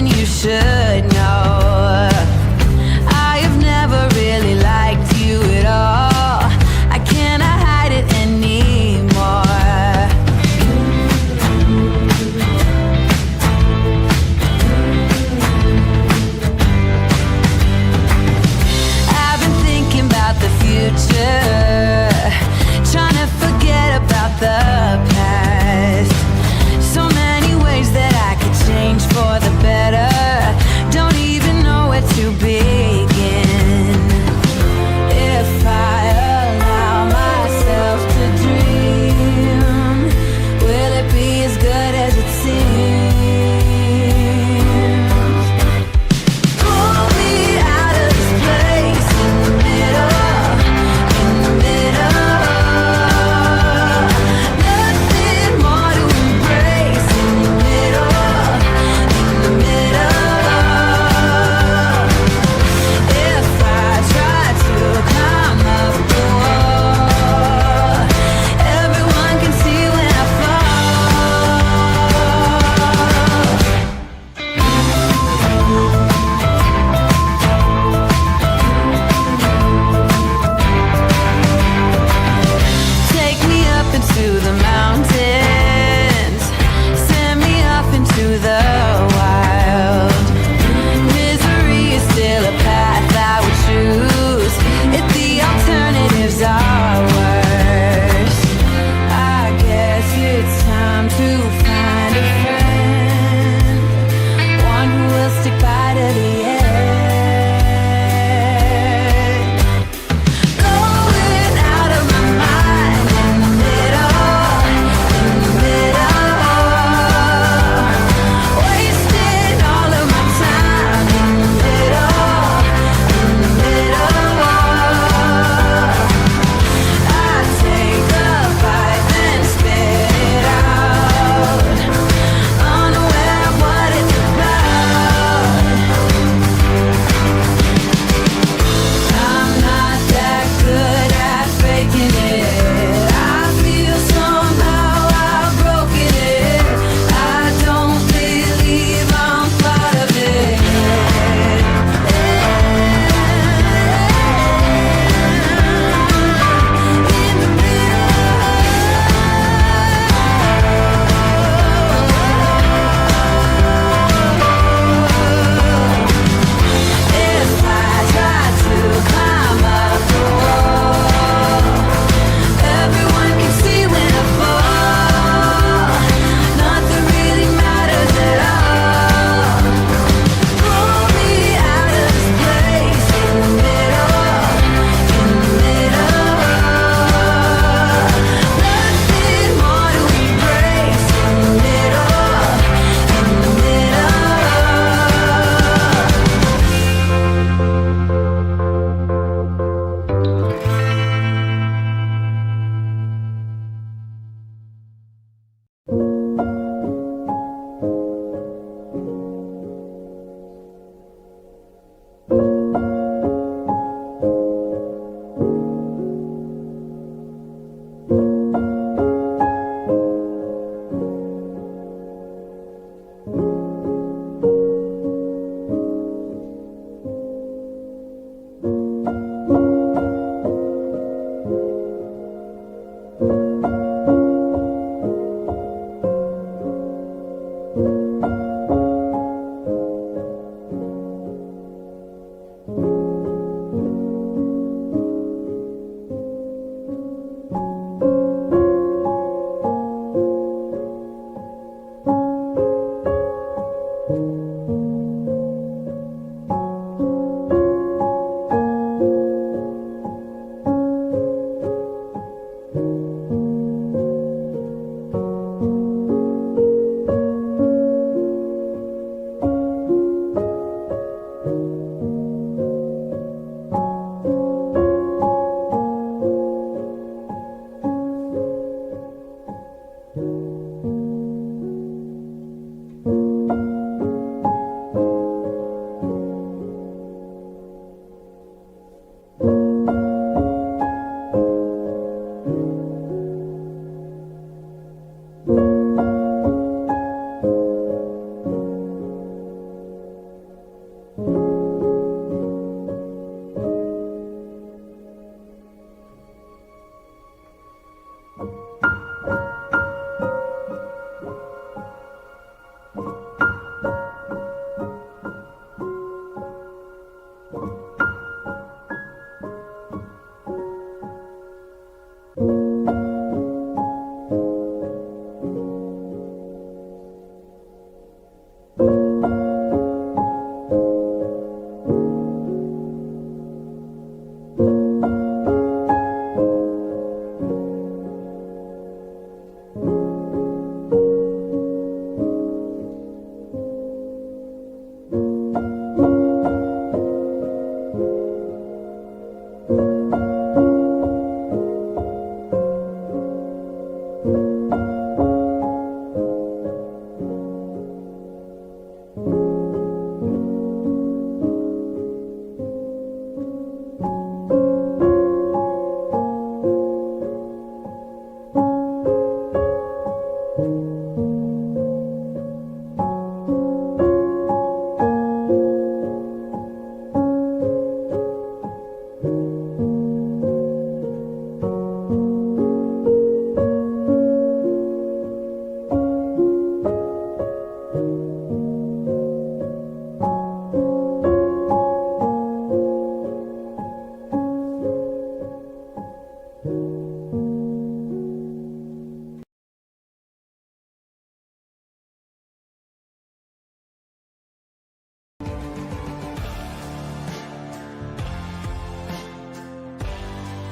something you should know. I have never really liked you at all. I cannot hide it anymore. I've been thinking about the future, trying to forget about the past. So many ways that I could change for the better. Don't even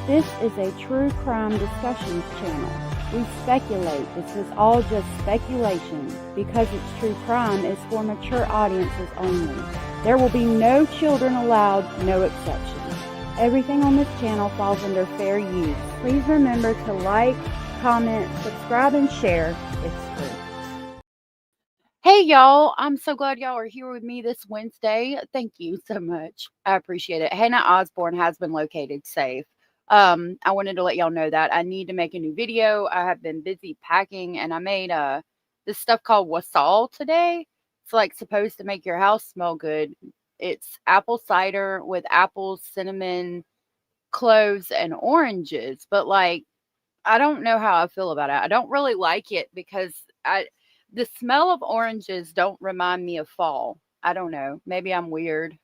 This is a true crime discussions channel. We speculate. This is all just speculation. Because it's true crime, it's for mature audiences only. There will be no children allowed, no exceptions. Everything on this channel falls under fair use. Please remember to like, comment, subscribe, and share. It's free. Hey y'all, I'm so glad y'all are here with me this Wednesday. Thank you so much. I appreciate it. Hannah Osborne has been located safe. I wanted to let y'all know that I need to make a new video. I have been busy packing, and I made this stuff called wassail today. It's like supposed to make your house smell good. It's apple cider with apples, cinnamon, cloves, and oranges. But like, I don't know how I feel about it. I don't really like it because the smell of oranges don't remind me of fall. I don't know. Maybe I'm weird.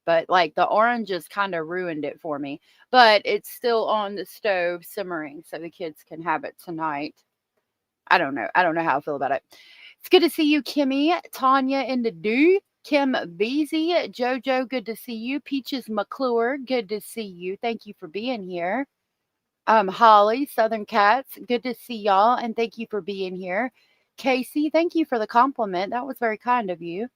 But like the oranges kind of ruined it for me. But it's still on the stove simmering so the kids can have it tonight. I don't know. I don't know how I feel about it. It's good to see you, Kimmy, Tanya in the do. Kim Beasy, Jojo, good to see you. Peaches McClure, good to see you. Thank you for being here. Holly, Southern Cats, good to see y'all, and thank you for being here. Casey, thank you for the compliment. That was very kind of you.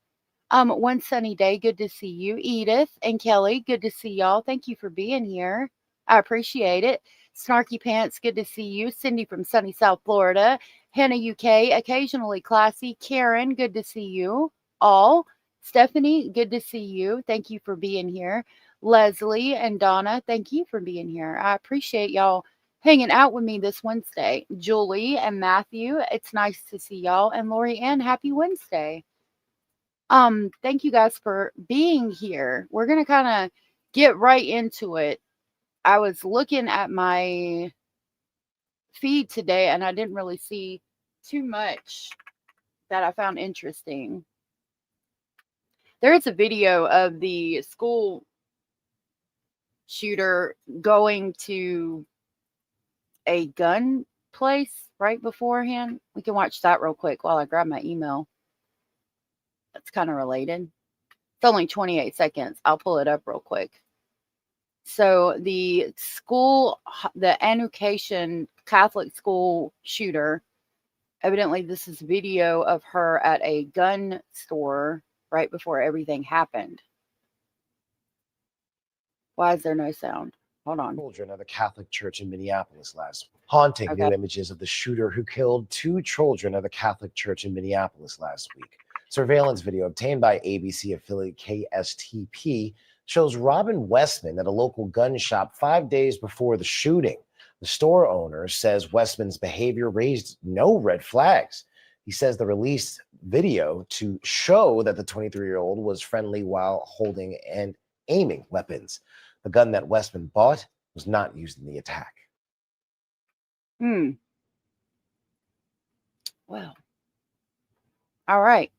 One sunny day, good to see you. Edith and Kelly, good to see y'all. Thank you for being here. I appreciate it. Snarky Pants, good to see you. Cindy from sunny South Florida. Hannah UK, occasionally classy. Karen, good to see you all. Stephanie, good to see you. Thank you for being here. Leslie and Donna, thank you for being here. I appreciate y'all hanging out with me this Wednesday. Julie and Matthew, it's nice to see y'all. And Lori Ann, happy Wednesday. Thank you guys for being here. We're going to kind of get right into it. I was looking at my feed today and I didn't really see too much that I found interesting. There is a video of the school shooter going to a gun place right beforehand. We can watch that real quick while I grab my email. That's kind of related. It's only 28 seconds. I'll pull it up real quick. So the school, the Annucation Catholic school shooter, evidently this is video of her at a gun store right before everything happened. Why is there no sound? Hold on. Children of the Catholic Church in Minneapolis last week. Haunting new images of the shooter who killed 2 children of the Catholic Church in Minneapolis last week. Surveillance video obtained by ABC affiliate KSTP shows Robin Westman at a local gun shop 5 days before the shooting. The store owner says Westman's behavior raised no red flags. He says the released video to show that the 23-year-old was friendly while holding and aiming weapons. The gun that Westman bought was not used in the attack. Well, all right.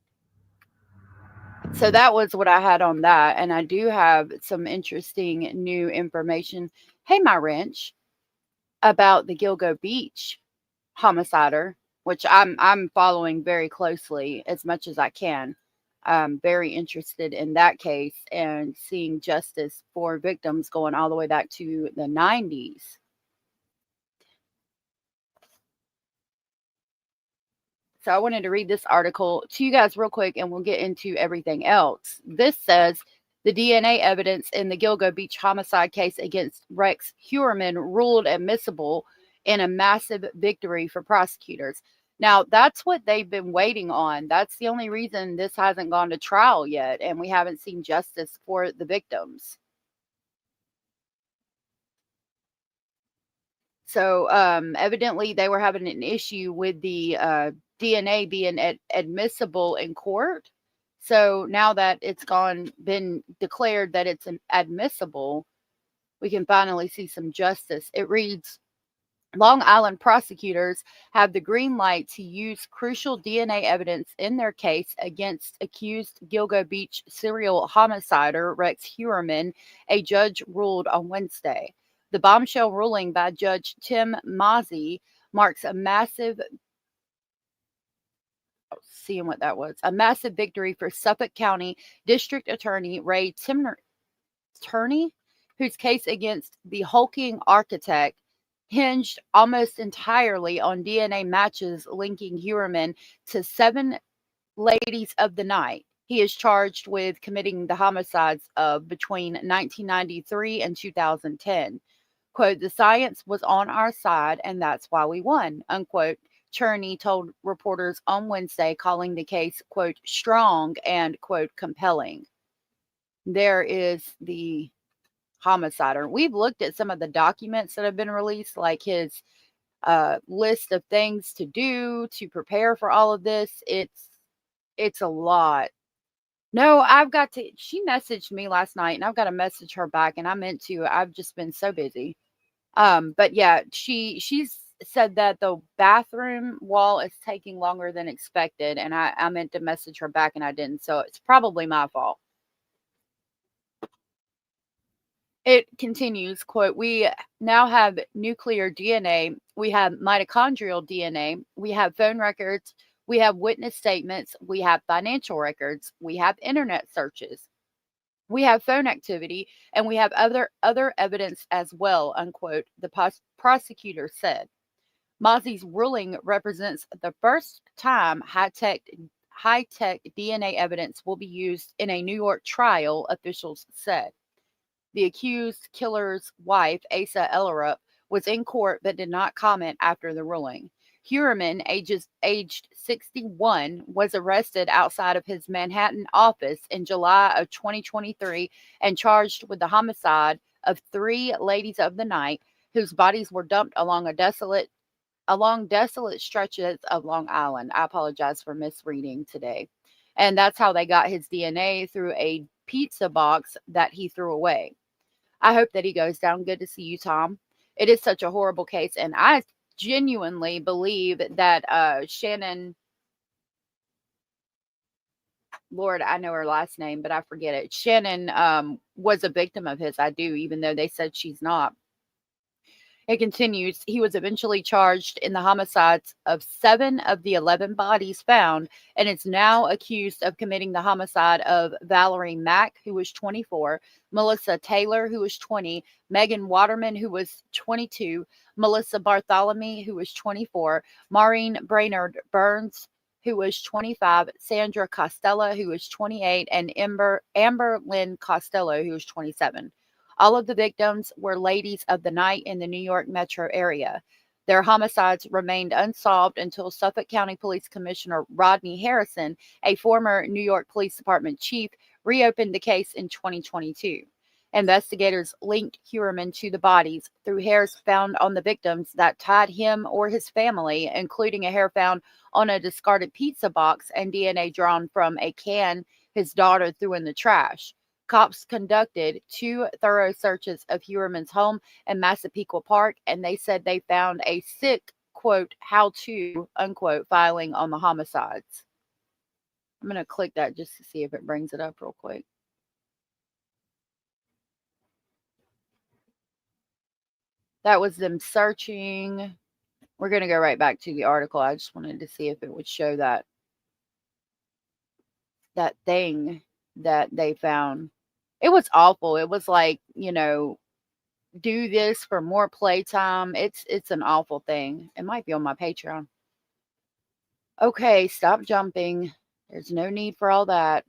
So that was what I had on that. And I do have some interesting new information. Hey, my wrench, about the GILGO Beach homicider, which I'm following very closely as much as I can. I'm very interested in that case and seeing justice for victims going all the way back to the 90s. So I wanted to read this article to you guys real quick, and we'll get into everything else. This says the DNA evidence in the GILGO Beach homicide case against Rex Heuermann ruled admissible in a massive victory for prosecutors. Now, that's what they've been waiting on. That's the only reason this hasn't gone to trial yet, and we haven't seen justice for the victims. So evidently they were having an issue with the DNA being admissible in court. So now that it's been declared that it's admissible, we can finally see some justice. It reads, Long Island prosecutors have the green light to use crucial DNA evidence in their case against accused GILGO Beach serial homicider Rex Heuermann, a judge ruled on Wednesday. The bombshell ruling by Judge Tim Mazzei marks a massive victory for Suffolk County District Attorney Ray Turney, whose case against the hulking architect hinged almost entirely on DNA matches linking Heuermann to 7 ladies of the night. He is charged with committing the homicides of between 1993 and 2010. Quote, the science was on our side and that's why we won, unquote. Cherney told reporters on Wednesday, calling the case, quote, strong and, quote, compelling. There is the homicider. We've looked at some of the documents that have been released, like his list of things to do to prepare for all of this. It's a lot. No, she messaged me last night and I've got to message her back, and I meant to. I've just been so busy. But yeah, she's said that the bathroom wall is taking longer than expected, and I meant to message her back and I didn't, so it's probably my fault. It continues, quote, we now have nuclear DNA, we have mitochondrial DNA, we have phone records, we have witness statements, we have financial records, we have internet searches, we have phone activity, and we have other evidence as well, unquote, the prosecutor said. Mozzie's ruling represents the first time high-tech DNA evidence will be used in a New York trial, officials said. The accused killer's wife, Asa Ellerup, was in court but did not comment after the ruling. Heuermann, aged 61, was arrested outside of his Manhattan office in July of 2023 and charged with the homicide of 3 ladies of the night whose bodies were dumped along desolate stretches of Long Island. I apologize for misreading today. And that's how they got his DNA, through a pizza box that he threw away. I hope that he goes down. Good to see you, Tom. It is such a horrible case, and I genuinely believe that Shannon, Lord, I know her last name, but I forget it. Shannon was a victim of his. I do, even though they said she's not. It continues, he was eventually charged in the homicides of 7 of the 11 bodies found, and is now accused of committing the homicide of Valerie Mack, who was 24, Melissa Taylor, who was 20, Megan Waterman, who was 22, Melissa Bartholomew, who was 24, Maureen Brainerd Burns, who was 25, Sandra Costello, who was 28, and Amber Lynn Costello, who was 27. All of the victims were ladies of the night in the New York metro area. Their homicides remained unsolved until Suffolk County Police Commissioner Rodney Harrison, a former New York Police Department chief, reopened the case in 2022. Investigators linked Heuermann to the bodies through hairs found on the victims that tied him or his family, including a hair found on a discarded pizza box and DNA drawn from a can his daughter threw in the trash. Cops conducted 2 thorough searches of Heuermann's home in Massapequa Park, and they said they found a sick, quote, how-to, unquote, filing on the homicides. I'm going to click that just to see if it brings it up real quick. That was them searching. We're going to go right back to the article. I just wanted to see if it would show that thing that they found. It was awful. It was like, do this for more playtime. It's an awful thing. It might be on my Patreon. Okay, stop jumping. There's no need for all that.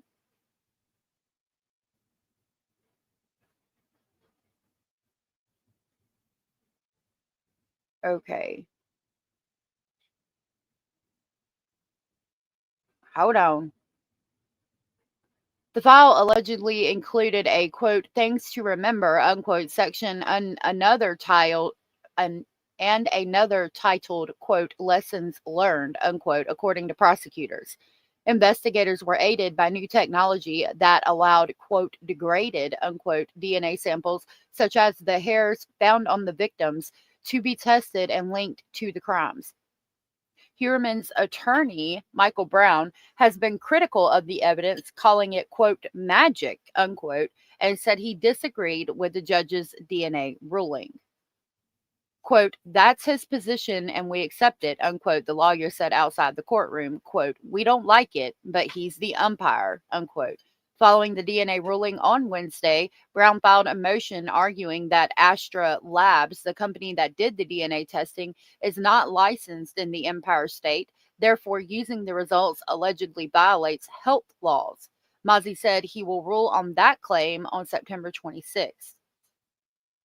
Okay. Hold on. The file allegedly included a, quote, things to remember, unquote, section, and another titled, quote, lessons learned, unquote, according to prosecutors. Investigators were aided by new technology that allowed, quote, degraded, unquote, DNA samples, such as the hairs found on the victims, to be tested and linked to the crimes. Heuermann's attorney, Michael Brown, has been critical of the evidence, calling it, quote, magic, unquote, and said he disagreed with the judge's DNA ruling. Quote, that's his position and we accept it, unquote, the lawyer said outside the courtroom. Quote, we don't like it, but he's the umpire, unquote. Following the DNA ruling on Wednesday, Brown filed a motion arguing that Astra Labs, the company that did the DNA testing, is not licensed in the Empire State. Therefore, using the results allegedly violates health laws. Mazi said he will rule on that claim on September 26th.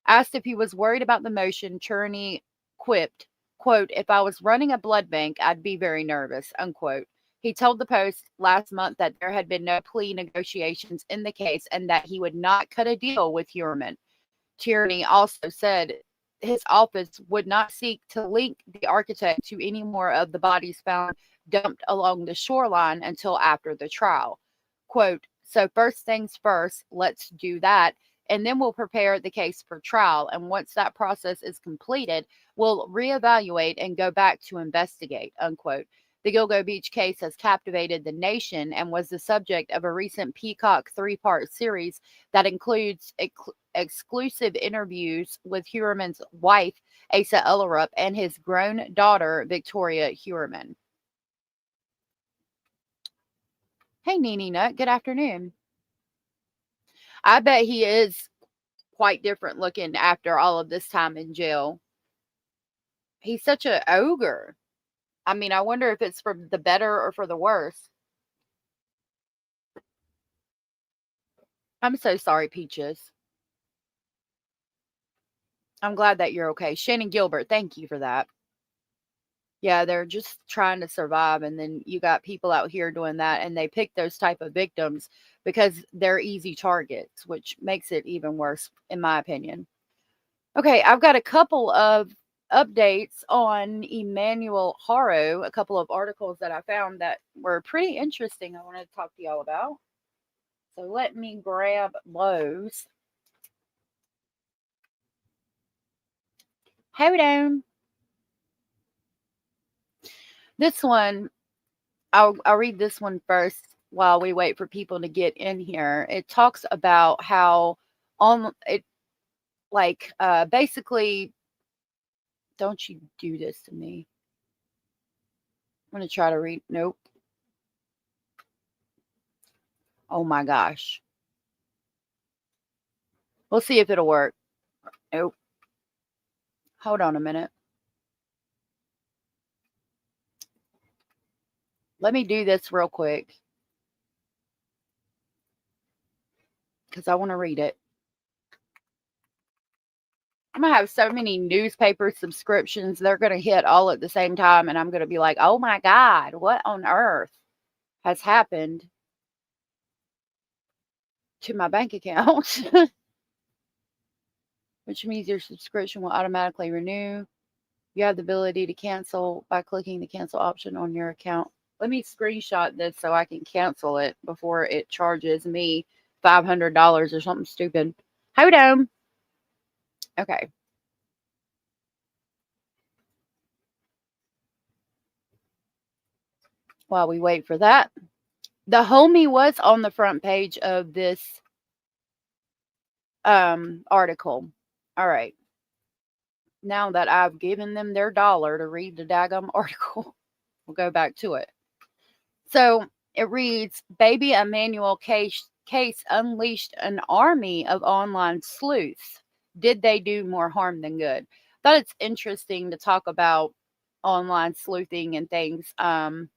Asked if he was worried about the motion, Cherney quipped, quote, "If I was running a blood bank, I'd be very nervous," unquote. He told the Post last month that there had been no plea negotiations in the case and that he would not cut a deal with Heuermann. Tierney also said his office would not seek to link the architect to any more of the bodies found dumped along the shoreline until after the trial. Quote, "So first things first, let's do that, and then we'll prepare the case for trial. And once that process is completed, we'll reevaluate and go back to investigate," unquote. The GILGO Beach case has captivated the nation and was the subject of a recent Peacock 3-part series that includes exclusive interviews with Heuermann's wife, Asa Ellerup, and his grown daughter, Victoria Heuermann. Hey, Nene Nut, good afternoon. I bet he is quite different looking after all of this time in jail. He's such an ogre. I mean, I wonder if it's for the better or for the worse. I'm so sorry, Peaches. I'm glad that you're okay. Shannon Gilbert, thank you for that. Yeah, they're just trying to survive, and then you got people out here doing that, and they pick those type of victims because they're easy targets, which makes it even worse, in my opinion. Okay, I've got a couple of updates on Emmanuel Haro, a couple of articles that I found that were pretty interesting I wanted to talk to y'all about. So let me grab those. Hold on. This one, I'll read this one first while we wait for people to get in here. It talks about how basically, don't you do this to me. I'm going to try to read. Nope. Oh my gosh. We'll see if it'll work. Nope. Hold on a minute. Let me do this real quick, because I want to read it. I'm going to have so many newspaper subscriptions. They're going to hit all at the same time, and I'm going to be like, oh my God, what on earth has happened to my bank account? Which means your subscription will automatically renew. You have the ability to cancel by clicking the cancel option on your account. Let me screenshot this so I can cancel it before it charges me $500 or something stupid. Hold on. Okay. While we wait for that, the homie was on the front page of this article. All right. Now that I've given them their dollar to read the daggum article, we'll go back to it. So it reads, Baby Emmanuel case unleashed an army of online sleuths. Did they do more harm than good? Thought it's interesting to talk about online sleuthing and things. And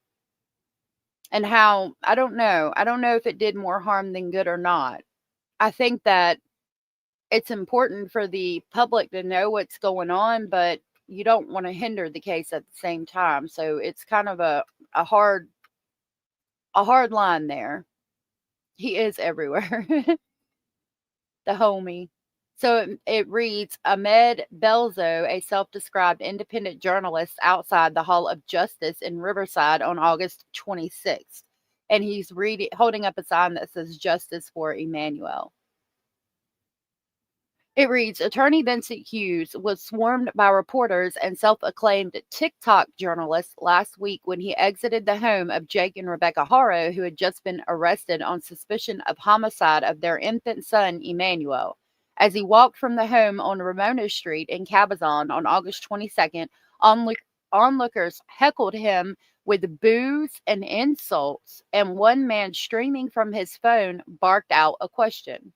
how, I don't know if it did more harm than good or not. I think that it's important for the public to know what's going on, but you don't want to hinder the case at the same time. So it's kind of a hard line there. He is everywhere. The homie. So it reads, Ahmed Belzo, a self-described independent journalist outside the Hall of Justice in Riverside on August 26th. And he's holding up a sign that says Justice for Emmanuel. It reads, Attorney Vincent Hughes was swarmed by reporters and self-acclaimed TikTok journalists last week when he exited the home of Jake and Rebecca Haro, who had just been arrested on suspicion of homicide of their infant son, Emmanuel. As he walked from the home on Ramona Street in Cabazon on August 22nd, onlookers heckled him with boos and insults, and one man streaming from his phone barked out a question.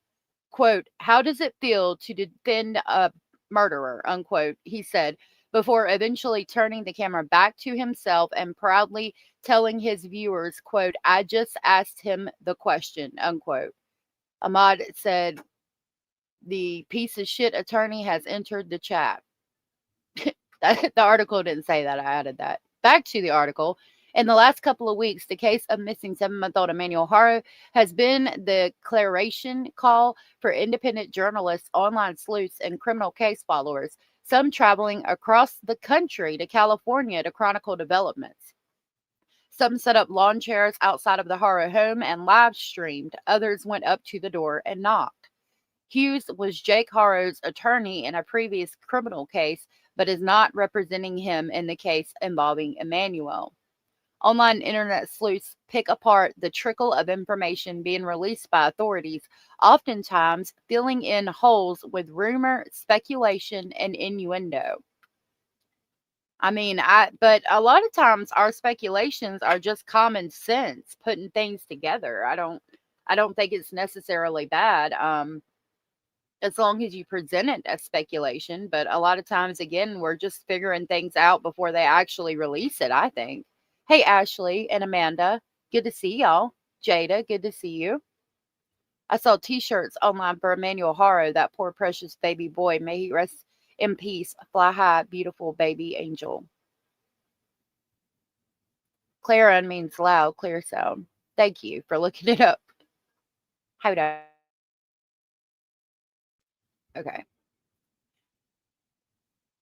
Quote, "How does it feel to defend a murderer?" Unquote, he said, before eventually turning the camera back to himself and proudly telling his viewers, quote, "I just asked him the question," unquote. Ahmad said, "The piece of shit attorney has entered the chat." The article didn't say that. I added that. Back to the article. In the last couple of weeks, the case of missing 7-month-old Emmanuel Haro has been the clarion call for independent journalists, online sleuths, and criminal case followers, some traveling across the country to California to chronicle developments. Some set up lawn chairs outside of the Haro home and live streamed. Others went up to the door and knocked. Hughes was Jake Haro's attorney in a previous criminal case, but is not representing him in the case involving Emmanuel. Online internet sleuths pick apart the trickle of information being released by authorities, oftentimes filling in holes with rumor, speculation, and innuendo. But a lot of times our speculations are just common sense, putting things together. I don't think it's necessarily bad. As long as you present it as speculation, but a lot of times, again, we're just figuring things out before they actually release it, I think. Hey, Ashley and Amanda, good to see y'all. Jada, good to see you. I saw t-shirts online for Emmanuel Haro, that poor precious baby boy. May he rest in peace. Fly high, beautiful baby angel. Clara means loud, clear sound. Thank you for looking it up. Hold on. Okay.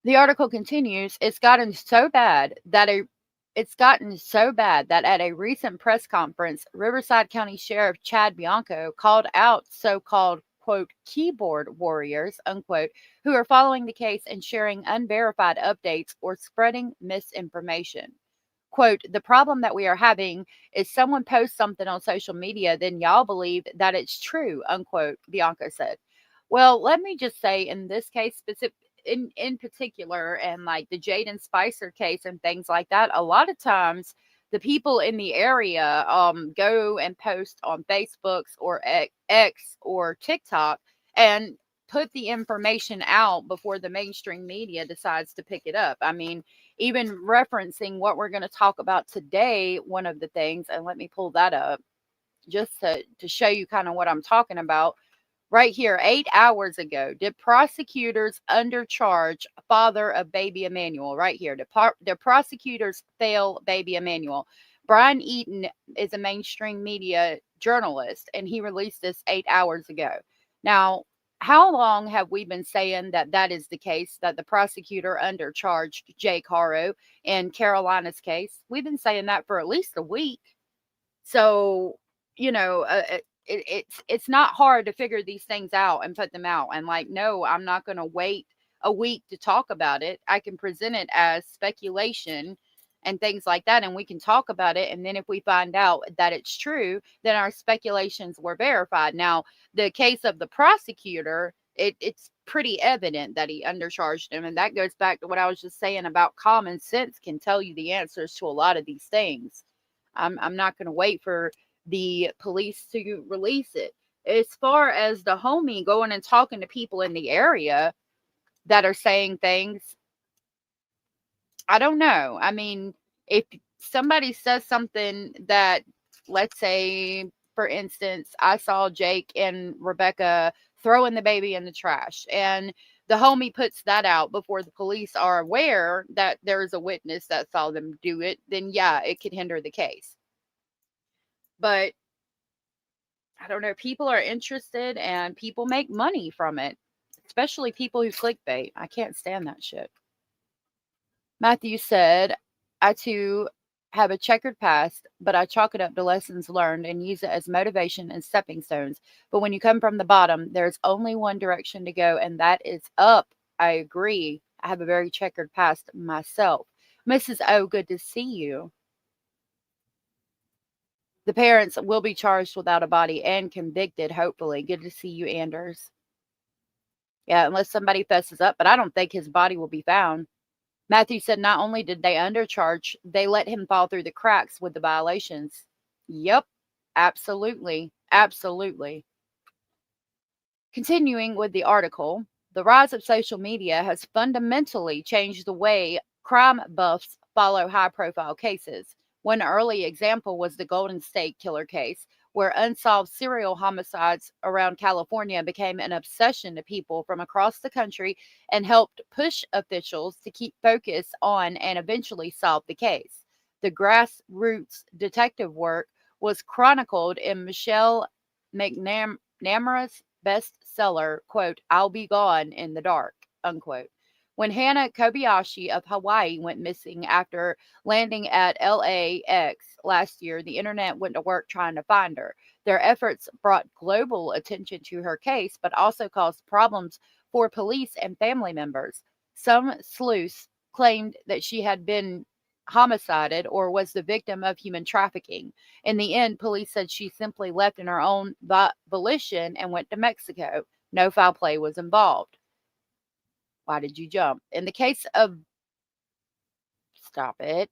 The article continues, it's gotten so bad that at a recent press conference, Riverside County Sheriff Chad Bianco called out so-called, quote, keyboard warriors, unquote, who are following the case and sharing unverified updates or spreading misinformation. Quote, "The problem that we are having is someone posts something on social media, then y'all believe that it's true," unquote, Bianco said. Well, let me just say in this case in particular, and like the Jaden Spicer case and things like that, a lot of times the people in the area go and post on Facebooks or X or TikTok and put the information out before the mainstream media decides to pick it up. I mean, even referencing what we're going to talk about today, one of the things, and let me pull that up just to show you kind of what I'm talking about. Right here, 8 hours ago, did prosecutors undercharge father of baby Emmanuel? Right here, the prosecutors fail baby Emmanuel. Brian Eaton is a mainstream media journalist, and he released this 8 hours ago. Now, how long have we been saying that is the case, that the prosecutor undercharged Jake Haro in Carolina's case? We've been saying that for at least a week. So, you know, it's not hard to figure these things out and put them out. And like, no, I'm not going to wait a week to talk about it. I can present it as speculation and things like that, and we can talk about it. And then if we find out that it's true, then our speculations were verified. Now, the case of the prosecutor, it's pretty evident that he undercharged him. And that goes back to what I was just saying about common sense can tell you the answers to a lot of these things. I'm not going to wait for the police to release it. As far as the homie going and talking to people in the area that are saying things, I don't know. I mean, if somebody says something that, let's say, for instance, I saw Jake and Rebecca throwing the baby in the trash, and the homie puts that out before the police are aware that there is a witness that saw them do it, then yeah, it could hinder the case. But I don't know, people are interested and people make money from it, especially people who clickbait. I can't stand that shit. Matthew said, I too have a checkered past, but I chalk it up to lessons learned and use it as motivation and stepping stones. But when you come from the bottom, there's only one direction to go, and that is up. I agree. I have a very checkered past myself. Mrs. O, good to see you. The parents will be charged without a body and convicted, hopefully. Good to see you, Anders. Yeah, unless somebody fesses up, but I don't think his body will be found. Matthew said not only did they undercharge, they let him fall through the cracks with the violations. Yep, absolutely. Absolutely. Continuing with the article, the rise of social media has fundamentally changed the way crime buffs follow high profile cases. One early example was the Golden State Killer case, where unsolved serial homicides around California became an obsession to people from across the country and helped push officials to keep focus on and eventually solve the case. The grassroots detective work was chronicled in Michelle McNamara's bestseller, quote, I'll Be Gone in the Dark, unquote. When Hannah Kobayashi of Hawaii went missing after landing at LAX last year, the internet went to work trying to find her. Their efforts brought global attention to her case, but also caused problems for police and family members. Some sleuths claimed that she had been homicided or was the victim of human trafficking. In the end, police said she simply left in her own volition and went to Mexico. No foul play was involved. Why did you jump? In the case of, stop it.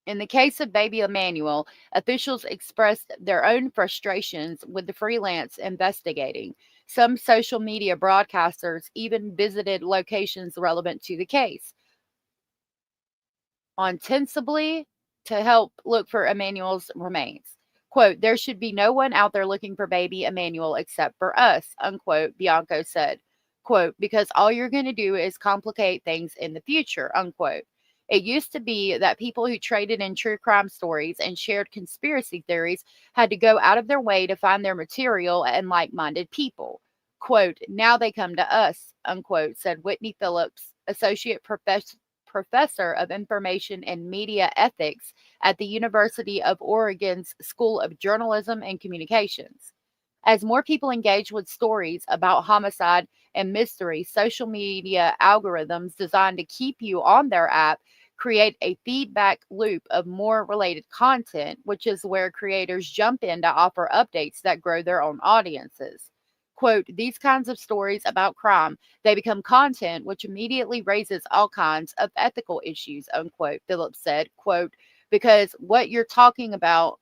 In the case of baby Emmanuel, officials expressed their own frustrations with the freelance investigating. Some social media broadcasters even visited locations relevant to the case, ostensibly to help look for Emmanuel's remains. Quote, there should be no one out there looking for baby Emmanuel except for us, unquote, Bianco said. Quote, because all you're going to do is complicate things in the future, unquote. It used to be that people who traded in true crime stories and shared conspiracy theories had to go out of their way to find their material and like-minded people. Quote, now they come to us, unquote, said Whitney Phillips, associate professor of information and media ethics at the University of Oregon's School of Journalism and Communications. As more people engage with stories about homicide and mystery, social media algorithms designed to keep you on their app create a feedback loop of more related content, which is where creators jump in to offer updates that grow their own audiences. Quote, these kinds of stories about crime, they become content which immediately raises all kinds of ethical issues, unquote, Phillips said, quote, because what you're talking about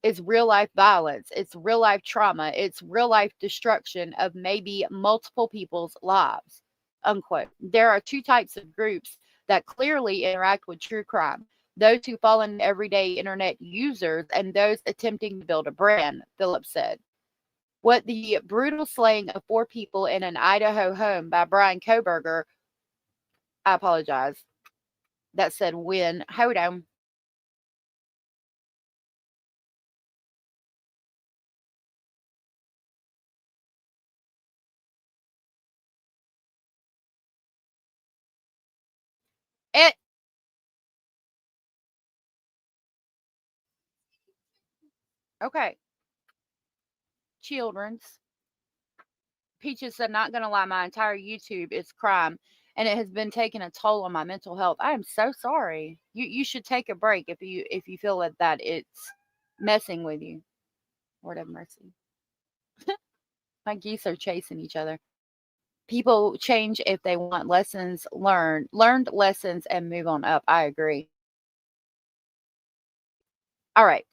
is real life violence, it's real life trauma, it's real life destruction of maybe multiple people's lives, unquote. There are two types of groups that clearly interact with true crime: those who fall into everyday internet users and those attempting to build a brand, Phillips said. What the brutal slaying of 4 people in an Idaho home by Brian Koberger, I apologize, that said when, hold on. It, okay, children's. Peaches said, not gonna lie, my entire YouTube is crime and it has been taking a toll on my mental health. I am so sorry. You should take a break if you feel that it's messing with you. Lord have mercy. My geese are chasing each other. People change if they want lessons learned lessons and move on up. I agree. All right.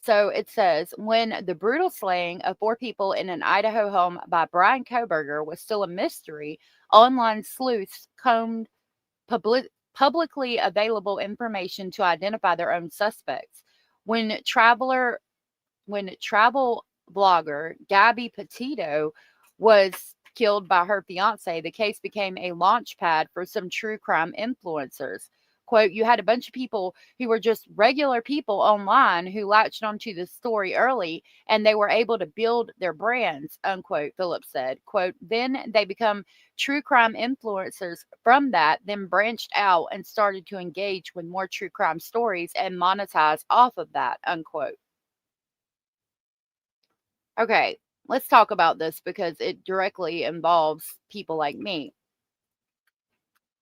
So it says, when the brutal slaying of 4 people in an Idaho home by Brian Koberger was still a mystery, online sleuths combed publicly available information to identify their own suspects. When travel blogger Gabby Petito was killed by her fiance, the case became a launch pad for some true crime influencers. Quote, you had a bunch of people who were just regular people online who latched onto the story early and they were able to build their brands, unquote, Phillips said. Quote, then they become true crime influencers from that, then branched out and started to engage with more true crime stories and monetize off of that, unquote. Okay, let's talk about this because it directly involves people like me.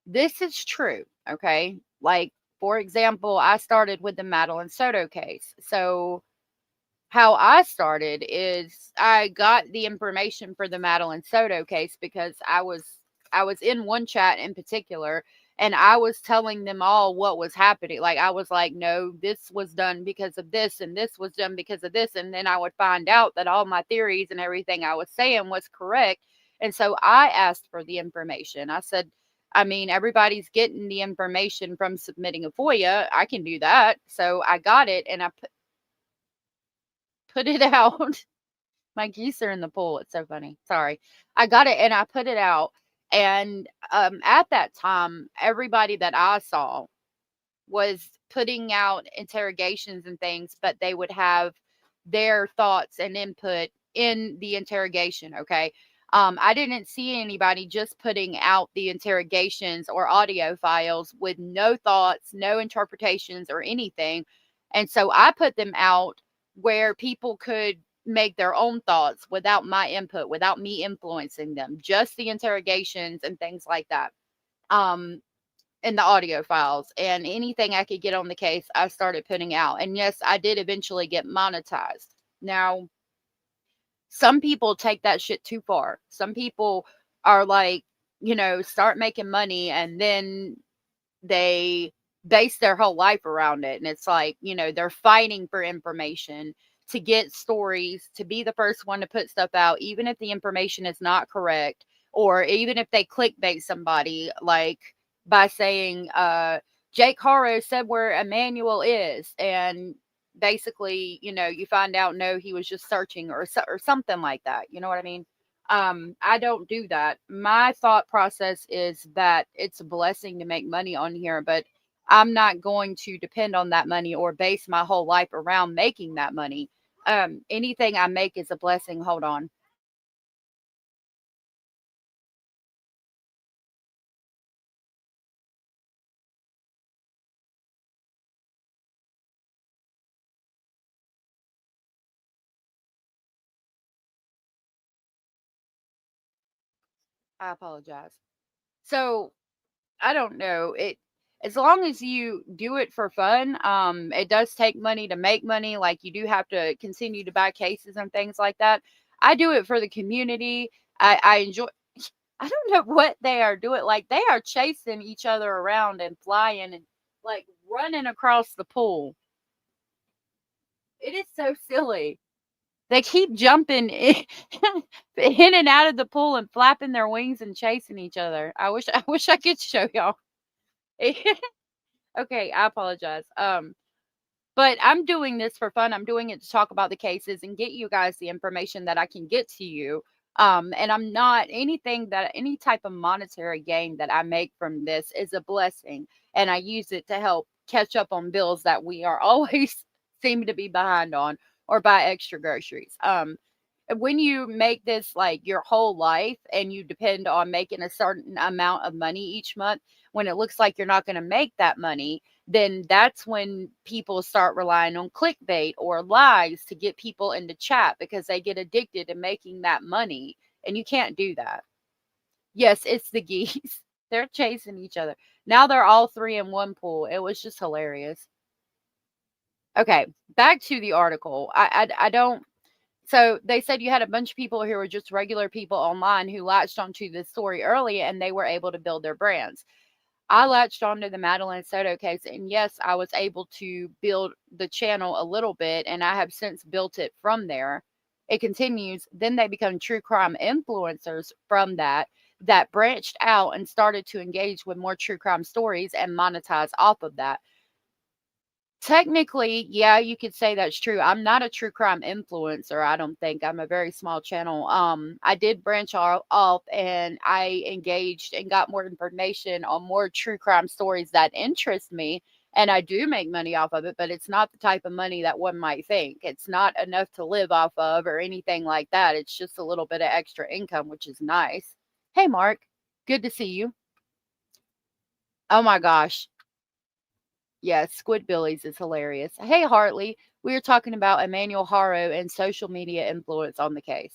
This is true, okay? Like, for example, I started with the Madeline Soto case. So how I started is I got the information for the Madeline Soto case because I was in one chat in particular, and I was telling them all what was happening. Like, I was like, no, this was done because of this, and this was done because of this. And then I would find out that all my theories and everything I was saying was correct. And so I asked for the information. I said, I mean, everybody's getting the information from submitting a FOIA. I can do that. So I got it, and I put it out. My geese are in the pool. It's so funny. Sorry. I got it and I put it out. And at that time, everybody that I saw was putting out interrogations and things, but they would have their thoughts and input in the interrogation. Okay. I didn't see anybody just putting out the interrogations or audio files with no thoughts, no interpretations, or anything. And so I put them out where people could make their own thoughts without my input, without me influencing them, just the interrogations and things like that. In the audio files, and anything I could get on the case, I started putting out. And yes, I did eventually get monetized. Now, some people take that shit too far. Some people are like, start making money and then they base their whole life around it. And it's like, they're fighting for information to get stories, to be the first one to put stuff out, even if the information is not correct, or even if they clickbait somebody, like by saying, Jake Haro said where Emmanuel is. And basically, you find out, no, he was just searching or something like that. You know what I mean? I don't do that. My thought process is that it's a blessing to make money on here, but I'm not going to depend on that money or base my whole life around making that money. Anything I make is a blessing. Hold on. I apologize. So I don't know. As long as you do it for fun, it does take money to make money. Like, you do have to continue to buy cases and things like that. I do it for the community. I enjoy. I don't know what they are doing. Like, they are chasing each other around and flying and like running across the pool. It is so silly. They keep jumping in and out of the pool and flapping their wings and chasing each other. I wish I could show y'all. Okay, I apologize. But I'm doing this for fun. I'm doing it to talk about the cases and get you guys the information that I can get to you. And I'm not any type of monetary gain that I make from this is a blessing. And I use it to help catch up on bills that we are always seem to be behind on, or buy extra groceries. When you make this like your whole life and you depend on making a certain amount of money each month, when it looks like you're not going to make that money, then that's when people start relying on clickbait or lies to get people into chat because they get addicted to making that money. And you can't do that. Yes, it's the geese. They're chasing each other. Now they're all three in one pool. It was just hilarious. Okay, back to the article. I don't. So they said you had a bunch of people who were just regular people online who latched onto this story early and they were able to build their brands. I latched onto the Madeline Soto case, and yes, I was able to build the channel a little bit, and I have since built it from there. It continues. Then they become true crime influencers from that branched out and started to engage with more true crime stories and monetize off of that. Technically, yeah, you could say that's true. I'm not a true crime influencer, I don't think. I'm a very small channel. I did branch off and I engaged and got more information on more true crime stories that interest me. And I do make money off of it, but it's not the type of money that one might think. It's not enough to live off of or anything like that. It's just a little bit of extra income, which is nice. Hey, Mark, good to see you. Oh my gosh. Yes, Squidbillies is hilarious. Hey, Hartley, we were talking about Emmanuel Haro and social media influence on the case.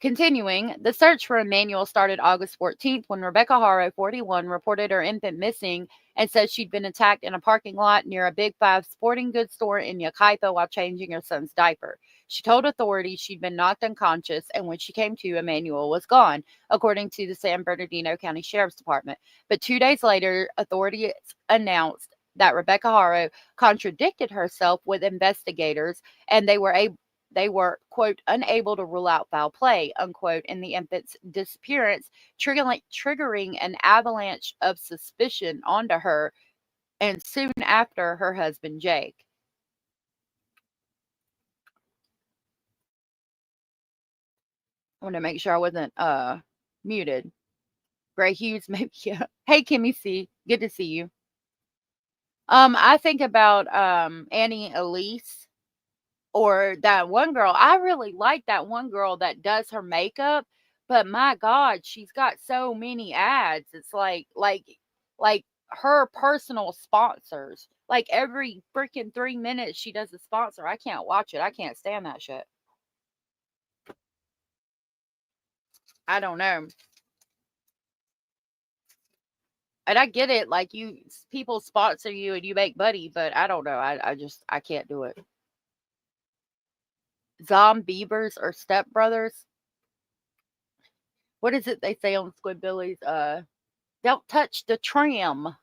Continuing, the search for Emmanuel started August 14th when Rebecca Haro, 41, reported her infant missing and said she'd been attacked in a parking lot near a Big Five sporting goods store in Yucaipa while changing her son's diaper. She told authorities she'd been knocked unconscious, and when she came to, Emmanuel was gone, according to the San Bernardino County Sheriff's Department. But 2 days later, authorities announced that Rebecca Haro contradicted herself with investigators, and they were, quote, unable to rule out foul play, unquote, in the infant's disappearance, triggering an avalanche of suspicion onto her and soon after her husband, Jake. I want to make sure I wasn't muted. Gray Hughes, maybe. Yeah. Hey, Kimmy C. Good to see you. I think about Annie Elise, or that one girl. I really like that one girl that does her makeup, but my God, she's got so many ads. It's like her personal sponsors. Like every freaking 3 minutes she does a sponsor. I can't watch it. I can't stand that shit. I don't know. And I get it, like people sponsor you and you make money, but I don't know. I can't do it. Zombiebers or stepbrothers. What is it they say on Squidbillies? Don't touch the tram.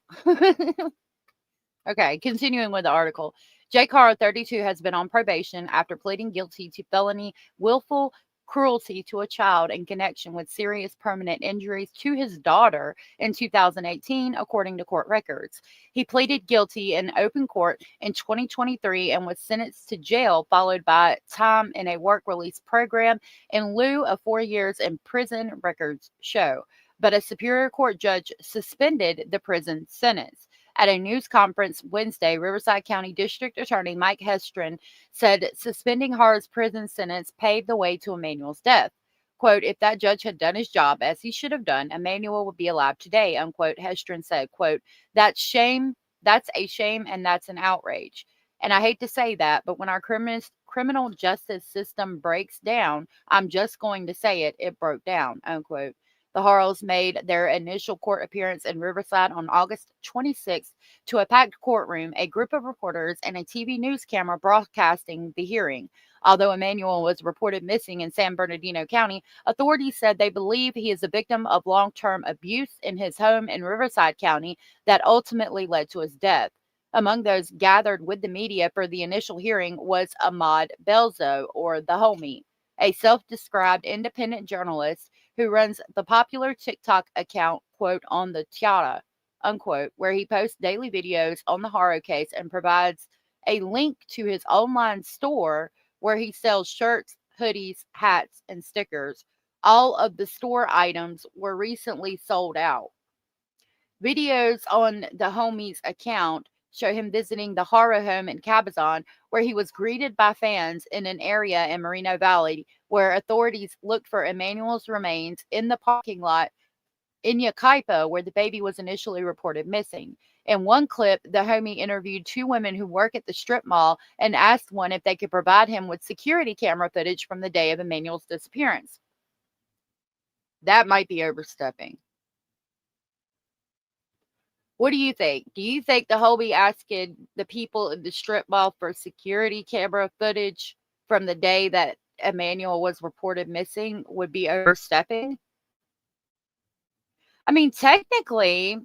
Okay, continuing with the article. Jake Haro, 32, has been on probation after pleading guilty to felony willful cruelty to a child in connection with serious permanent injuries to his daughter in 2018, according to court records. He pleaded guilty in open court in 2023 and was sentenced to jail, followed by time in a work release program in lieu of 4 years in prison, records show. But a Superior Court judge suspended the prison sentence. At a news conference Wednesday, Riverside County District Attorney Mike Hestron said suspending Haro's prison sentence paved the way to Emmanuel's death. Quote, if that judge had done his job as he should have done, Emmanuel would be alive today, unquote. Hestron said, quote, that's a shame and that's an outrage. And I hate to say that, but when our criminal justice system breaks down, I'm just going to say it broke down, unquote. The Haros made their initial court appearance in Riverside on August 26th to a packed courtroom, a group of reporters, and a TV news camera broadcasting the hearing. Although Emmanuel was reported missing in San Bernardino County, authorities said they believe he is a victim of long-term abuse in his home in Riverside County that ultimately led to his death. Among those gathered with the media for the initial hearing was Ahmad Belzo, or the Homie, a self-described independent journalist who runs the popular TikTok account, quote, on the Tiara, unquote, where he posts daily videos on the Haro case and provides a link to his online store where he sells shirts, hoodies, hats, and stickers. All of the store items were recently sold out. Videos on the Homie's account show him visiting the Haro home in Cabazon, where he was greeted by fans in an area in Moreno Valley where authorities looked for Emmanuel's remains in the parking lot in Yucaipa, where the baby was initially reported missing. In one clip, the Homie interviewed 2 women who work at the strip mall and asked one if they could provide him with security camera footage from the day of Emmanuel's disappearance. That might be overstepping. What do you think? Do you think the Homie asking the people in the strip mall for security camera footage from the day that Emmanuel was reported missing would be overstepping? I mean, technically,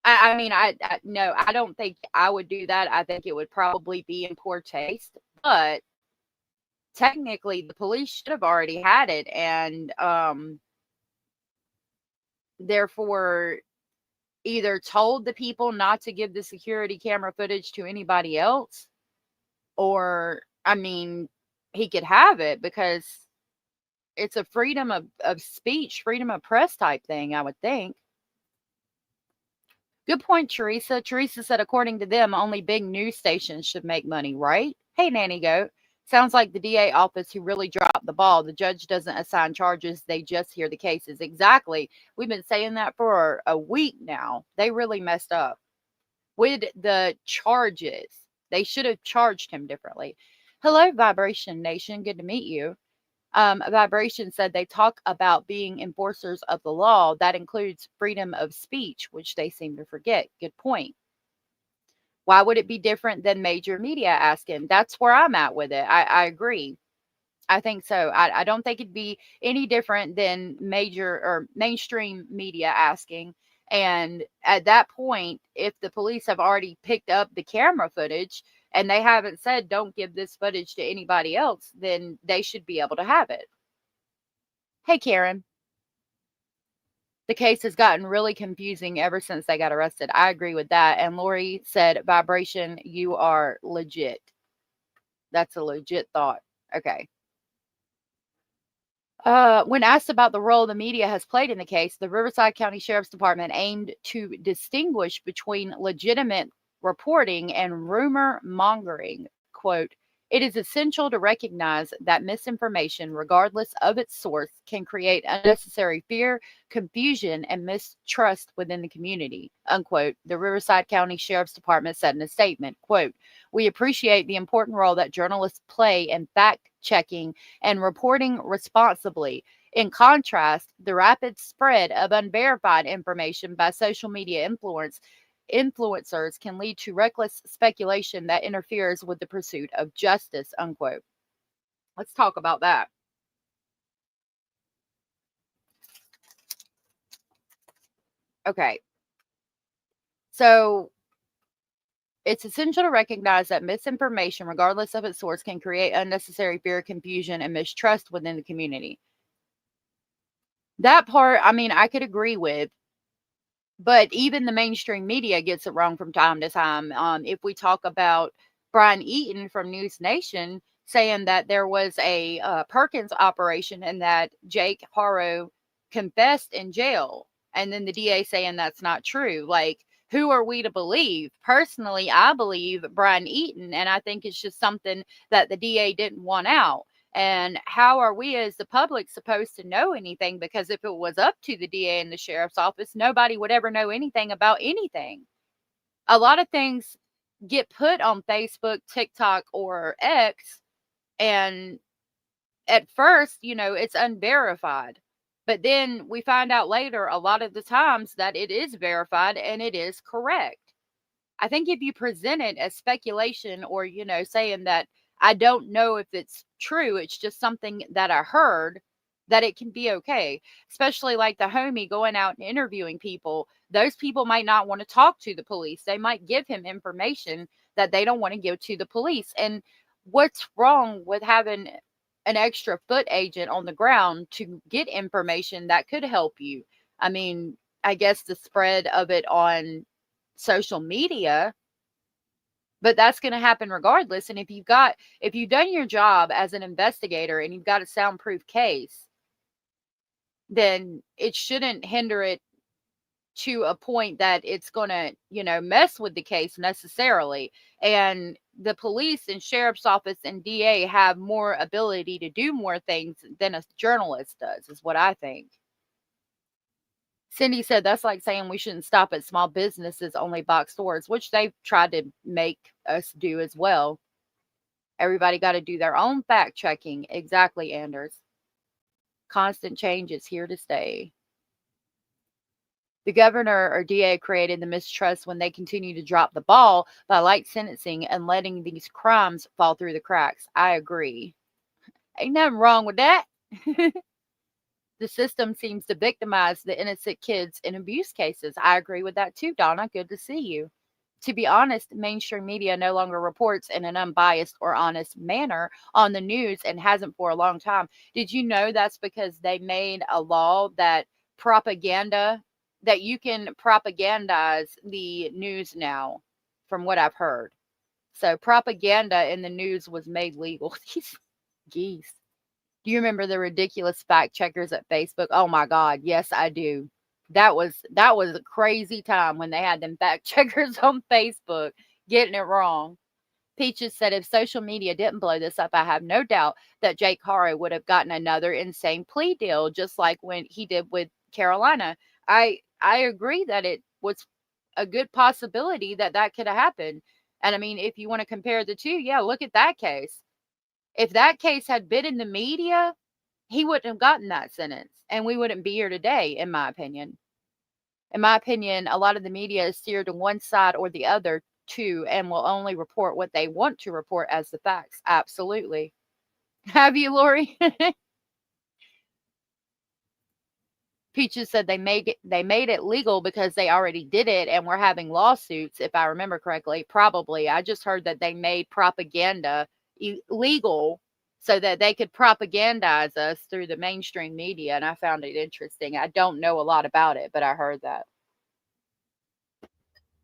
no, I don't think I would do that. I think it would probably be in poor taste, but technically the police should have already had it, and therefore either told the people not to give the security camera footage to anybody else, or, I mean, he could have it because it's a freedom of speech, freedom of press type thing, I would think. Good point, Teresa. Teresa said, according to them, only big news stations should make money, right? Hey, Nanny Goat. Sounds like the DA office who really dropped the ball. The judge doesn't assign charges. They just hear the cases. Exactly. We've been saying that for a week now. They really messed up with the charges. They should have charged him differently. Hello, Vibration Nation. Good to meet you. Vibration said they talk about being enforcers of the law. That includes freedom of speech, which they seem to forget. Good point. Why would it be different than major media asking? That's where I'm at with it. I agree. I think so. I don't think it'd be any different than major or mainstream media asking. And at that point, if the police have already picked up the camera footage and they haven't said, don't give this footage to anybody else, then they should be able to have it. Hey, Karen. The case has gotten really confusing ever since they got arrested. I agree with that. And Lori said, Vibration, you are legit. That's a legit thought. Okay. When asked about the role the media has played in the case, the Riverside County Sheriff's Department aimed to distinguish between legitimate reporting and rumor mongering. Quote, it is essential to recognize that misinformation, regardless of its source, can create unnecessary fear, confusion, and mistrust within the community, unquote, the Riverside County Sheriff's Department said in a statement. Quote, we appreciate the important role that journalists play in fact-checking and reporting responsibly. In contrast, the rapid spread of unverified information by social media influencers can lead to reckless speculation that interferes with the pursuit of justice, unquote. Let's talk about that. Okay. So it's essential to recognize that misinformation, regardless of its source, can create unnecessary fear, confusion, and mistrust within the community. That part, I mean, I could agree with. But even the mainstream media gets it wrong from time to time. If we talk about Brian Eaton from News Nation saying that there was a Perkins operation and that Jake Haro confessed in jail, and then the DA saying that's not true. Like, who are we to believe? Personally, I believe Brian Eaton, and I think it's just something that the DA didn't want out. And how are we as the public supposed to know anything? Because if it was up to the DA and the sheriff's office, nobody would ever know anything about anything. A lot of things get put on Facebook, TikTok, or X, and at first, it's unverified. But then we find out later, a lot of the times, that it is verified and it is correct. I think if you present it as speculation or, saying that I don't know if it's true, it's just something that I heard, that it can be okay. Especially like the homie going out and interviewing people. Those people might not want to talk to the police. They might give him information that they don't want to give to the police. And what's wrong with having an extra foot agent on the ground to get information that could help you? I mean, I guess the spread of it on social media, but that's going to happen regardless. And if you've done your job as an investigator and you've got a soundproof case, then it shouldn't hinder it to a point that it's going to, mess with the case necessarily. And the police and sheriff's office and DA have more ability to do more things than a journalist does, is what I think. Cindy said that's like saying we shouldn't stop at small businesses, only box stores, which they've tried to make us do as well. Everybody got to do their own fact checking. Exactly, Anders. Constant change is here to stay. The governor or DA created the mistrust when they continue to drop the ball by light sentencing and letting these crimes fall through the cracks. I agree. Ain't nothing wrong with that. The system seems to victimize the innocent kids in abuse cases. I agree with that too, Donna. Good to see you. To be honest, mainstream media no longer reports in an unbiased or honest manner on the news and hasn't for a long time. Did you know that's because they made a law that you can propagandize the news now, from what I've heard. So propaganda in the news was made legal. These geese. Do you remember the ridiculous fact checkers at Facebook? Oh my God. Yes, I do. That was a crazy time when they had them fact checkers on Facebook getting it wrong. Peaches said if social media didn't blow this up, I have no doubt that Jake Haro would have gotten another insane plea deal, just like when he did with Carolina. I agree that it was a good possibility that could have happened. And I mean, if you want to compare the two, yeah, look at that case. If that case had been in the media, he wouldn't have gotten that sentence, and we wouldn't be here today, in my opinion. In my opinion, a lot of the media is steered to one side or the other too, and will only report what they want to report as the facts. Absolutely. Have you, Lori? Peaches said they made it legal because they already did it and were having lawsuits, if I remember correctly. Probably. I just heard that they made propaganda legal so that they could propagandize us through the mainstream media, and I found it interesting. I don't know a lot about it, but I heard that.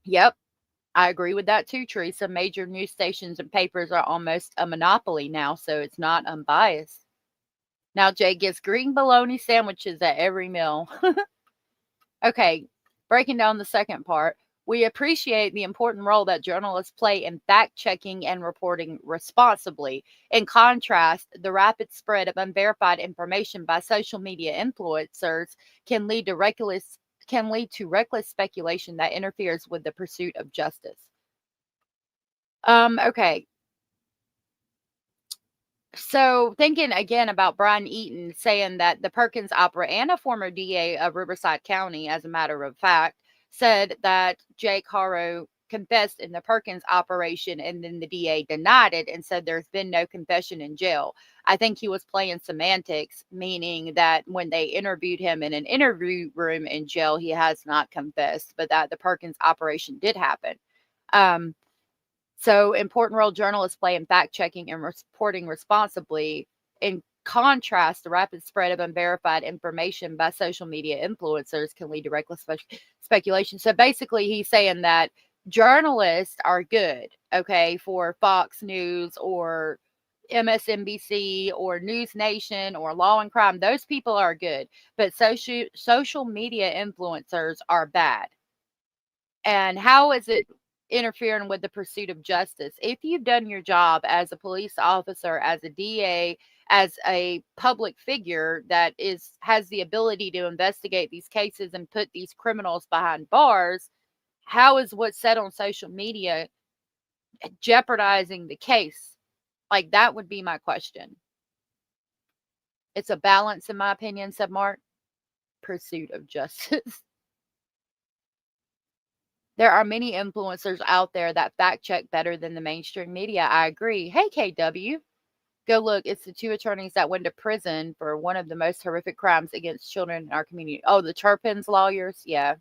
Yep, I agree with that too, Teresa. Major news stations and papers are almost a monopoly now, so it's not unbiased. Now Jay gets green bologna sandwiches at every meal. Okay, breaking down the second part. We appreciate the important role that journalists play in fact-checking and reporting responsibly. In contrast, the rapid spread of unverified information by social media influencers can lead to reckless speculation that interferes with the pursuit of justice. Okay. So thinking again about Brian Eaton saying that the Perkins operator and a former DA of Riverside County, as a matter of fact, said that Jake Haro confessed in the Perkins operation, and then the DA denied it and said there's been no confession in jail. I think he was playing semantics, meaning that when they interviewed him in an interview room in jail, he has not confessed, but that the Perkins operation did happen. So important role journalists play in fact-checking and reporting responsibly. In contrast, the rapid spread of unverified information by social media influencers can lead to reckless speculation. So basically, he's saying that journalists are good, okay, for Fox News or MSNBC or News Nation or Law and Crime. Those people are good, but social media influencers are bad. And how is it interfering with the pursuit of justice? If you've done your job as a police officer, as a DA, as a public figure that has the ability to investigate these cases and put these criminals behind bars, how is what's said on social media jeopardizing the case? Like, that would be my question. It's a balance, in my opinion, said Mark. Pursuit of justice. There are many influencers out there that fact check better than the mainstream media. I agree. Hey, KW, go look. It's the 2 attorneys that went to prison for one of the most horrific crimes against children in our community. Oh, the Turpins lawyers. Yeah.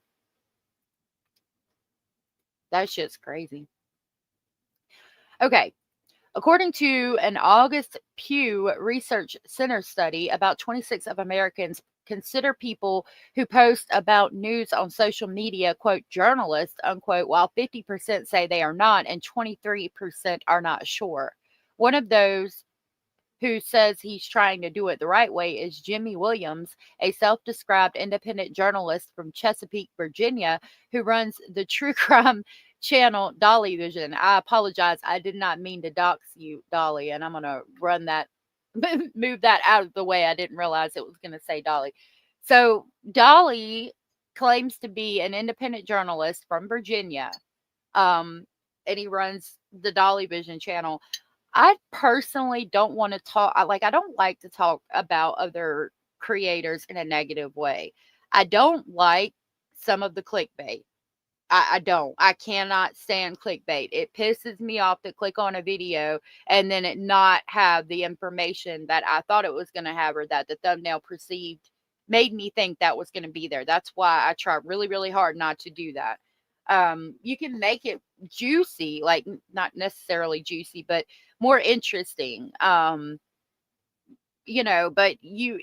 That shit's crazy. Okay. According to an August Pew Research Center study, about 26 of Americans consider people who post about news on social media, quote, journalists, unquote, while 50% say they are not and 23% are not sure. One of those who says he's trying to do it the right way is Jimmy Williams, a self-described independent journalist from Chesapeake, Virginia, who runs the true crime channel Dolly Vision. I apologize. I did not mean to dox you, Dolly, and I'm going to run that, move that out of the way. I didn't realize it was going to say Dolly. So Dolly claims to be an independent journalist from Virginia, and he runs the Dolly Vision channel. I personally don't want to talk, I don't like to talk about other creators in a negative way. I don't like some of the clickbait. I don't. I cannot stand clickbait. It pisses me off to click on a video and then it not have the information that I thought it was going to have, or that the thumbnail made me think that was going to be there. That's why I try really, really hard not to do that. You can make it juicy, like not necessarily juicy, but more interesting. But you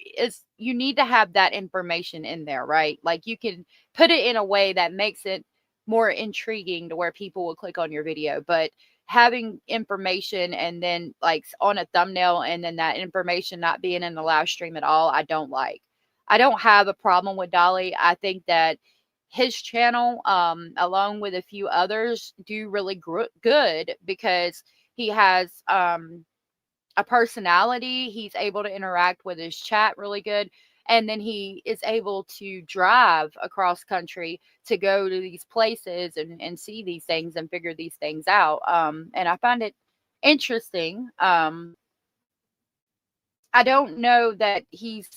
need to have that information in there, right? Like, you can put it in a way that makes it more intriguing to where people will click on your video. But having information and then like on a thumbnail and then that information not being in the live stream at all, I don't like. I don't have a problem with Dolly. I think that his channel, along with a few others, do really good because he has a personality. He's able to interact with his chat really good. And then he is able to drive across country to go to these places and see these things and figure these things out. And I find it interesting. I I don't know that he's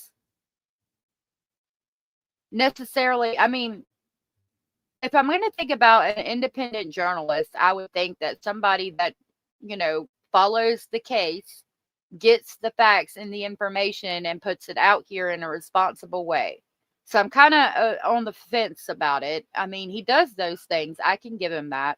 necessarily, I mean, if I'm going to think about an independent journalist, I would think that somebody that, follows the case, gets the facts and the information and puts it out here in a responsible way. So I'm kind of on the fence about it. I mean, he does those things. I can give him that.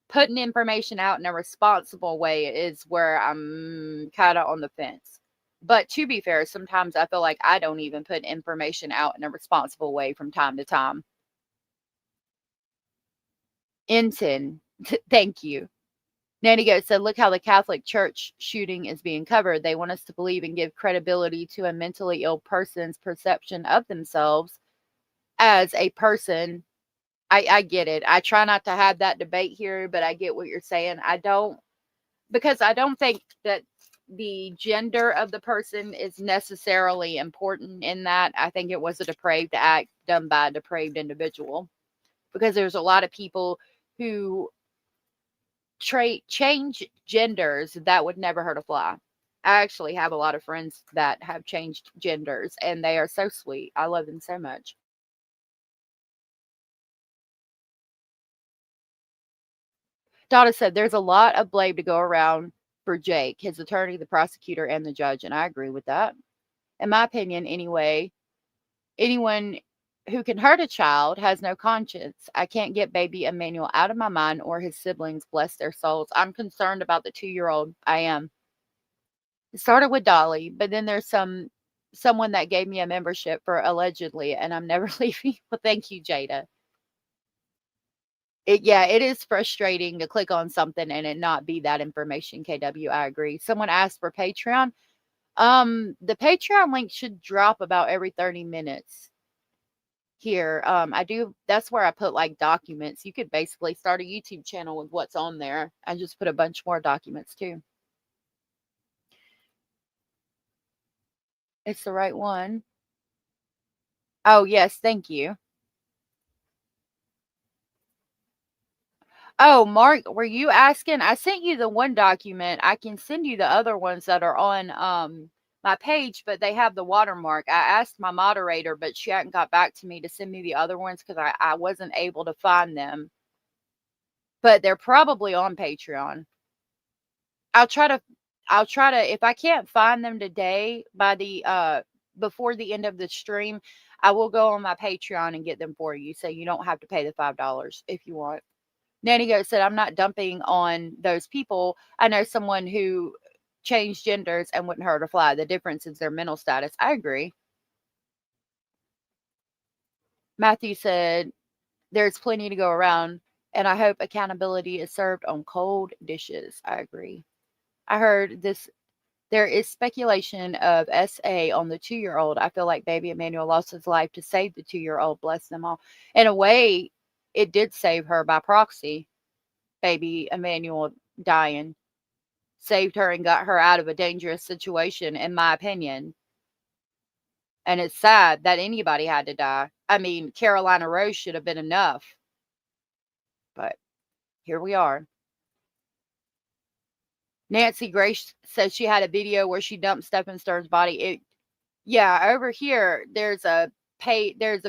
Putting information out in a responsible way is where I'm kind of on the fence. But to be fair, sometimes I feel like I don't even put information out in a responsible way from time to time. Ensign, thank you. Nanny Goat said, look how the Catholic Church shooting is being covered. They want us to believe and give credibility to a mentally ill person's perception of themselves as a person. I get it. I try not to have that debate here, but I get what you're saying. Because I don't think that the gender of the person is necessarily important in that. I think it was a depraved act done by a depraved individual, because there's a lot of people who change genders that would never hurt a fly. I actually have a lot of friends that have changed genders, and they are so sweet. I love them so much. Donna said, there's a lot of blame to go around for Jake, his attorney, the prosecutor, and the judge, and I agree with that. In my opinion, anyway, anyone who can hurt a child has no conscience. I can't get baby Emmanuel out of my mind or his siblings, bless their souls. I'm concerned about the 2-year-old. I am. It started with Dolly, but then there's someone that gave me a membership for allegedly, and I'm never leaving. Well, thank you, Jada. It is frustrating to click on something and it not be that information, KW. I agree. Someone asked for Patreon. The Patreon link should drop about every 30 minutes here. That's where I put like documents. You could basically start a YouTube channel with what's on there. I just put a bunch more documents too. It's the right one. Oh, yes, thank you. Oh, Mark, were you asking? I sent you the one document. I can send you the other ones that are on my page, but they have the watermark. I asked my moderator, but she hadn't got back to me to send me the other ones because I wasn't able to find them. But they're probably on Patreon. I'll try to, if I can't find them today by the before the end of the stream, I will go on my Patreon and get them for you. So you don't have to pay the $5 if you want. Nanny Goat said, I'm not dumping on those people. I know someone who changed genders and wouldn't hurt a fly. The difference is their mental status. I agree. Matthew said, there's plenty to go around, and I hope accountability is served on cold dishes. I agree. I heard this. There is speculation of SA on the 2-year-old. I feel like baby Emmanuel lost his life to save the 2-year-old. Bless them all. In a way, it did save her by proxy. Baby Emmanuel dying saved her and got her out of a dangerous situation, in my opinion. And it's sad that anybody had to die. I mean, Carolina Rose should have been enough. But here we are. Nancy Grace says she had a video where she dumped Stephen Stern's body. Yeah, over here there's a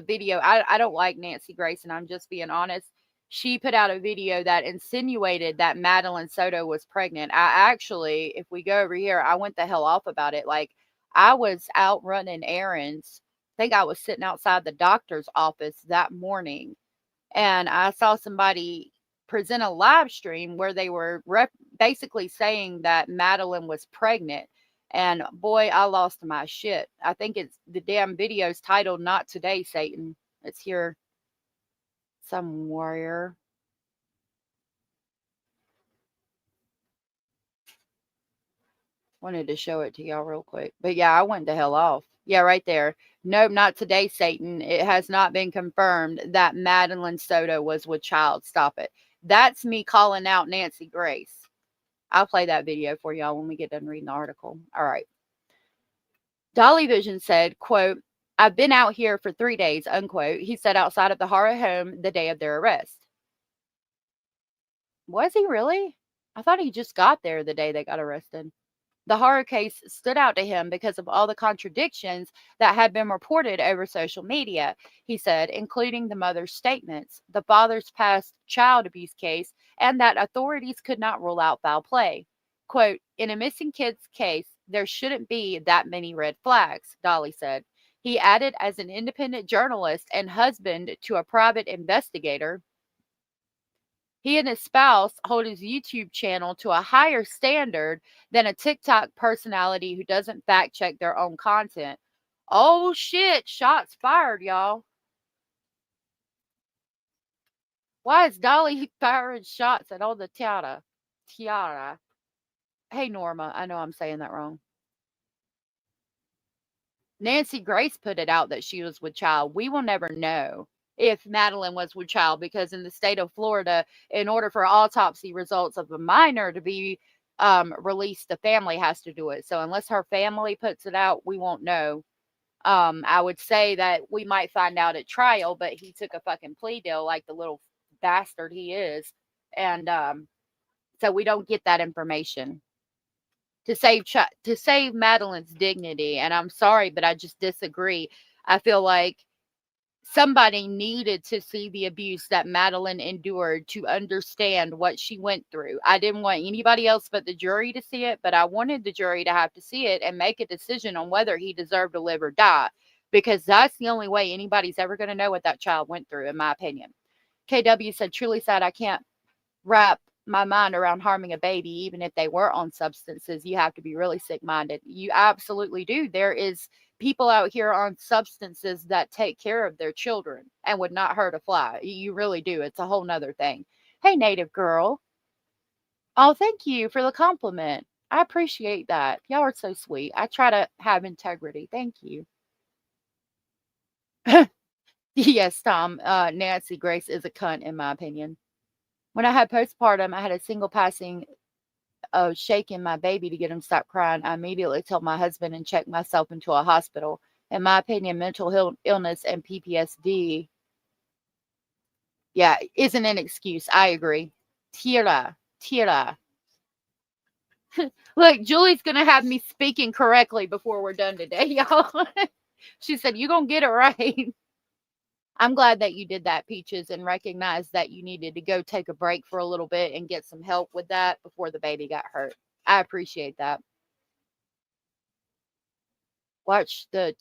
video. I don't like Nancy Grace, and I'm just being honest. She put out a video that insinuated that Maddie Soto was pregnant. I actually, if we go over here, I went the hell off about it. Like, I was out running errands. I think I was sitting outside the doctor's office that morning, and I saw somebody present a live stream where they were basically saying that Madeline was pregnant. And boy, I lost my shit. I think it's the damn video's titled Not Today, Satan. It's here somewhere. Wanted to show it to y'all real quick. But yeah, I went the hell off. Yeah, right there. Nope, not today, Satan. It has not been confirmed that Maddie Soto was with child. Stop it. That's me calling out Nancy Grace. I'll play that video for y'all when we get done reading the article. All right. Dolly Vision said, quote, I've been out here for 3 days, unquote. He said outside of the Haro home the day of their arrest. Was he really? I thought he just got there the day they got arrested. The Haro case stood out to him because of all the contradictions that had been reported over social media, he said, including the mother's statements, the father's past child abuse case, and that authorities could not rule out foul play. Quote, in a missing kid's case, there shouldn't be that many red flags, Dolly said. He added, as an independent journalist and husband to a private investigator, he and his spouse hold his YouTube channel to a higher standard than a TikTok personality who doesn't fact check their own content. Oh shit, shots fired, y'all. Why is Dolly firing shots at all the tiara? Hey, Norma, I know I'm saying that wrong. Nancy Grace put it out that she was with child. We will never know if Madeline was with child because in the state of Florida, in order for autopsy results of a minor to be released, the family has to do it. So unless her family puts it out, we won't know. I would say that we might find out at trial, but he took a fucking plea deal like the little bastard he is. And so we don't get that information. To save Madeline's dignity, and I'm sorry, but I just disagree. I feel like somebody needed to see the abuse that Madeline endured to understand what she went through. I didn't want anybody else but the jury to see it, but I wanted the jury to have to see it and make a decision on whether he deserved to live or die, because that's the only way anybody's ever going to know what that child went through, in my opinion. KW said, truly sad, I can't wrap my mind around harming a baby, even if they were on substances. You have to be really sick-minded. You absolutely do. There is people out here on substances that take care of their children and would not hurt a fly. You really do. It's a whole nother thing. Hey, native girl. Oh, thank you for the compliment. I appreciate that. Y'all are so sweet. I try to have integrity. Thank you. Yes, Tom. Nancy Grace is a cunt, in my opinion. When I had postpartum, I had a single passing of shaking my baby to get him to stop crying. I immediately told my husband and checked myself into a hospital. In my opinion, mental illness and PTSD, yeah, isn't an excuse. I agree. Tira. Look, Julie's going to have me speaking correctly before we're done today, y'all. She said, you're going to get it right. I'm glad that you did that, Peaches, and recognized that you needed to go take a break for a little bit and get some help with that before the baby got hurt. I appreciate that. Watch the...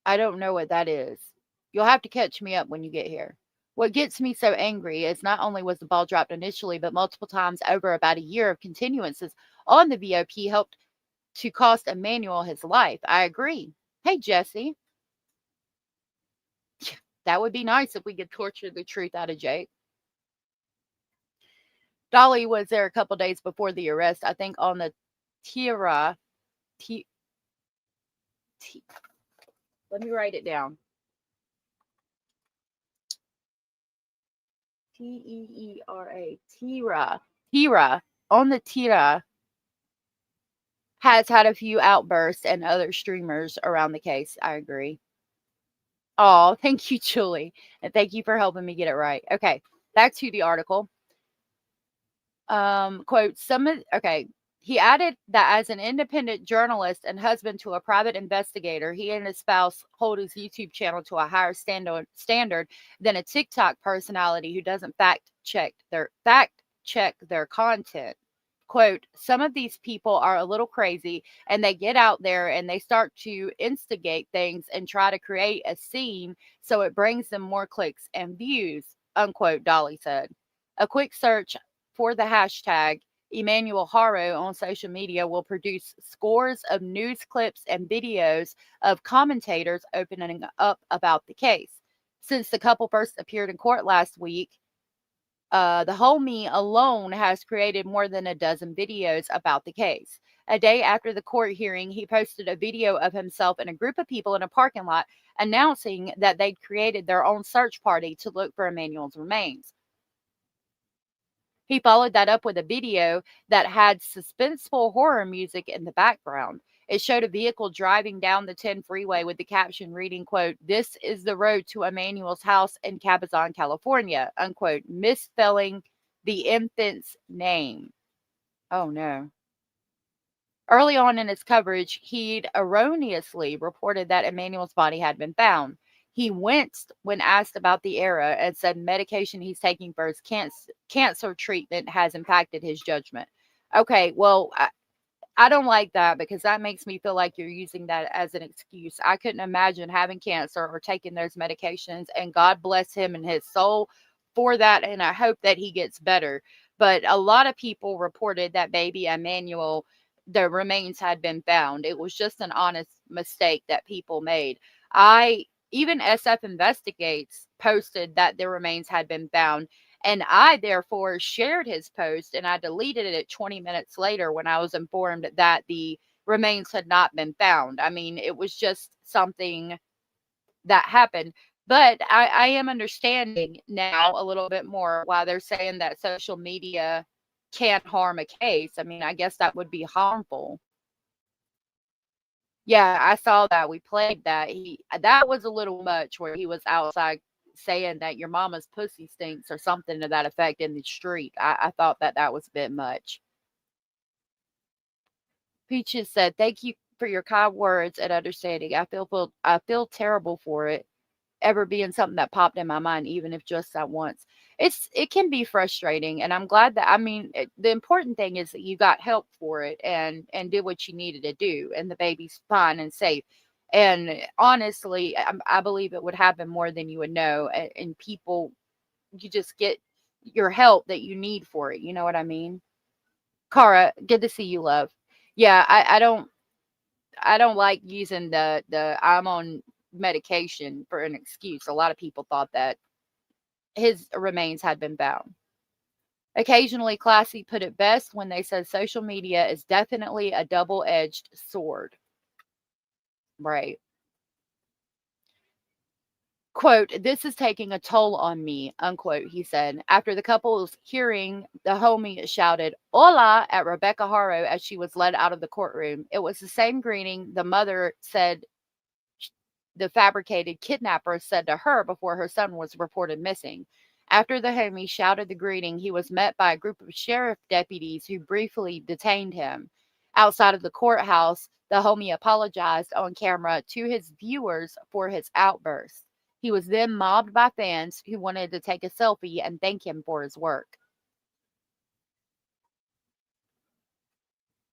I don't know what that is. You'll have to catch me up when you get here. What gets me so angry is not only was the ball dropped initially, but multiple times over about a year of continuances on the VOP helped to cost Emmanuel his life. I agree. Hey, Jesse. That would be nice if we could torture the truth out of Jake. Dolly was there a couple days before the arrest, I think on the Tira. Let me write it down. Teera. Tira. On the Tira has had a few outbursts and other streamers around the case. I agree. Oh, thank you, Julie. And thank you for helping me get it right. Okay, back to the article. Quote, he added that as an independent journalist and husband to a private investigator, he and his spouse hold his YouTube channel to a higher standard than a TikTok personality who doesn't fact check their content. Quote, some of these people are a little crazy and they get out there and they start to instigate things and try to create a scene so it brings them more clicks and views, unquote, Dolly said. A quick search for the hashtag Emmanuel Haro on social media will produce scores of news clips and videos of commentators opening up about the case. Since the couple first appeared in court last week, the homie alone has created more than a dozen videos about the case. A day after the court hearing, he posted a video of himself and a group of people in a parking lot announcing that they'd created their own search party to look for Emmanuel's remains. He followed that up with a video that had suspenseful horror music in the background. It showed a vehicle driving down the 10 freeway with the caption reading, quote, "This is the road to Emmanuel's house in Cabazon, California," unquote, misspelling the infant's name. Oh no. Early on in his coverage, he'd erroneously reported that Emmanuel's body had been found. He winced when asked about the era and said medication he's taking for his cancer treatment has impacted his judgment. Okay, well, I don't like that because that makes me feel like you're using that as an excuse. I couldn't imagine having cancer or taking those medications, and God bless him and his soul for that, and I hope that he gets better. But a lot of people reported that baby Emmanuel, the remains had been found. It was just an honest mistake that people made. Even SF Investigates posted that the remains had been found. And I therefore shared his post and I deleted it 20 minutes later when I was informed that the remains had not been found. I mean, it was just something that happened. But I am understanding now a little bit more why they're saying that social media can harm a case. I mean, I guess that would be harmful. Yeah, I saw that. We played that. That was a little much where he was outside saying that your mama's pussy stinks or something to that effect in the street. I thought that was a bit much. Peaches said, "Thank you for your kind words and understanding. I feel terrible for it ever being something that popped in my mind, even if just that once." It can be frustrating, and I'm glad that the important thing is that you got help for it and did what you needed to do, and the baby's fine and safe. And honestly, I believe it would happen more than you would know, and people, you just get your help that you need for it. You know what I mean? Cara, good to see you, love. Yeah, I don't like using the I'm on medication for an excuse. A lot of people thought that his remains had been found. Occasionally, Classy put it best when they said social media is definitely a double-edged sword. Right. Quote, "This is taking a toll on me," unquote, he said. After the couple's hearing, the homie shouted, "Hola," at Rebecca Haro as she was led out of the courtroom. It was the same greeting the mother said the fabricated kidnapper said to her before her son was reported missing. After the homie shouted the greeting, he was met by a group of sheriff deputies who briefly detained him. Outside of the courthouse, the homie apologized on camera to his viewers for his outburst. He was then mobbed by fans who wanted to take a selfie and thank him for his work.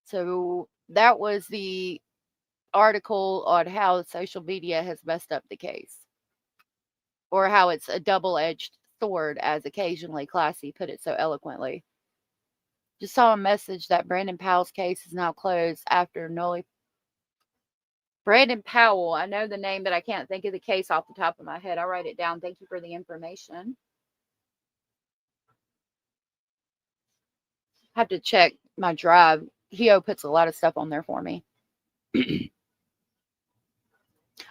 So that was the article on how social media has messed up the case, or how it's a double-edged sword, as occasionally Classy put it so eloquently. Just saw a message that Brandon Powell's case is now closed after Nolly. Brandon Powell, I know the name, but I can't think of the case off the top of my head. I'll write it down. Thank you for the information. I have to check my drive. Hio puts a lot of stuff on there for me.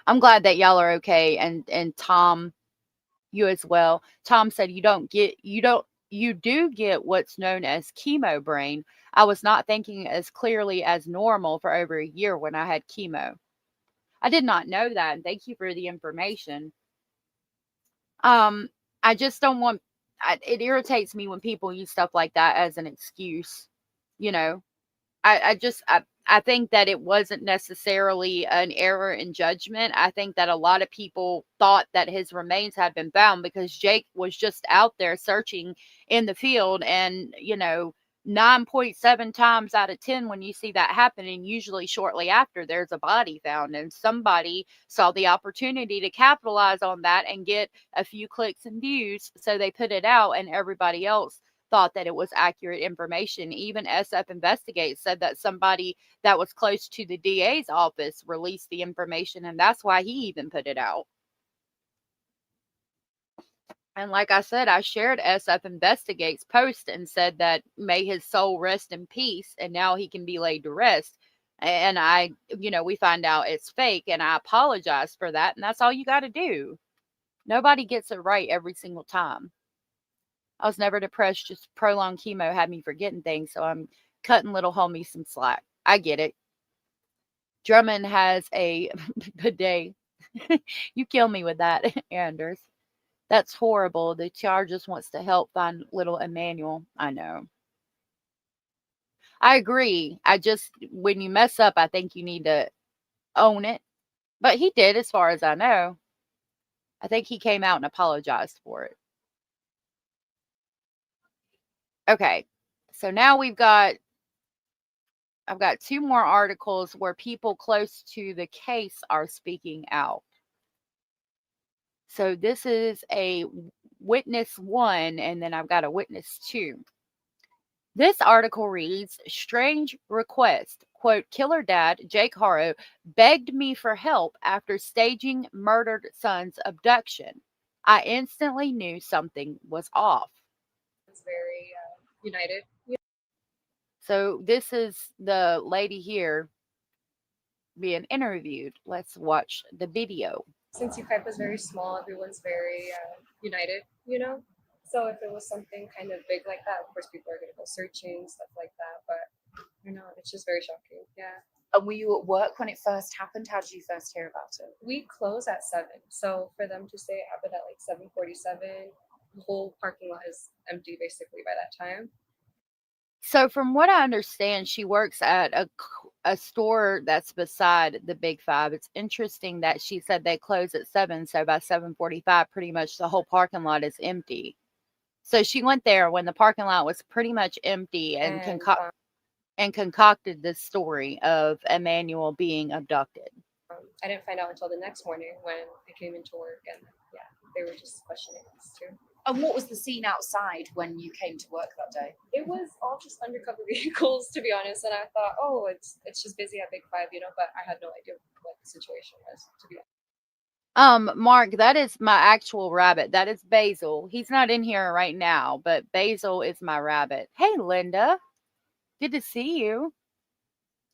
I'm glad that y'all are okay, and Tom, you as well. Tom said you do get what's known as chemo brain. I was not thinking as clearly as normal for over a year when I had chemo. I did not know that, and thank you for the information. I just don't want, it irritates me when people use stuff like that as an excuse. You know, I think that it wasn't necessarily an error in judgment. I think that a lot of people thought that his remains had been found because Jake was just out there searching in the field. And, 9.7 times out of 10, when you see that happening, usually shortly after there's a body found, and somebody saw the opportunity to capitalize on that and get a few clicks and views. So they put it out, and everybody else thought that it was accurate information. Even SF Investigates said that somebody that was close to the DA's office released the information, and that's why he even put it out. And like I said, I shared SF Investigates post and said that may his soul rest in peace, and now he can be laid to rest. And we find out it's fake, and I apologize for that, and that's all you got to do. Nobody gets it right every single time. I was never depressed, just prolonged chemo had me forgetting things, so I'm cutting little homie some slack. I get it. Drummond has a bidet. You kill me with that, Anders. That's horrible. The TR just wants to help find little Emmanuel. I know. I agree. When you mess up, I think you need to own it. But he did, as far as I know. I think he came out and apologized for it. Okay. So now I've got 2 more articles where people close to the case are speaking out. So this is a witness 1, and then I've got a witness 2. This article reads, strange request. Quote, killer dad, Jake Haro, begged me for help after staging murdered son's abduction. I instantly knew something was off. It's very united. So this is the lady here being interviewed. Let's watch the video. Since Ukaipa is very small, everyone's very united, you know? So if it was something kind of big like that, of course people are going to go searching, stuff like that. But, you know, it's just very shocking. Yeah. And were you at work when it first happened? How did you first hear about it? We close at 7. So for them to say it happened at like 7:47, the whole parking lot is empty basically by that time. So from what I understand, she works at a store that's beside the Big Five. It's interesting that she said they close at 7, so by 7:45, pretty much the whole parking lot is empty. So she went there when the parking lot was pretty much empty and concocted this story of Emmanuel being abducted. I didn't find out until the next morning when I came into work, and yeah, they were just questioning us too. And what was the scene outside when you came to work that day? It was all just undercover vehicles, to be honest. And I thought, oh, it's just busy at Big Five, you know, but I had no idea what the situation was, to be honest. Mark, that is my actual rabbit. That is Basil. He's not in here right now, but Basil is my rabbit. Hey, Linda. Good to see you.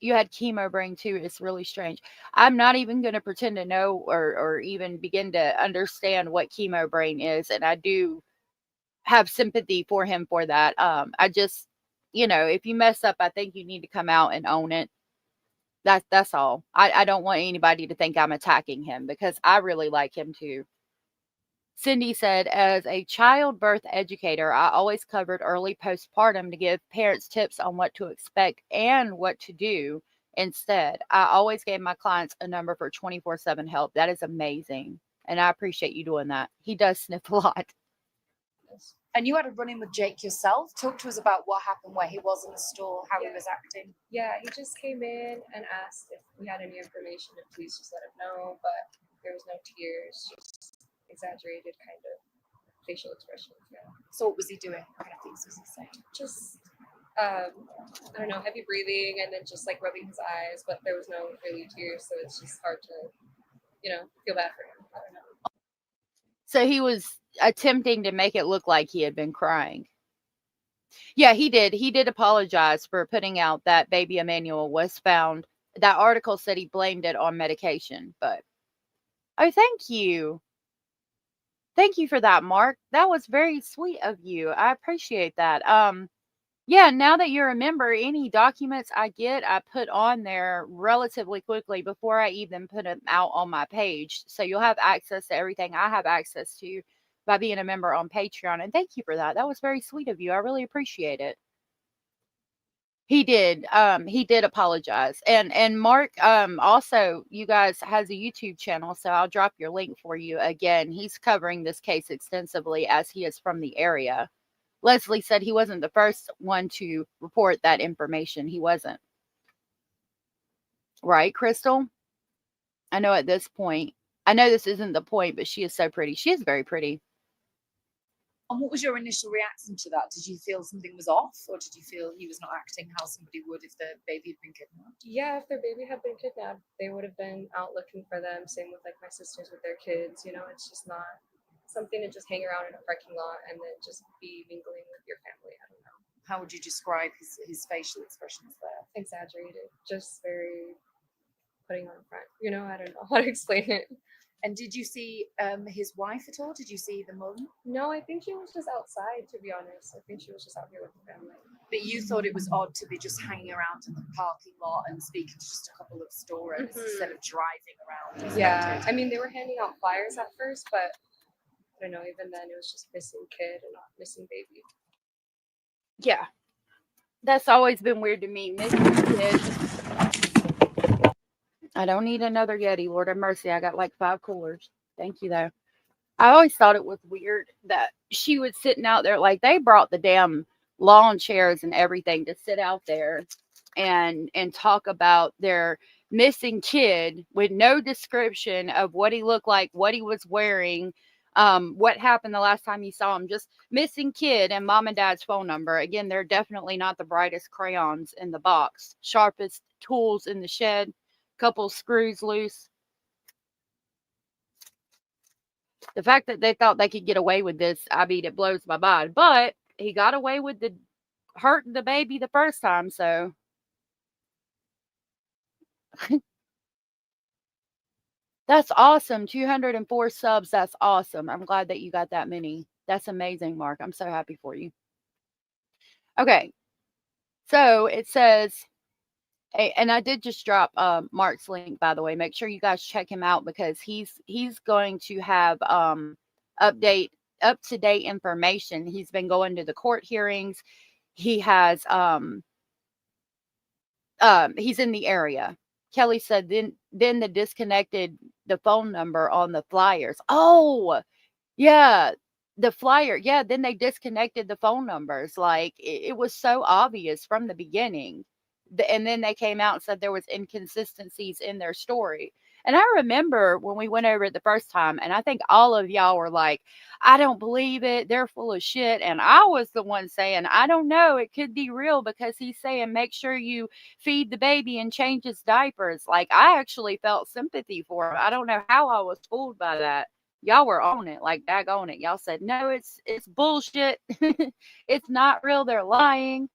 You had chemo brain too. It's really strange. I'm not even going to pretend to know or even begin to understand what chemo brain is. And I do have sympathy for him for that. I just, you know, if you mess up, I think you need to come out and own it. That's all. I don't want anybody to think I'm attacking him because I really like him too. Cindy said, as a childbirth educator, I always covered early postpartum to give parents tips on what to expect and what to do instead. I always gave my clients a number for 24/7 help. That is amazing. And I appreciate you doing that. He does sniff a lot. And you had a run-in with Jake yourself. Talk to us about what happened, where he was in the store, how he was acting. Yeah, he just came in and asked if we had any information and please just let him know. But there was no tears, just exaggerated kind of facial expressions. Yeah. So what was he doing? What kind of things was he saying? Just I don't know, heavy breathing and then just like rubbing his eyes, but there was no really tears, so it's just hard to, you know, feel bad for him. I don't know. So he was attempting to make it look like he had been crying. Yeah, he did. He did apologize for putting out that baby Emmanuel was found. That article said he blamed it on medication, but oh, thank you. Thank you for that, Mark. That was very sweet of you. I appreciate that. Yeah, now that you're a member, any documents I get, I put on there relatively quickly before I even put them out on my page. So you'll have access to everything I have access to by being a member on Patreon. And thank you for that. That was very sweet of you. I really appreciate it. He did apologize. And Mark also, you guys, has a YouTube channel, so I'll drop your link for you again. He's covering this case extensively as he is from the area. Leslie said he wasn't the first one to report that information. He wasn't. Right, Crystal? I know at this point, I know this isn't the point, but she is so pretty. She is very pretty. And what was your initial reaction to that? Did you feel something was off, or did you feel he was not acting how somebody would if the baby had been kidnapped? Yeah, if their baby had been kidnapped, they would have been out looking for them. Same with like my sisters with their kids. You know, it's just not something to just hang around in a parking lot and then just be mingling with your family. I don't know. How would you describe his facial expressions there? Exaggerated, just very putting on front. You know, I don't know how to explain it. And did you see his wife at all? Did you see the mum? No, I think she was just outside, to be honest. I think she was just out here with the family. But you thought it was odd to be just hanging around in the parking lot and speaking to just a couple of store owners instead of driving around? Yeah, I mean, they were handing out flyers at first, but I don't know, even then it was just missing kid and not missing baby. Yeah. That's always been weird to me. Missing kid. I don't need another Yeti. Lord have mercy. I got like 5 coolers. Thank you, though. I always thought it was weird that she was sitting out there. Like, they brought the damn lawn chairs and everything to sit out there and talk about their missing kid with no description of what he looked like, what he was wearing, what happened the last time you saw him. Just missing kid and mom and dad's phone number. Again, they're definitely not the brightest crayons in the box. Sharpest tools in the shed. Couple screws loose. The fact that they thought they could get away with this, I mean, it blows my mind. But he got away with the hurting the baby the first time, so. That's awesome. 204 subs. That's awesome. I'm glad that you got that many. That's amazing, Mark. I'm so happy for you. Okay. So it says, and I did just drop Mark's link, by the way. Make sure you guys check him out because he's going to have up to date information. He's been going to the court hearings. He has he's in the area. Kelly said then they disconnected the phone number on the flyers. Oh, yeah, the flyer. Yeah, then they disconnected the phone numbers. Like it was so obvious from the beginning. And then they came out and said there was inconsistencies in their story. And I remember when we went over it the first time, and I think all of y'all were like, I don't believe it. They're full of shit. And I was the one saying, I don't know. It could be real because he's saying, make sure you feed the baby and change his diapers. Like, I actually felt sympathy for him. I don't know how I was fooled by that. Y'all were on it, like daggone it. Y'all said, no, it's bullshit. It's not real. They're lying.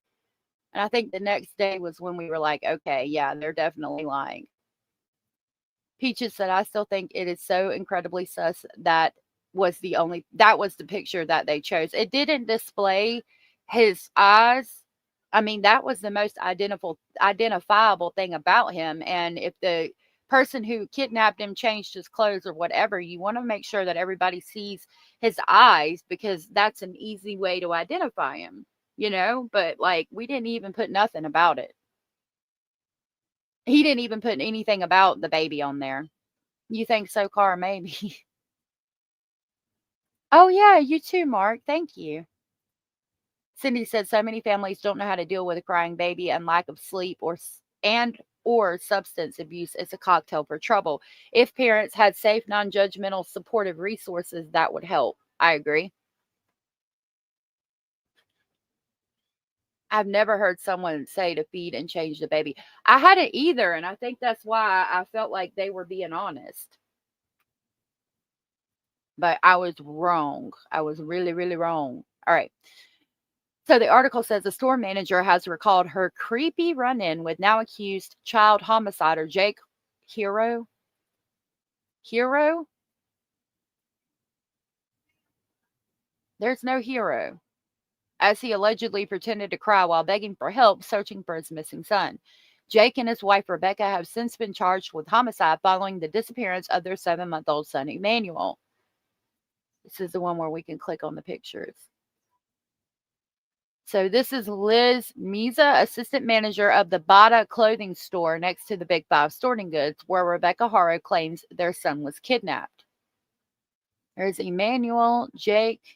And I think the next day was when we were like, okay, yeah, they're definitely lying. Peaches said, I still think it is so incredibly sus that was the picture that they chose. It didn't display his eyes. I mean, that was the most identifiable thing about him. And if the person who kidnapped him changed his clothes or whatever, you want to make sure that everybody sees his eyes because that's an easy way to identify him, but like we didn't even put nothing about it. He didn't even put anything about the baby on there. You think so, Cara? Maybe. Oh, yeah, you too, Mark. Thank you. Cindy said so many families don't know how to deal with a crying baby and lack of sleep or substance abuse is a cocktail for trouble. If parents had safe, non-judgmental, supportive resources, that would help. I agree. I've never heard someone say to feed and change the baby. I hadn't either, and I think that's why I felt like they were being honest. But I was wrong. I was really, really wrong. All right. So the article says the store manager has recalled her creepy run-in with now accused child homicider Jake Haro. Hero? There's no hero. As he allegedly pretended to cry while begging for help, searching for his missing son. Jake and his wife, Rebecca, have since been charged with homicide following the disappearance of their 7-month-old son, Emmanuel. This is the one where we can click on the pictures. So this is Liz Miza, assistant manager of the Bada clothing store next to the Big Five Sporting Goods, where Rebecca Haro claims their son was kidnapped. There's Emmanuel, Jake.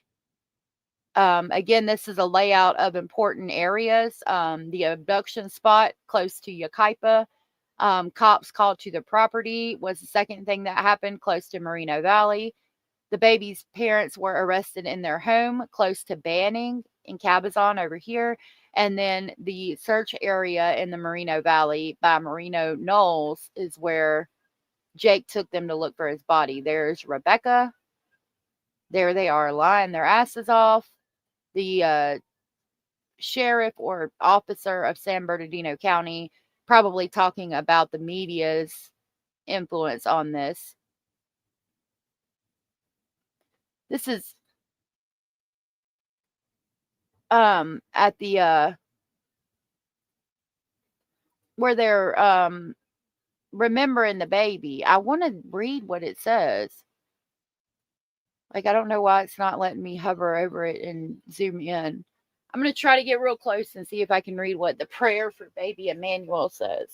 Again, this is a layout of important areas. The abduction spot close to Yucaipa. Cops called to the property was the second thing that happened close to Moreno Valley. The baby's parents were arrested in their home close to Banning in Cabazon over here. And then the search area in the Moreno Valley by Moreno Knolls is where Jake took them to look for his body. There's Rebecca. There they are lying their asses off. The sheriff or officer of San Bernardino County probably talking about the media's influence on this. This is at the where they're remembering the baby. I want to read what it says. Like, I don't know why it's not letting me hover over it and zoom in. I'm going to try to get real close and see if I can read what the prayer for baby Emmanuel says.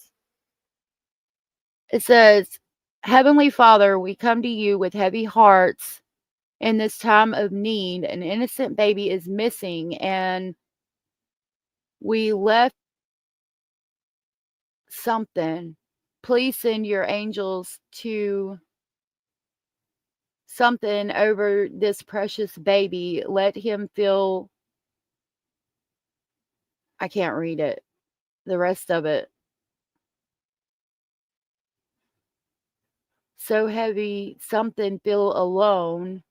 It says, Heavenly Father, we come to you with heavy hearts in this time of need. An innocent baby is missing, and we left something. Please send your angels to something over this precious baby. Let him feel. I can't read it. The rest of it. So heavy, something feel alone.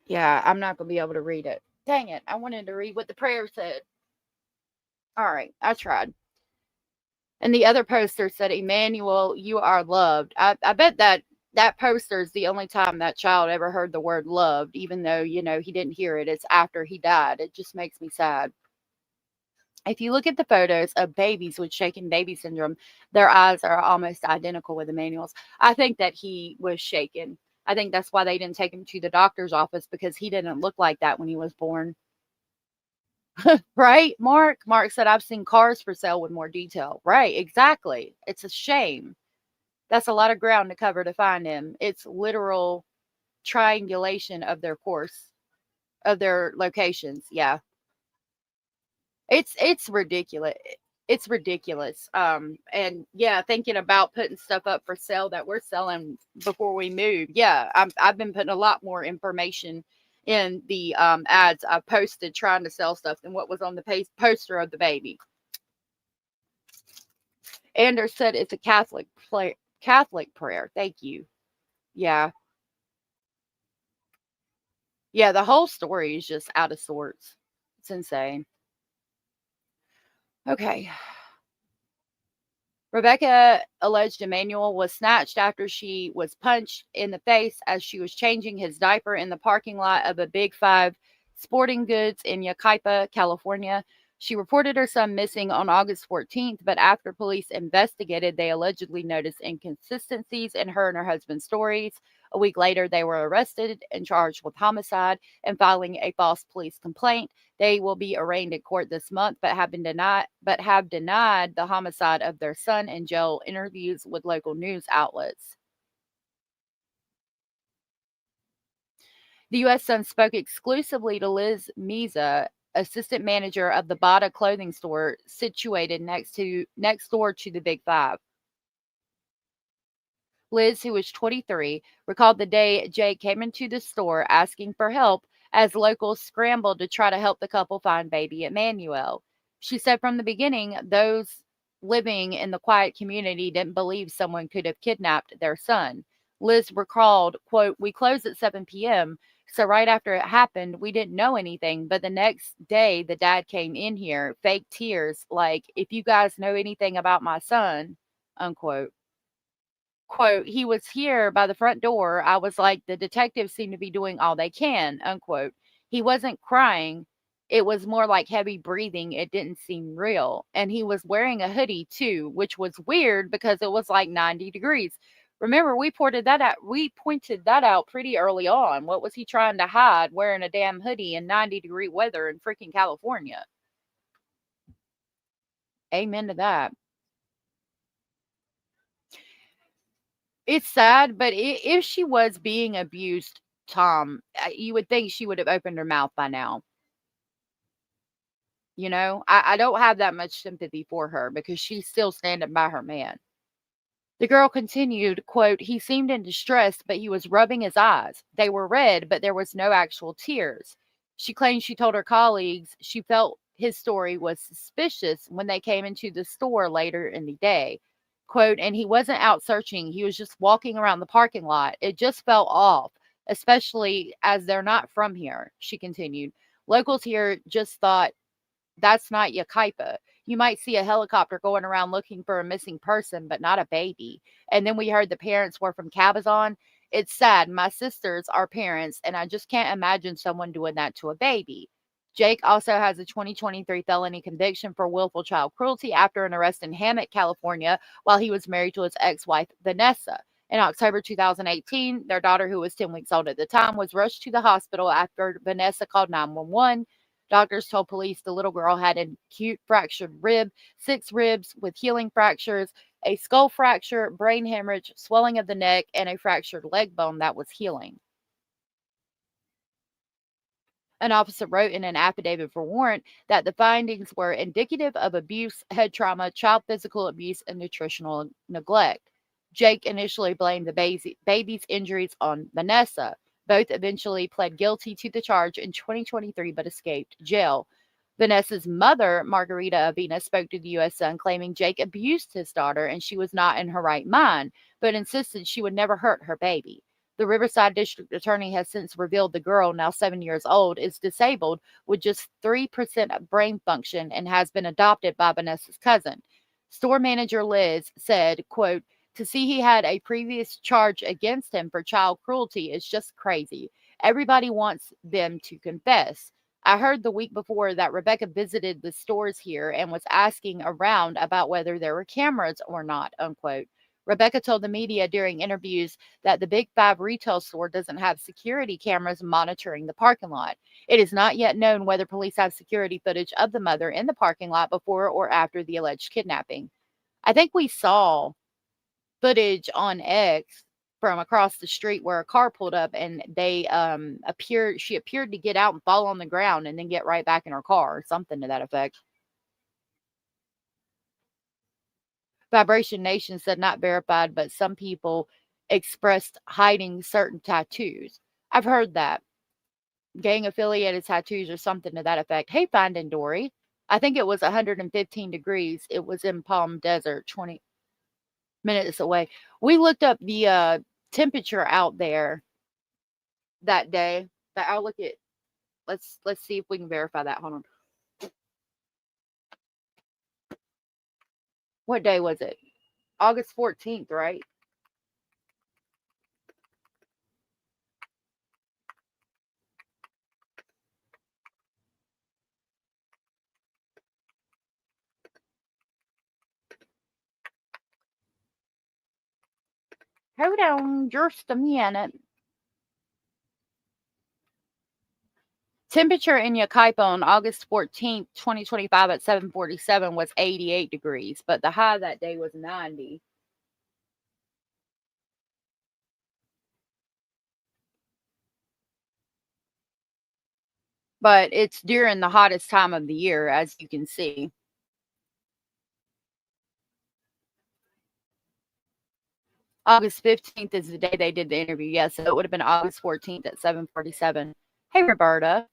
Yeah, I'm not going to be able to read it. Dang it. I wanted to read what the prayer said. All right, I tried. And the other poster said, Emmanuel, you are loved. I bet that poster is the only time that child ever heard the word loved, even though, he didn't hear it. It's after he died. It just makes me sad. If you look at the photos of babies with shaken baby syndrome, their eyes are almost identical with Emmanuel's. I think that he was shaken. I think that's why they didn't take him to the doctor's office, because he didn't look like that when he was born. Right, Mark? Mark said, I've seen cars for sale with more detail. Right, exactly. It's a shame. That's a lot of ground to cover to find him. It's literal triangulation of their course, of their locations. Yeah. It's ridiculous. It's ridiculous. And yeah, thinking about putting stuff up for sale that we're selling before we move. Yeah, I've been putting a lot more information in the ads I posted trying to sell stuff than what was on the poster of the baby. Anders said it's a Catholic prayer. Thank you. Yeah. Yeah, the whole story is just out of sorts. It's insane. Okay. Rebecca alleged Emmanuel was snatched after she was punched in the face as she was changing his diaper in the parking lot of a Big Five sporting goods in Yucaipa, California. She reported her son missing on August 14th, but after police investigated, they allegedly noticed inconsistencies in her and her husband's stories. A week later, they were arrested and charged with homicide and filing a false police complaint. They will be arraigned in court this month, but have denied the homicide of their son in jail interviews with local news outlets. The U.S. Sun spoke exclusively to Liz Meza, assistant manager of the Bada clothing store situated next door to the Big Five. Liz, who was 23, recalled the day Jake came into the store asking for help as locals scrambled to try to help the couple find baby Emmanuel. She said from the beginning, those living in the quiet community didn't believe someone could have kidnapped their son. Liz recalled, quote, we closed at 7 p.m., so right after it happened, we didn't know anything, but the next day the dad came in here, fake tears, like, if you guys know anything about my son, unquote. Quote, he was here by the front door. I was like, the detectives seem to be doing all they can, unquote. He wasn't crying. It was more like heavy breathing. It didn't seem real. And he was wearing a hoodie too, which was weird because it was like 90 degrees. Remember, we pointed that out pretty early on. What was he trying to hide wearing a damn hoodie in 90-degree weather in freaking California? Amen to that. It's sad, but if she was being abused, Tom, you would think she would have opened her mouth by now. I don't have that much sympathy for her because she's still standing by her man. The girl continued, quote, he seemed in distress, but he was rubbing his eyes. They were red, but there was no actual tears. She claimed she told her colleagues she felt his story was suspicious when they came into the store later in the day. Quote, and he wasn't out searching. He was just walking around the parking lot. It just felt off, especially as they're not from here, she continued. Locals here just thought, that's not Yucaipa. You might see a helicopter going around looking for a missing person, but not a baby. And then we heard the parents were from Cabazon. It's sad. My sisters are parents, and I just can't imagine someone doing that to a baby. Jake also has a 2023 felony conviction for willful child cruelty after an arrest in Hammock, California, while he was married to his ex-wife, Vanessa. In October 2018, their daughter, who was 10 weeks old at the time, was rushed to the hospital after Vanessa called 911. Doctors told police the little girl had an acute fractured rib, 6 ribs with healing fractures, a skull fracture, brain hemorrhage, swelling of the neck, and a fractured leg bone that was healing. An officer wrote in an affidavit for warrant that the findings were indicative of abuse, head trauma, child physical abuse, and nutritional neglect. Jake initially blamed the baby's injuries on Vanessa. Both eventually pled guilty to the charge in 2023 but escaped jail. Vanessa's mother, Margarita Avina, spoke to the U.S. Sun, claiming Jake abused his daughter and she was not in her right mind, but insisted she would never hurt her baby. The Riverside District Attorney has since revealed the girl, now 7 years old, is disabled with just 3% of brain function and has been adopted by Vanessa's cousin. Store manager Liz said, quote, "To see he had a previous charge against him for child cruelty is just crazy. Everybody wants them to confess. I heard the week before that Rebecca visited the stores here and was asking around about whether there were cameras or not," unquote. Rebecca told the media during interviews that the Big Five retail store doesn't have security cameras monitoring the parking lot. It is not yet known whether police have security footage of the mother in the parking lot before or after the alleged kidnapping. I think we saw footage on X from across the street where a car pulled up and she appeared to get out and fall on the ground and then get right back in her car or something to that effect. Vibration Nation said not verified, but some people expressed hiding certain tattoos. I've heard that. Gang affiliated tattoos or something to that effect. Hey, Finding Dory. I think it was 115 degrees. It was in Palm Desert, 20 minutes away. We looked up the temperature out there that day. But I'll look at, let's see if we can verify that. Hold on. What day was it? August 14th, right? Hold on just a minute. Temperature in Yucaipa on August 14th, 2025 at 7:47 was 88 degrees, but the high that day was 90. But it's during the hottest time of the year, as you can see. August 15th is the day they did the interview. Yes, so it would have been August 14th at 7:47. Hey, Roberta.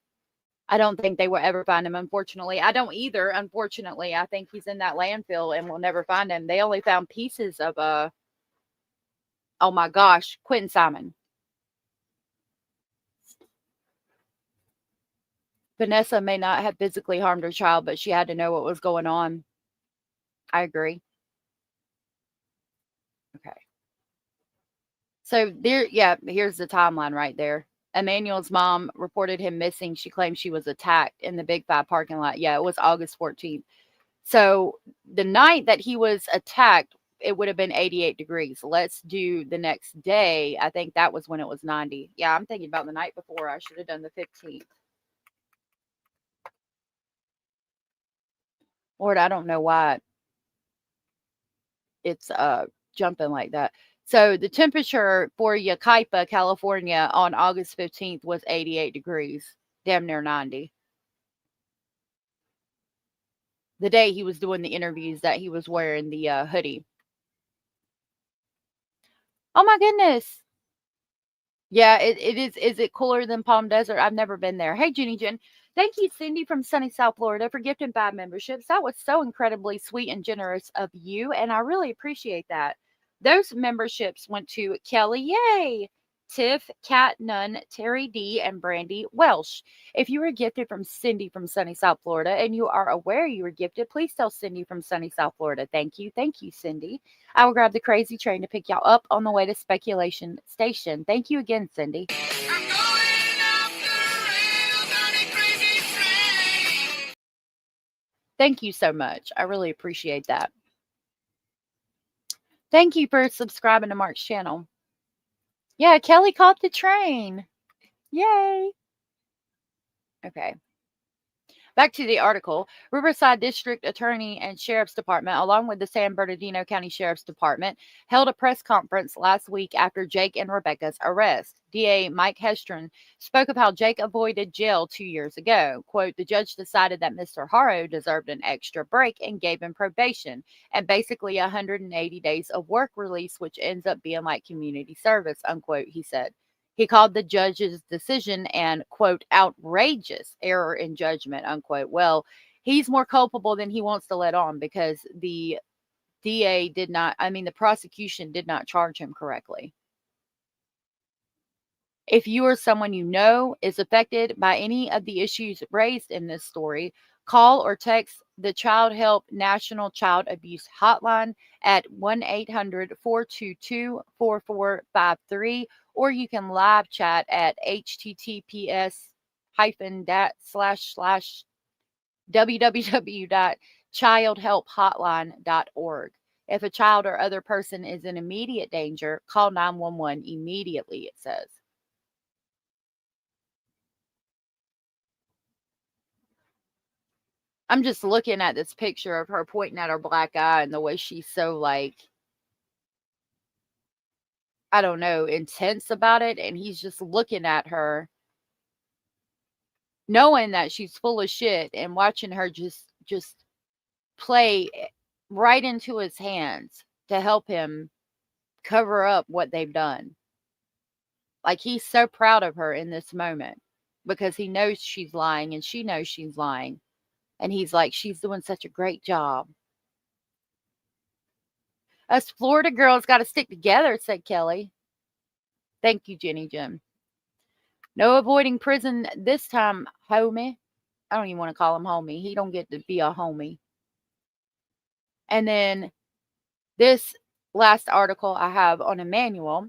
I don't think they will ever find him, unfortunately. I don't either, unfortunately. I think he's in that landfill and we'll never find him. They only found pieces of, oh my gosh, Quentin Simon. Vanessa may not have physically harmed her child, but she had to know what was going on. I agree. Okay. So there, yeah, here's the timeline right there. Emmanuel's mom reported him missing. She claimed she was attacked in the Big Five parking lot. Yeah, it was August 14th. So the night that he was attacked, it would have been 88 degrees. Let's do the next day. I think that was when it was 90. Yeah, I'm thinking about the night before. I should have done the 15th. Lord, I don't know why it's jumping like that. So the temperature for Yucaipa, California on August 15th was 88 degrees, damn near 90. The day he was doing the interviews that he was wearing the hoodie. Oh my goodness. Yeah, it is. Is it cooler than Palm Desert? I've never been there. Hey, Jenny Jen. Thank you, Cindy from sunny South Florida, for gifting 5 memberships. That was so incredibly sweet and generous of you, and I really appreciate that. Those memberships went to Kelly, yay, Tiff, Kat Nunn, Terry D, and Brandy Welsh. If you were gifted from Cindy from sunny South Florida and you are aware you were gifted, please tell Cindy from sunny South Florida. Thank you. Thank you, Cindy. I will grab the crazy train to pick y'all up on the way to Speculation Station. Thank you again, Cindy. Thank you so much. I really appreciate that. Thank you for subscribing to Mark's channel. Yeah, Kelly caught the train. Yay. Okay. Back to the article. Riverside District Attorney and Sheriff's Department, along with the San Bernardino County Sheriff's Department, held a press conference last week after Jake and Rebecca's arrest. DA Mike Hestron spoke of how Jake avoided jail 2 years ago. Quote, the judge decided that Mr. Haro deserved an extra break and gave him probation and basically 180 days of work release, which ends up being like community service, unquote, he said. He called the judge's decision an, quote, outrageous error in judgment, unquote. Well, he's more culpable than he wants to let on because the the prosecution did not charge him correctly. If you or someone you know is affected by any of the issues raised in this story, call or text the Child Help National Child Abuse Hotline at 1-800-422-4453, or you can live chat at https://www.childhelphotline.org. If a child or other person is in immediate danger, call 911 immediately, it says. I'm just looking at this picture of her pointing at her black eye and the way she's so, like, I don't know, intense about it. And he's just looking at her, knowing that she's full of shit, and watching her just play right into his hands to help him cover up what they've done. Like, he's so proud of her in this moment because he knows she's lying and she knows she's lying. And he's like, she's doing such a great job. Us Florida girls got to stick together, said Kelly. Thank you, Jenny Jim. No avoiding prison this time, homie. I don't even want to call him homie. He don't get to be a homie. And then this last article I have on Emmanuel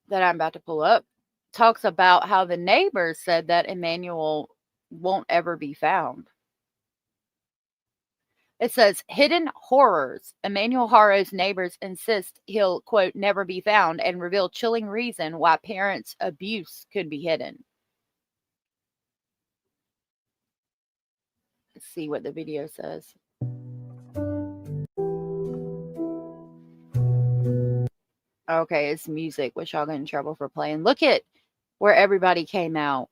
that I'm about to pull up talks about how the neighbors said that Emmanuel won't ever be found. It says, hidden horrors. Emmanuel Haro's neighbors insist he'll, quote, never be found, and reveal chilling reason why parents' abuse could be hidden. Let's see what the video says. Okay, it's music, which I'll get in trouble for playing. Look at where everybody came out.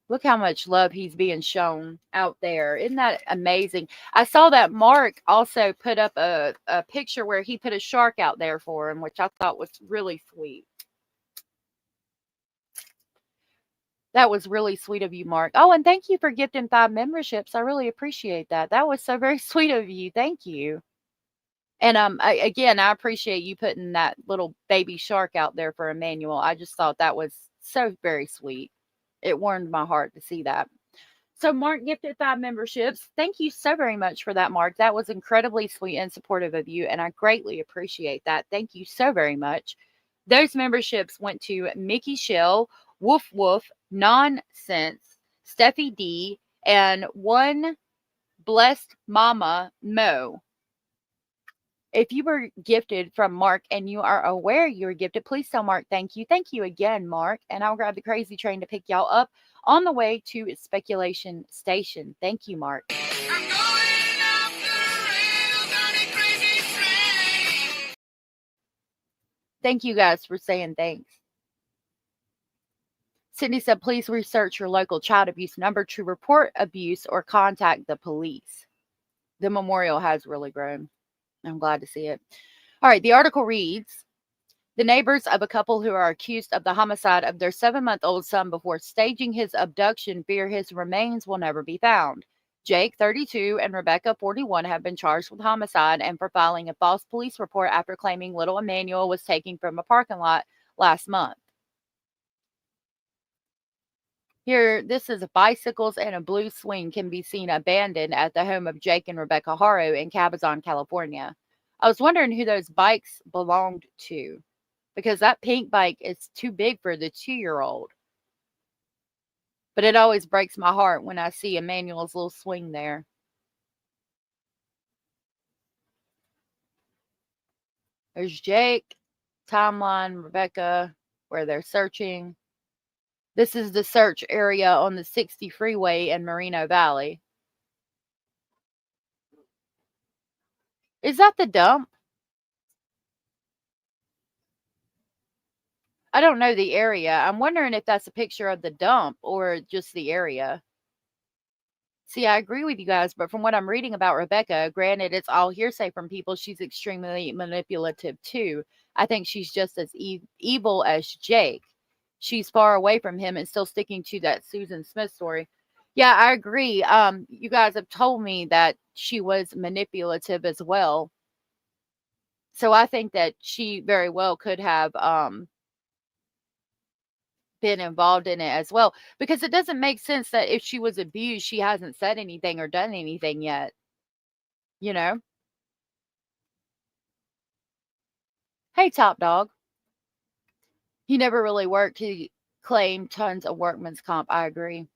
Look how much love he's being shown out there. Isn't that amazing? I saw that Mark also put up a picture where he put a shark out there for him, which I thought was really sweet. That was really sweet of you, Mark. Oh, and thank you for gifting 5 memberships. I really appreciate that. That was so very sweet of you. Thank you. And again, I appreciate you putting that little baby shark out there for Emmanuel. I just thought that was so very sweet. It warmed my heart to see that. So Mark gifted 5 memberships. Thank you so very much for that, Mark. That was incredibly sweet and supportive of you, and I greatly appreciate that. Thank you so very much. Those memberships went to Mickey Shell, Woof Woof, Nonsense, Steffi D, and One Blessed Mama Mo. If you were gifted from Mark and you are aware you were gifted, please tell Mark thank you. Thank you again, Mark. And I'll grab the crazy train to pick y'all up on the way to Speculation Station. Thank you, Mark. I'm going off the rails on a crazy train. Thank you guys for saying thanks. Sydney said, please research your local child abuse number to report abuse or contact the police. The memorial has really grown. I'm glad to see it. All right, the article reads, the neighbors of a couple who are accused of the homicide of their 7-month-old son before staging his abduction fear his remains will never be found. Jake, 32, and Rebecca, 41, have been charged with homicide and for filing a false police report after claiming little Emmanuel was taken from a parking lot last month. Here, this is bicycles and a blue swing can be seen abandoned at the home of Jake and Rebecca Haro in Cabazon, California. I was wondering who those bikes belonged to because that pink bike is too big for the 2-year-old. But it always breaks my heart when I see Emmanuel's little swing there. There's Jake, timeline, Rebecca, where they're searching. This is the search area on the 60 freeway in Moreno Valley. Is that the dump? I don't know the area. I'm wondering if that's a picture of the dump or just the area. See, I agree with you guys, but from what I'm reading about Rebecca, granted, it's all hearsay from people, she's extremely manipulative too. I think she's just as evil as Jake. She's far away from him and still sticking to that Susan Smith story. Yeah, I agree. You guys have told me that she was manipulative as well. So I think that she very well could have been involved in it as well, because it doesn't make sense that if she was abused, she hasn't said anything or done anything yet, you know? Hey, Top Dog. He never really worked. He claimed tons of workman's comp. I agree.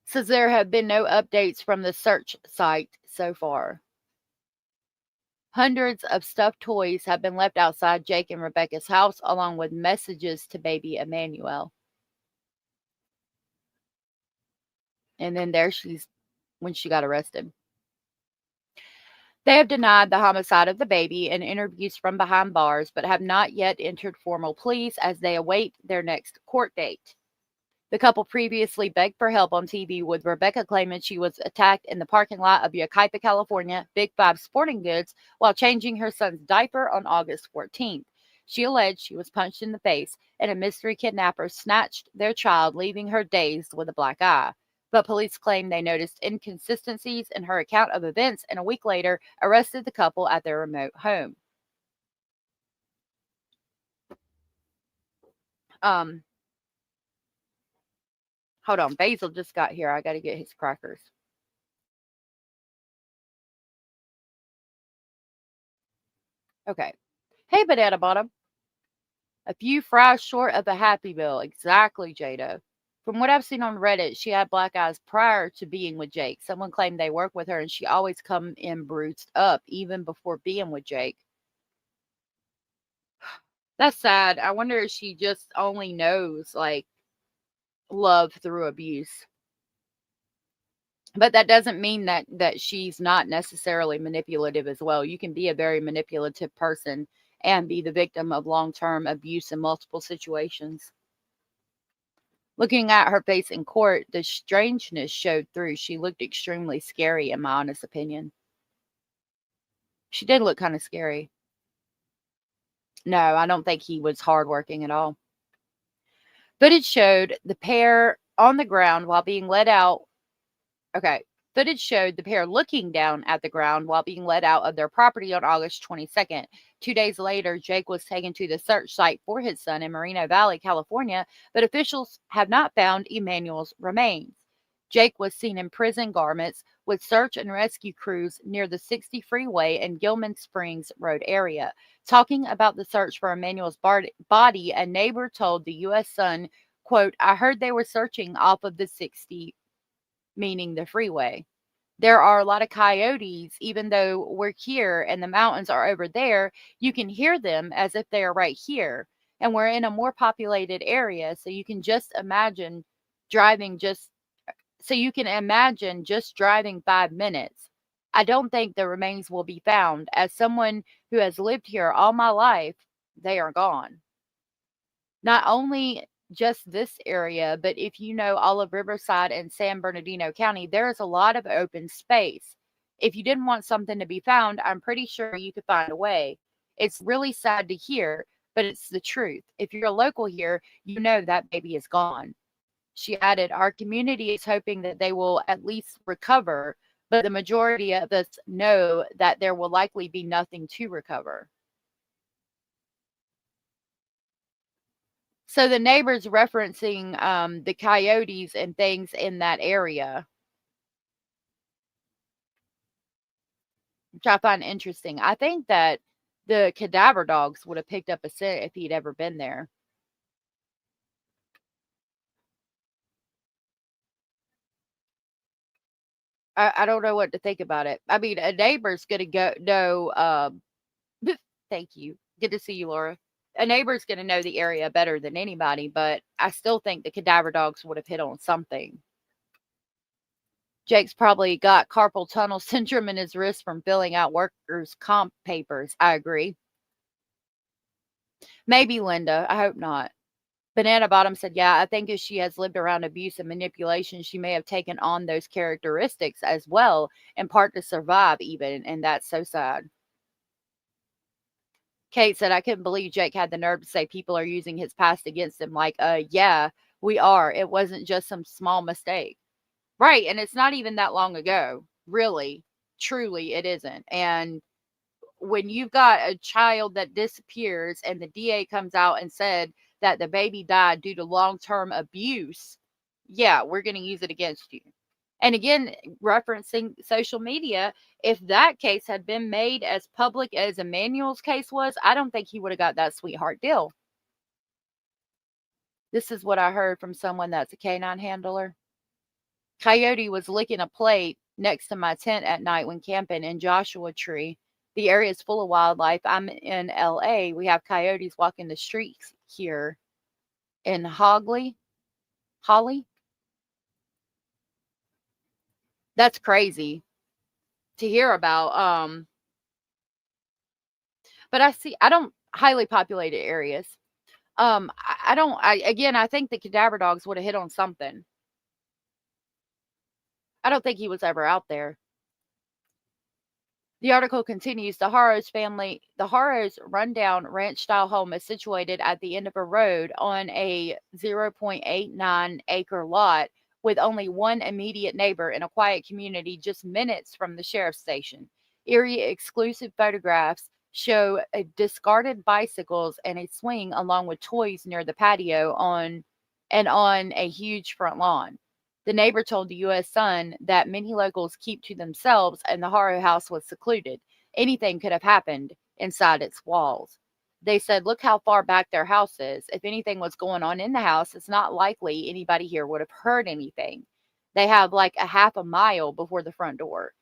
Says there have been no updates from the search site so far. Hundreds of stuffed toys have been left outside Jake and Rebecca's house, along with messages to baby Emmanuel. And then there she's when she got arrested. They have denied the homicide of the baby in interviews from behind bars, but have not yet entered formal pleas as they await their next court date. The couple previously begged for help on TV, with Rebecca claiming she was attacked in the parking lot of Yucaipa, California, Big Five Sporting Goods while changing her son's diaper on August 14th. She alleged she was punched in the face and a mystery kidnapper snatched their child, leaving her dazed with a black eye. But police claim they noticed inconsistencies in her account of events and a week later arrested the couple at their remote home. Hold on. Basil just got here. I got to get his crackers. Okay. Hey, Banana Bottom. A few fries short of a Happy Meal. Exactly, Jada. From what I've seen on Reddit, she had black eyes prior to being with Jake. Someone claimed they worked with her and she always come in bruised up, even before being with Jake. That's sad. I wonder if she just only knows, like, love through abuse. But that doesn't mean that she's not necessarily manipulative as well. You can be a very manipulative person and be the victim of long-term abuse in multiple situations. Looking at her face in court, the strangeness showed through. She looked extremely scary, in my honest opinion. She did look kind of scary. No, I don't think he was hardworking at all. Footage showed the pair on the ground while being let out. Okay. Footage showed the pair looking down at the ground while being let out of their property on August 22nd. 2 days later, Jake was taken to the search site for his son in Moreno Valley, California, but officials have not found Emmanuel's remains. Jake was seen in prison garments with search and rescue crews near the 60 freeway and Gilman Springs Road area. Talking about the search for Emmanuel's body, a neighbor told the U.S. Sun, quote, "I heard they were searching off of the 60, meaning the freeway. There are a lot of coyotes, even though we're here and the mountains are over there. You can hear them as if they are right here. And we're in a more populated area, so you can imagine driving just 5 minutes. I don't think the remains will be found. As someone who has lived here all my life, they are gone. Not only just this area, but if you know all of Riverside and San Bernardino County, there is a lot of open space. If you didn't want something to be found, I'm pretty sure you could find a way. It's really sad to hear, but it's the truth. If you're a local here, you know that baby is gone." She added, "Our community is hoping that they will at least recover, but the majority of us know that there will likely be nothing to recover." So the neighbors referencing the coyotes and things in that area, which I find interesting. I think that the cadaver dogs would have picked up a scent if he'd ever been there. I don't know what to think about it. I mean, a neighbor's gonna go know. Thank you. Good to see you, Laura. A neighbor's gonna know the area better than anybody, but I still think the cadaver dogs would have hit on something. Jake's probably got carpal tunnel syndrome in his wrist from filling out workers' comp papers. I agree. Maybe Linda. I hope not. Banana Bottom said, yeah, I think as she has lived around abuse and manipulation, she may have taken on those characteristics as well, in part to survive, even. And that's so sad. Kate said, I couldn't believe Jake had the nerve to say people are using his past against him. Like, yeah, we are. It wasn't just some small mistake. Right. And it's not even that long ago. Really, truly, it isn't. And when you've got a child that disappears and the DA comes out and said that the baby died due to long-term abuse, yeah, we're going to use it against you. And again, referencing social media, if that case had been made as public as Emmanuel's case was, I don't think he would have got that sweetheart deal. This is what I heard from someone that's a canine handler. Coyote was licking a plate next to my tent at night when camping in Joshua Tree. The area is full of wildlife. I'm in LA. We have coyotes walking the streets here in Holly. That's crazy to hear about. But I don't highly populated areas. I think the cadaver dogs would have hit on something. I don't think he was ever out there. The article continues, the Haro's rundown ranch-style home is situated at the end of a road on a 0.89-acre lot with only one immediate neighbor in a quiet community just minutes from the sheriff's station. Eerie exclusive photographs show discarded bicycles and a swing along with toys near the patio on a huge front lawn. The neighbor told the U.S. Sun that many locals keep to themselves and the Haro house was secluded. Anything could have happened inside its walls. They said, look how far back their house is. If anything was going on in the house, it's not likely anybody here would have heard anything. They have like a half a mile before the front door.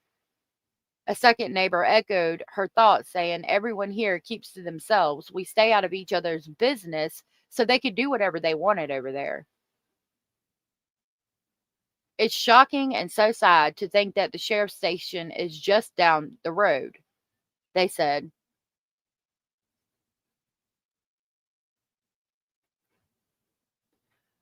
A second neighbor echoed her thoughts, saying, everyone here keeps to themselves. We stay out of each other's business so they could do whatever they wanted over there. It's shocking and so sad to think that the sheriff's station is just down the road, they said.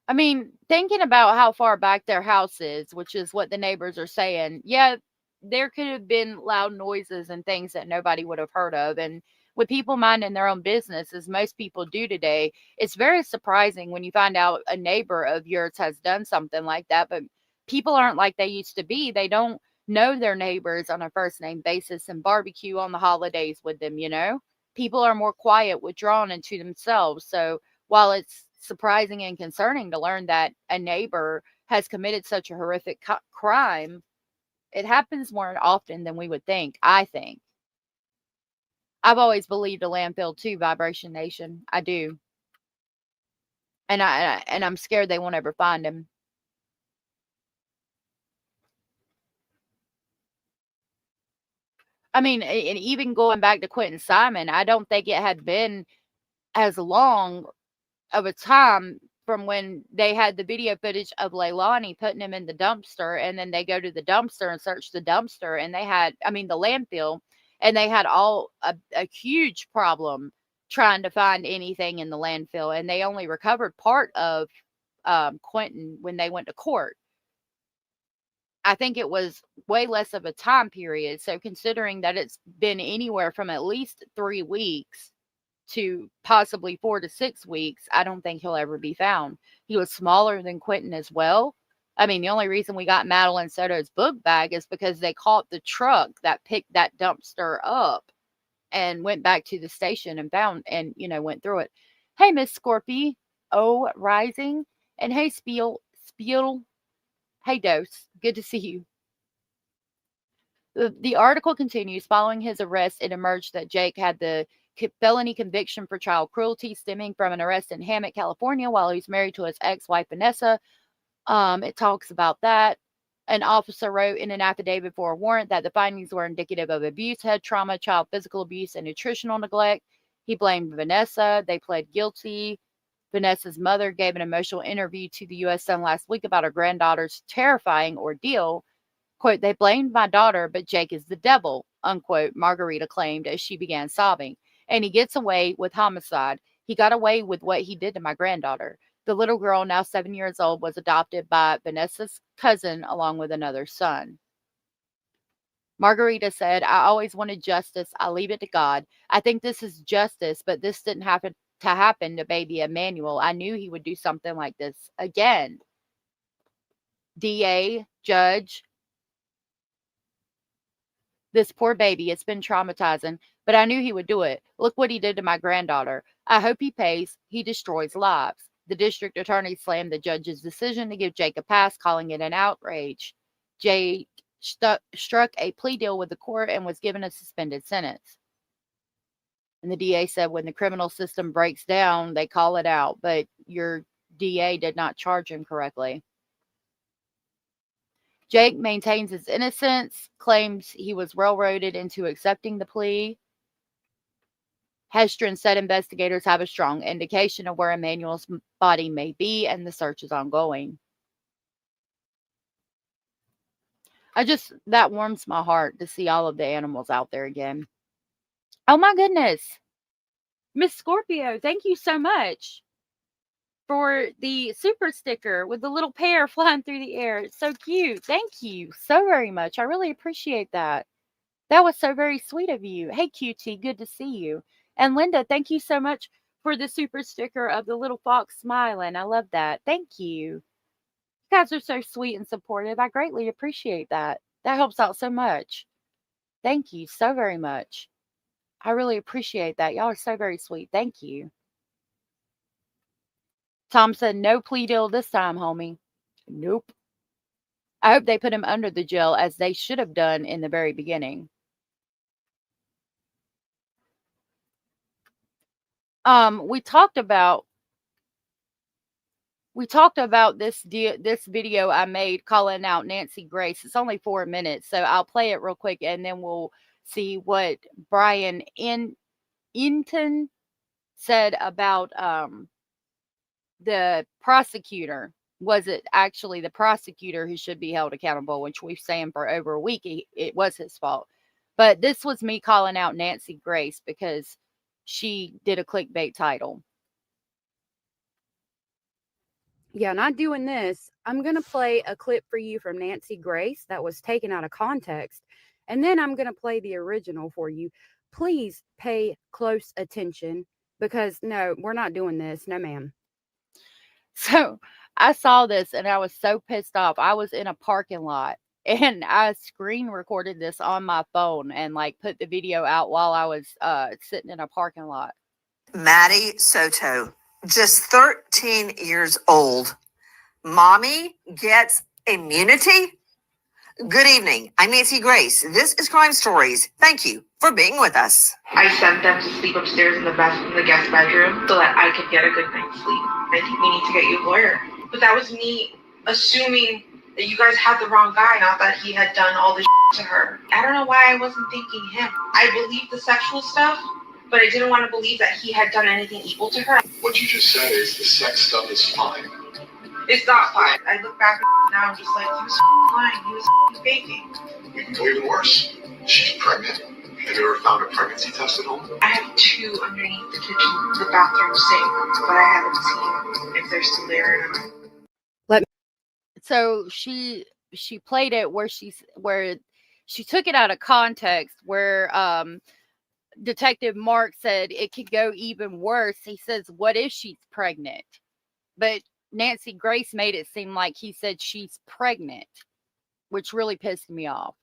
I mean, thinking about how far back their house is, which is what the neighbors are saying, yeah, there could have been loud noises and things that nobody would have heard of. And with people minding their own business, as most people do today, it's very surprising when you find out a neighbor of yours has done something like that. But people aren't like they used to be. They don't know their neighbors on a first name basis and barbecue on the holidays with them, you know? People are more quiet, withdrawn into themselves. So while it's surprising and concerning to learn that a neighbor has committed such a horrific crime, it happens more often than we would think, I think. I've always believed a landfill too, Vibration Nation. I do. And I'm scared they won't ever find him. I mean, and even going back to Quentin Simon, I don't think it had been as long of a time from when they had the video footage of Leilani putting him in the dumpster, and then they go to the dumpster and search the dumpster, and they had, the landfill, and they had a huge problem trying to find anything in the landfill, and they only recovered part of Quentin when they went to court. I think it was way less of a time period. So considering that it's been anywhere from at least 3 weeks to possibly 4 to 6 weeks, I don't think he'll ever be found. He was smaller than Quentin as well. The only reason we got Madeline Soto's book bag is because they caught the truck that picked that dumpster up and went back to the station and found and, went through it. Hey, Miss Scorpy, Rising, and hey, Spiel. Hey, Dose. Good to see you. The article continues. Following his arrest, it emerged that Jake had the felony conviction for child cruelty stemming from an arrest in Hammock, California, while he was married to his ex-wife, Vanessa. It talks about that. An officer wrote in an affidavit for a warrant that the findings were indicative of abuse, head trauma, child physical abuse, and nutritional neglect. He blamed Vanessa. They pled guilty. Vanessa's mother gave an emotional interview to the U.S. Sun last week about her granddaughter's terrifying ordeal. Quote, "They blamed my daughter, but Jake is the devil," unquote, Margarita claimed as she began sobbing. "And he gets away with homicide. He got away with what he did to my granddaughter." The little girl, now 7 years old, was adopted by Vanessa's cousin along with another son. Margarita said, "I always wanted justice. I leave it to God. I think this is justice, but this didn't happen to baby Emmanuel. I knew he would do something like this again. DA, judge, this poor baby, it's been traumatizing, but I knew he would do it. Look what he did to my granddaughter. I hope he pays. He destroys lives." The district attorney slammed the judge's decision to give Jake a pass, calling it an outrage. Jake struck a plea deal with the court and was given a suspended sentence. And the DA said when the criminal system breaks down, they call it out, but your DA did not charge him correctly. Jake maintains his innocence, claims he was railroaded into accepting the plea. Hestron said investigators have a strong indication of where Emmanuel's body may be, and the search is ongoing. That warms my heart to see all of the animals out there again. Oh my goodness. Miss Scorpio, thank you so much for the super sticker with the little pear flying through the air. It's so cute. Thank you so very much. I really appreciate that. That was so very sweet of you. Hey, QT, good to see you. And Linda, thank you so much for the super sticker of the little fox smiling. I love that. Thank you. You guys are so sweet and supportive. I greatly appreciate that. That helps out so much. Thank you so very much. I really appreciate that. Y'all are so very sweet. Thank you. Tom said, "No plea deal this time, homie." Nope. I hope they put him under the jail as they should have done in the very beginning. We talked about this video I made calling out Nancy Grace. It's only 4 minutes, so I'll play it real quick and then we'll see what Brian Inton said about the prosecutor. Was it actually the prosecutor who should be held accountable, which we've saying for over a week it was his fault. But this was me calling out Nancy Grace because she did a clickbait title. Yeah, not doing this. I'm going to play a clip for you from Nancy Grace that was taken out of context, and then I'm going to play the original for you. Please pay close attention because, no, we're not doing this. No, ma'am. So I saw this and I was so pissed off. I was in a parking lot and I screen recorded this on my phone and put the video out while I was sitting in a parking lot. Maddie Soto, just 13 years old. Mommy gets immunity? Good evening. I'm Nancy Grace. This is Crime Stories. Thank you for being with us. I sent them to sleep upstairs in the guest bedroom so that I could get a good night's sleep. I think we need to get you a lawyer. But that was me assuming that you guys had the wrong guy, not that he had done all this to her. I don't know why I wasn't thinking him. I believed the sexual stuff, but I didn't want to believe that he had done anything evil to her. What you just said is the sex stuff is fine. It's not fine. I look back now, I'm just like, he was lying. He was faking. It can go even worse. She's pregnant. Have you ever found a pregnancy test at home? I have 2 underneath the kitchen, the bathroom sink, but I haven't seen if they're still there or not. So she played it where she took it out of context, where Detective Mark said it could go even worse. He says, "What if she's pregnant?" But Nancy Grace made it seem like he said she's pregnant, which really pissed me off.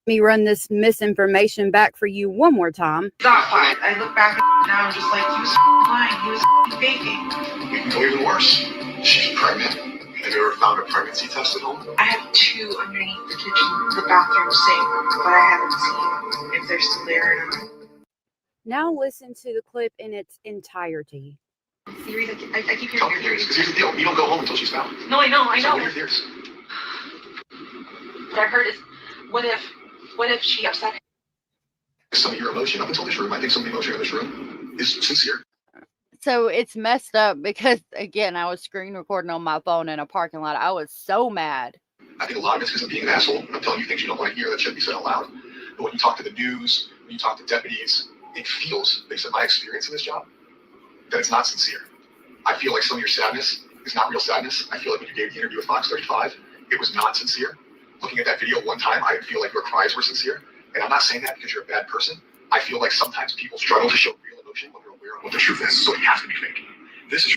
Let me run this misinformation back for you one more time. It's not fine. I look back now, I'm just like, he was lying. He was faking. It can go even worse. She's pregnant. Have you ever found a pregnancy test at home? I have 2 underneath the kitchen, the bathroom sink, but I haven't seen if they're still there or not. Now listen to the clip in its entirety. Theories, I keep Tell hearing me your your theories. Because here's the deal. You don't go home until she's found. No, I know. So what are your theories? what I've heard is, what if she upset him? Some of your emotion up until this room, I think some of the emotion in this room is sincere. So it's messed up because, again, I was screen recording on my phone in a parking lot. I was so mad. I think a lot of it's because I'm being an asshole. I'm telling you things you don't want to hear that shouldn't be said out loud. But when you talk to the news, when you talk to deputies, it feels, based on my experience in this job, that it's not sincere. I feel like some of your sadness is not real sadness. I feel like when you gave the interview with Fox 35, it was not sincere. Looking at that video one time, I feel like your cries were sincere. And I'm not saying that because you're a bad person. I feel like sometimes people struggle to show real emotion when they're aware of what the truth is, so it has to be fake. This is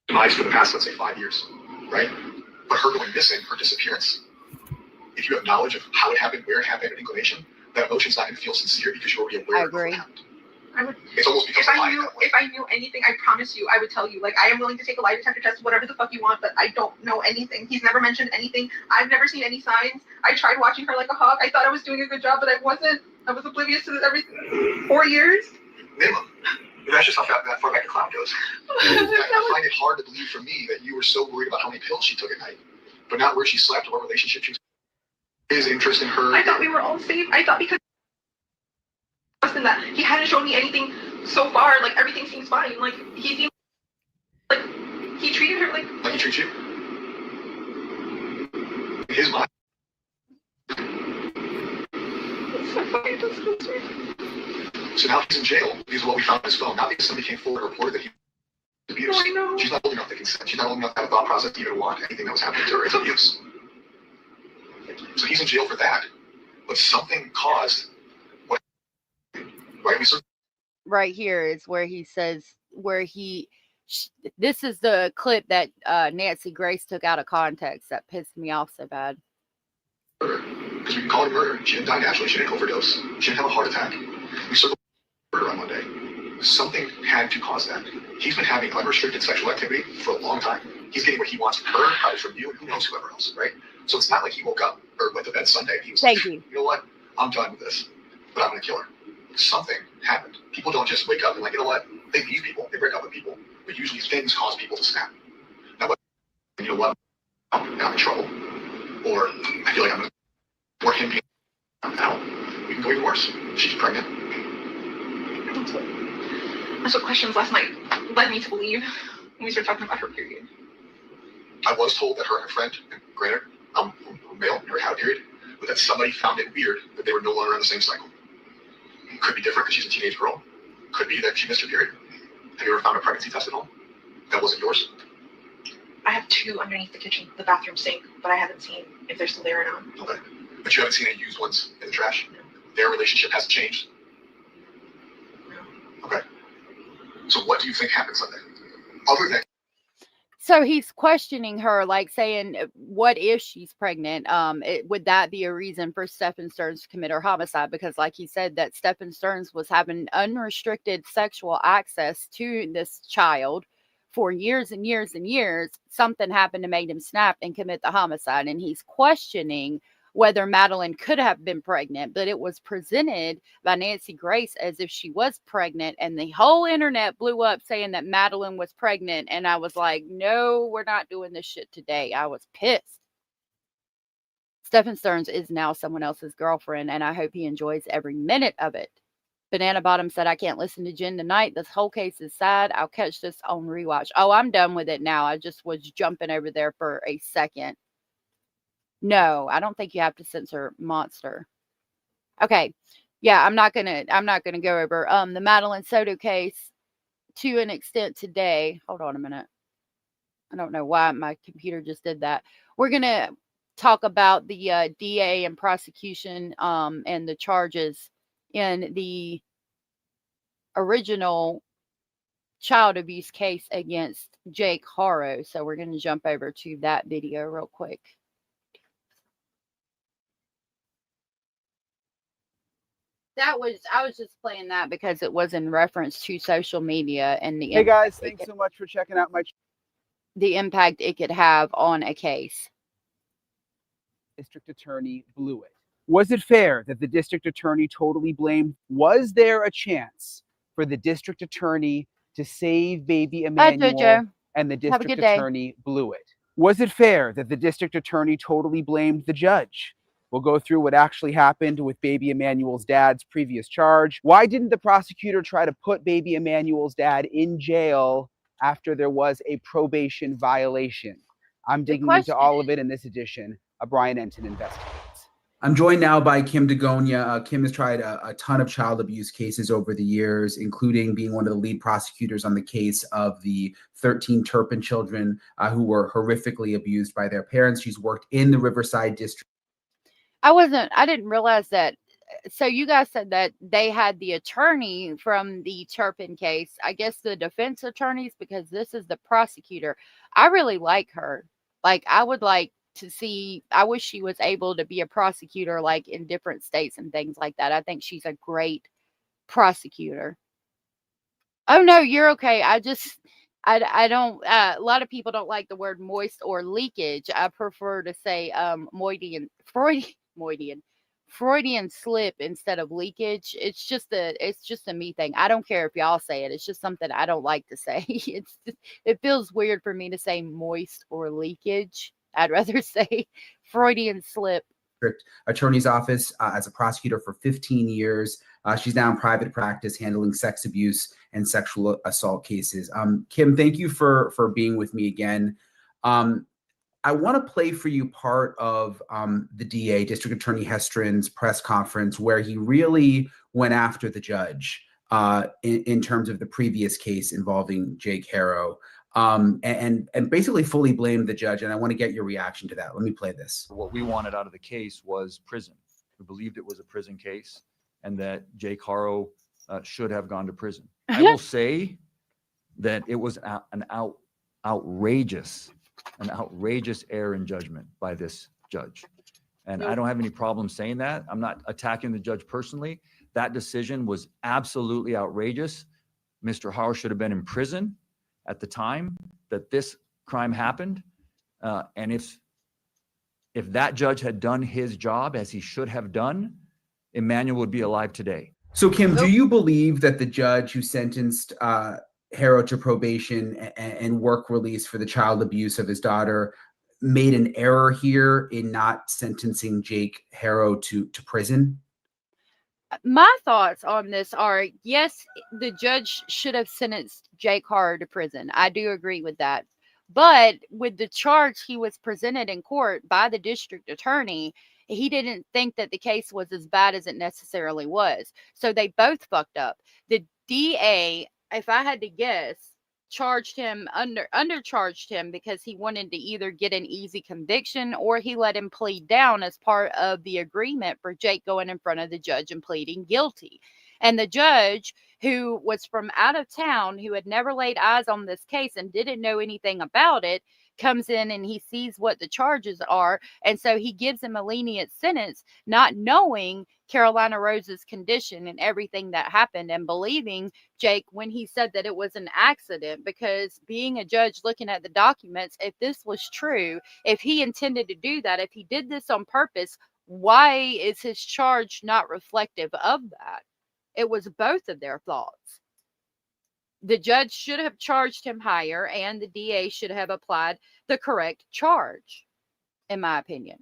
demise for the past, let's say, 5 years, right? But her going missing, her disappearance, if you have knowledge of how it happened, where it happened, an inclination, that emotion's not going to feel sincere because you're already aware of what happened. I would, it's almost because if I knew anything, I promise you, I would tell you. Like, I am willing to take a lie detector test, whatever the fuck you want, but I don't know anything. He's never mentioned anything. I've never seen any signs. I tried watching her like a hawk. I thought I was doing a good job, but I wasn't. I was oblivious to everything. 4 years. Minimum. That's just how that far back the cloud goes. I find it hard to believe for me that you were so worried about how many pills she took at night, but not where she slept or what relationship she was. His interest in her. I thought we were all safe. I thought because in that he hadn't shown me anything so far. Like, everything seems fine. Like, he seemed like he treated her like he treats you. In his mind. It's so fucking disgusting. So now he's in jail because of what we found on his phone. Not because somebody came forward and reported that he was abused. I know. She's not old enough to consent. She's not old enough to have a thought process to even want anything that was happening to her as abuse. So he's in jail for that. But something caused what, right? Right here is where he says, this is the clip that Nancy Grace took out of context that pissed me off so bad. Because we can call it murder. She didn't die naturally. She didn't overdose. She didn't have a heart attack. We circled murder on Monday. Something had to cause that. He's been having unrestricted sexual activity for a long time. He's getting what he wants from her, probably from you, and who knows whoever else, right? So it's not like he woke up or went to bed Sunday and he was like, you know what? I'm done with this, but I'm going to kill her. Something happened. People don't just wake up and like, you know what? They leave people. They break up with people. But usually things cause people to snap. Now, you know what? I'm in trouble. Or I feel like I'm going to work him out. We can go even worse. She's pregnant. That's what questions last night led me to believe when we started talking about her period. I was told that her and her friend, and granted, I'm male, never had a period, but that somebody found it weird that they were no longer on the same cycle. Could be different because she's a teenage girl. Could be that she missed her period. Have you ever found a pregnancy test at home that wasn't yours? I have 2 underneath the bathroom sink, but I haven't seen if they're still there or not. Okay. But you haven't seen any used ones in the trash? No. Their relationship hasn't changed? No. Okay. So what do you think happened Sunday? Other than So he's questioning her, like saying, what if she's pregnant? Would that be a reason for Stephen Stearns to commit her homicide? Because like he said, that Stephen Stearns was having unrestricted sexual access to this child for years and years and years. Something happened to make him snap and commit the homicide. And he's questioning whether Madeline could have been pregnant, but it was presented by Nancy Grace as if she was pregnant, and the whole internet blew up saying that Madeline was pregnant. And I was like, no, we're not doing this shit today. I was pissed. Stephen Stearns is now someone else's girlfriend, and I hope he enjoys every minute of it. Banana Bottom said, I can't listen to Jen tonight. This whole case is sad. I'll catch this on rewatch. Oh, I'm done with it now. I just was jumping over there for a second. No, I don't think you have to censor monster. Okay. Yeah, I'm not gonna go over the Madeline Soto case to an extent today. Hold on a minute. I don't know why my computer just did that. We're gonna talk about the DA and prosecution and the charges in the original child abuse case against Jake Haro. So we're gonna jump over to that video real quick. I was just playing that because it was in reference to social media and the Hey guys, thanks so much for checking out the impact it could have on a case. District attorney blew it. Was it fair that the district attorney totally blamed? Was there a chance for the district attorney to save baby Emmanuel and the district attorney blew it? Was it fair that the district attorney totally blamed the judge? We'll go through what actually happened with baby Emmanuel's dad's previous charge. Why didn't the prosecutor try to put baby Emmanuel's dad in jail after there was a probation violation? I'm digging into all of it in this edition of Brian Enton Investigates. I'm joined now by Kim Degonia. Kim has tried a ton of child abuse cases over the years, including being one of the lead prosecutors on the case of the 13 Turpin children who were horrifically abused by their parents. She's worked in the Riverside District. I didn't realize that. So you guys said that they had the attorney from the Turpin case, I guess the defense attorneys, because this is the prosecutor. I really like her. Like, I would like to see, I wish she was able to be a prosecutor like in different states and things like that. I think she's a great prosecutor. Oh no, you're okay. I don't, a lot of people don't like the word moist or leakage. I prefer to say Freudian slip instead of leakage. It's just a me thing. I don't care if y'all say it. It's just something I don't like to say. It feels weird for me to say moist or leakage. I'd rather say Freudian slip. Attorney's office as a prosecutor for 15 years. She's now in private practice handling sex abuse and sexual assault cases. Kim, thank you for being with me again. I want to play for you part of the DA, District Attorney Hestron's press conference, where he really went after the judge in terms of the previous case involving Jake Haro, and basically fully blamed the judge. And I want to get your reaction to that. Let me play this. What we wanted out of the case was prison. We believed it was a prison case and that Jake Haro should have gone to prison. I will say that it was an outrageous error in judgment by this judge. And I don't have any problem saying that. I'm not attacking the judge personally. That decision was absolutely outrageous. Mr. Haro should have been in prison at the time that this crime happened. And if that judge had done his job as he should have done, Emmanuel would be alive today. So Kim, do you believe that the judge who sentenced Haro to probation and work release for the child abuse of his daughter made an error here in not sentencing Jake Haro to prison? My thoughts on this are, yes, the judge should have sentenced Jake Haro to prison. I do agree with that. But with the charge he was presented in court by the district attorney, he didn't think that the case was as bad as it necessarily was. So they both fucked up. The DA, if I had to guess, undercharged him because he wanted to either get an easy conviction or he let him plead down as part of the agreement for Jake going in front of the judge and pleading guilty. And the judge, who was from out of town, who had never laid eyes on this case and didn't know anything about it, comes in and he sees what the charges are. And so he gives him a lenient sentence, not knowing Carolina Rose's condition and everything that happened, and believing Jake when he said that it was an accident, because being a judge looking at the documents, if this was true, if he intended to do that, if he did this on purpose, why is his charge not reflective of that? It was both of their thoughts. The judge should have charged him higher, and the DA should have applied the correct charge, in my opinion.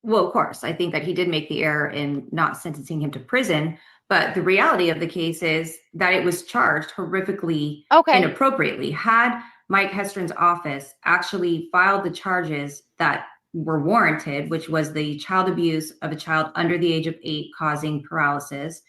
Well, of course, I think that he did make the error in not sentencing him to prison. But the reality of the case is that it was charged horrifically, inappropriately. Had Mike Hestron's office actually filed the charges that were warranted, which was the child abuse of a child under the age of 8 causing paralysis,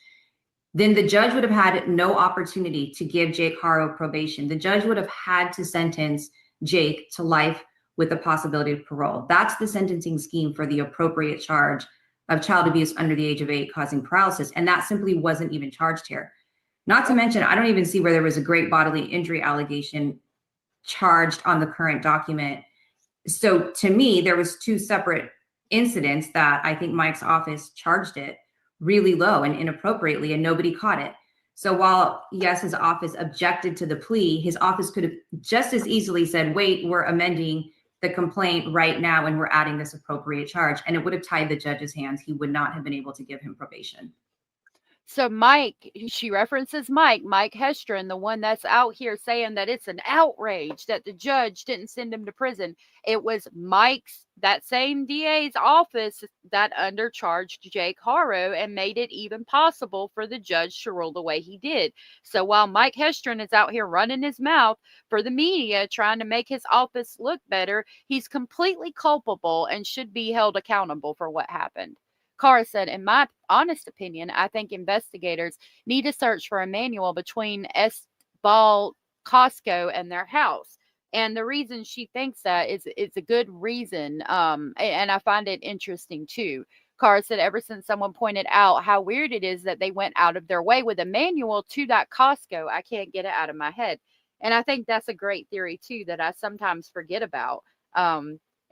then the judge would have had no opportunity to give Jake Haro probation. The judge would have had to sentence Jake to life with the possibility of parole. That's the sentencing scheme for the appropriate charge of child abuse under the age of 8 causing paralysis. And that simply wasn't even charged here. Not to mention, I don't even see where there was a great bodily injury allegation charged on the current document. So to me, there was 2 separate incidents that I think Mike's office charged it really low and inappropriately, and nobody caught it. So while, yes, his office objected to the plea, his office could have just as easily said, wait, we're amending the complaint right now and we're adding this appropriate charge. And it would have tied the judge's hands. He would not have been able to give him probation. So Mike, she references Mike Hestron, the one that's out here saying that it's an outrage that the judge didn't send him to prison. It was that same DA's office that undercharged Jake Haro and made it even possible for the judge to rule the way he did. So while Mike Hestron is out here running his mouth for the media, trying to make his office look better, he's completely culpable and should be held accountable for what happened. Cara said, in my honest opinion, I think investigators need to search for Emmanuel between Ball, Costco, and their house. And the reason she thinks that is it's a good reason. And I find it interesting too. Cara said, ever since someone pointed out how weird it is that they went out of their way with Emmanuel to that Costco, I can't get it out of my head. And I think that's a great theory too that I sometimes forget about.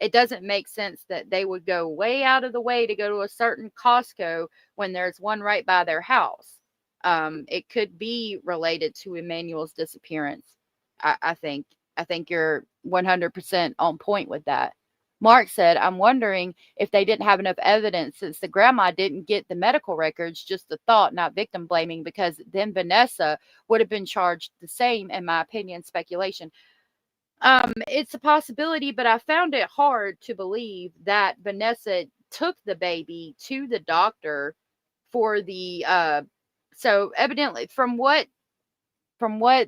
It doesn't make sense that they would go way out of the way to go to a certain Costco when there's one right by their house. It could be related to Emmanuel's disappearance. I think you're 100% on point with that. Mark said, I'm wondering if they didn't have enough evidence since the grandma didn't get the medical records, just a thought, not victim blaming, because then Vanessa would have been charged the same, in my opinion, speculation. It's a possibility, but I found it hard to believe that Vanessa took the baby to the doctor for the, so evidently from what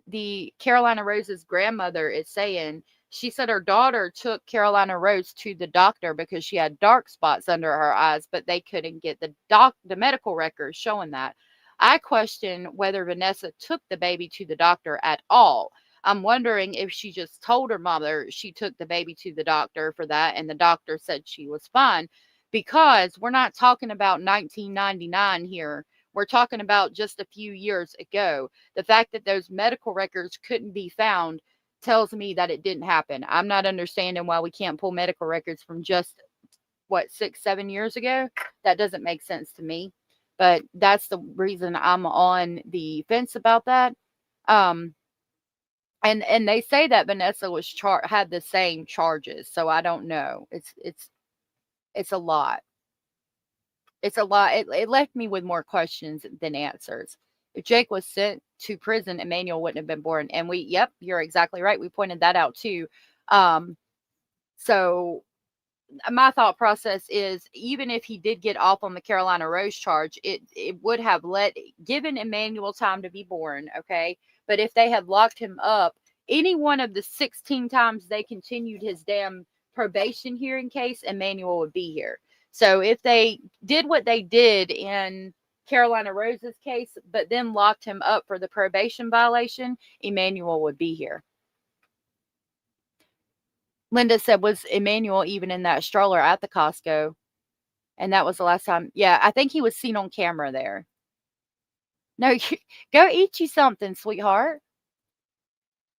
the Carolina Rose's grandmother is saying, she said her daughter took Carolina Rose to the doctor because she had dark spots under her eyes, but they couldn't get the medical records showing that. I question whether Vanessa took the baby to the doctor at all. I'm wondering if she just told her mother she took the baby to the doctor for that, and the doctor said she was fine, because we're not talking about 1999 here. We're talking about just a few years ago. The fact that those medical records couldn't be found tells me that it didn't happen. I'm not understanding why we can't pull medical records from just, 6-7 years ago? That doesn't make sense to me. But that's the reason I'm on the fence about that. And they say that Vanessa was had the same charges, so I don't know. It's a lot. It's a lot. It left me with more questions than answers. If Jake was sent to prison, Emmanuel wouldn't have been born. And yep, you're exactly right. We pointed that out too. So my thought process is, even if he did get off on the Carolina Rose charge, it would have given Emmanuel time to be born. Okay. But if they had locked him up, any one of the 16 times they continued his damn probation hearing case, Emmanuel would be here. So if they did what they did in Carolina Rose's case, but then locked him up for the probation violation, Emmanuel would be here. Linda said, was Emmanuel even in that stroller at the Costco? And that was the last time. Yeah, I think he was seen on camera there. No, go eat you something, sweetheart.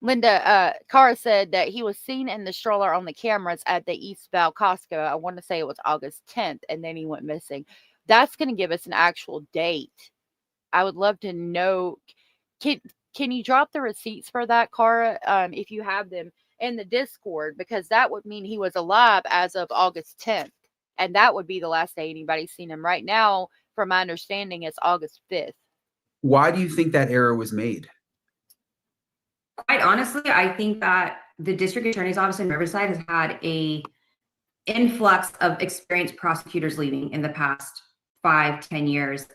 Linda, Cara said that he was seen in the stroller on the cameras at the East Val Costco. I want to say it was August 10th, and then he went missing. That's going to give us an actual date. I would love to know. Can you drop the receipts for that, Cara, if you have them in the Discord? Because that would mean he was alive as of August 10th. And that would be the last day anybody's seen him. Right now, from my understanding, it's August 5th. Why do you think that error was made? Quite honestly, I think that the district attorney's office in Riverside has had a influx of experienced prosecutors leaving in the past 5-10 years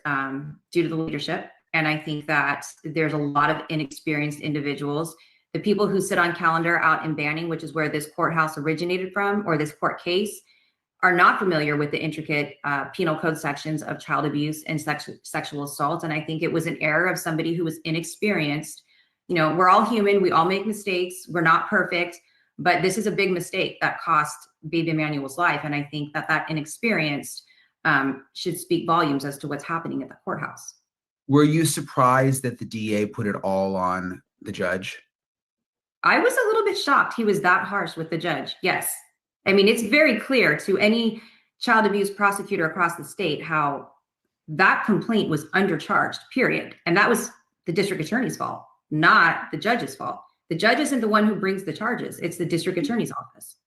due to the leadership. And I think that there's a lot of inexperienced individuals. The people who sit on calendar out in Banning, which is where this courthouse originated from, or this court case, are not familiar with the intricate penal code sections of child abuse and sexual assault. And I think it was an error of somebody who was inexperienced. You know, we're all human. We all make mistakes. We're not perfect. But this is a big mistake that cost baby Emmanuel's life. And I think that inexperienced should speak volumes as to what's happening at the courthouse. Were you surprised that the DA put it all on the judge? I was a little bit shocked he was that harsh with the judge. Yes. I mean, it's very clear to any child abuse prosecutor across the state how that complaint was undercharged, period. And that was the district attorney's fault, not the judge's fault. The judge isn't the one who brings the charges. It's the district attorney's office.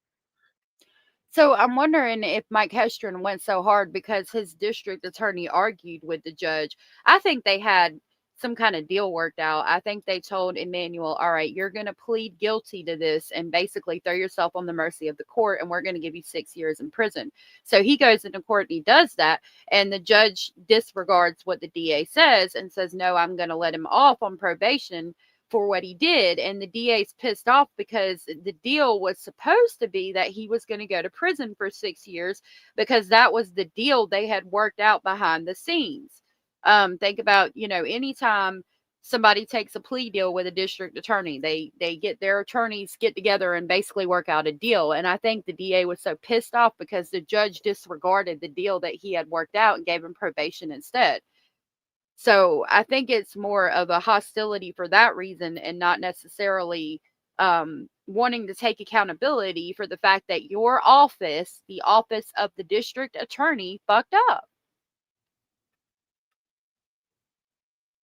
So I'm wondering if Mike Hestron went so hard because his district attorney argued with the judge. I think they had some kind of deal worked out. I think they told Emmanuel, all right, you're going to plead guilty to this and basically throw yourself on the mercy of the court, and we're going to give you 6 years in prison. So he goes into court and he does that, and the judge disregards what the DA says and says, no, I'm going to let him off on probation for what he did. And the DA's pissed off because the deal was supposed to be that he was going to go to prison for 6 years, because that was the deal they had worked out behind the scenes. Think about, anytime somebody takes a plea deal with a district attorney, they get their attorneys get together and basically work out a deal. And I think the DA was so pissed off because the judge disregarded the deal that he had worked out and gave him probation instead. So I think it's more of a hostility for that reason, and not necessarily wanting to take accountability for the fact that your office, the office of the district attorney, fucked up.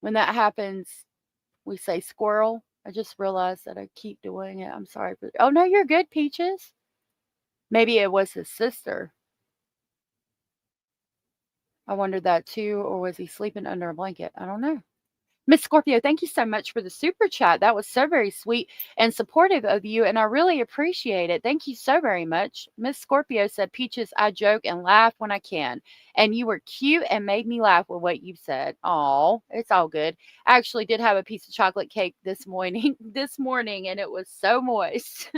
When that happens, we say squirrel. I just realized that I keep doing it. I'm sorry. Oh, no, you're good, Peaches. Maybe it was his sister. I wondered that too. Or was he sleeping under a blanket? I don't know. Miss Scorpio, thank you so much for the super chat. That was so very sweet and supportive of you, and I really appreciate it. Thank you so very much. Miss Scorpio said, Peaches, I joke and laugh when I can, and you were cute and made me laugh with what you said. Oh, it's all good. I actually did have a piece of chocolate cake this morning, and it was so moist.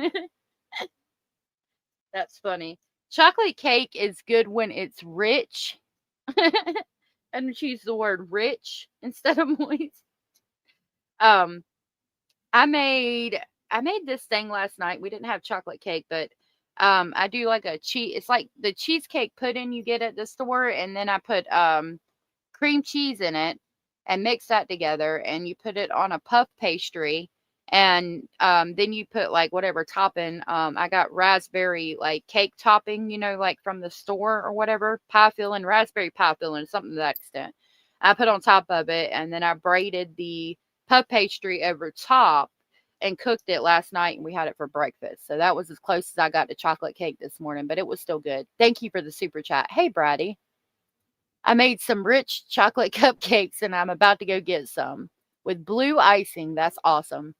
That's funny. Chocolate cake is good when it's rich. And choose the word rich instead of moist. I made this thing last night. We didn't have chocolate cake, but I do like a cheese. It's like the cheesecake pudding you get at the store, and then I put cream cheese in it and mix that together, and you put it on a puff pastry, and then you put like whatever topping. I got raspberry like cake topping, like from the store or whatever, pie filling, raspberry pie filling, something to that extent. I put on top of it, and then I braided the puff pastry over top and cooked it last night, and we had it for breakfast. So that was as close as I got to chocolate cake this morning, but it was still good. Thank you for the super chat. Hey, Brady. I made some rich chocolate cupcakes, and I'm about to go get some with blue icing. That's awesome.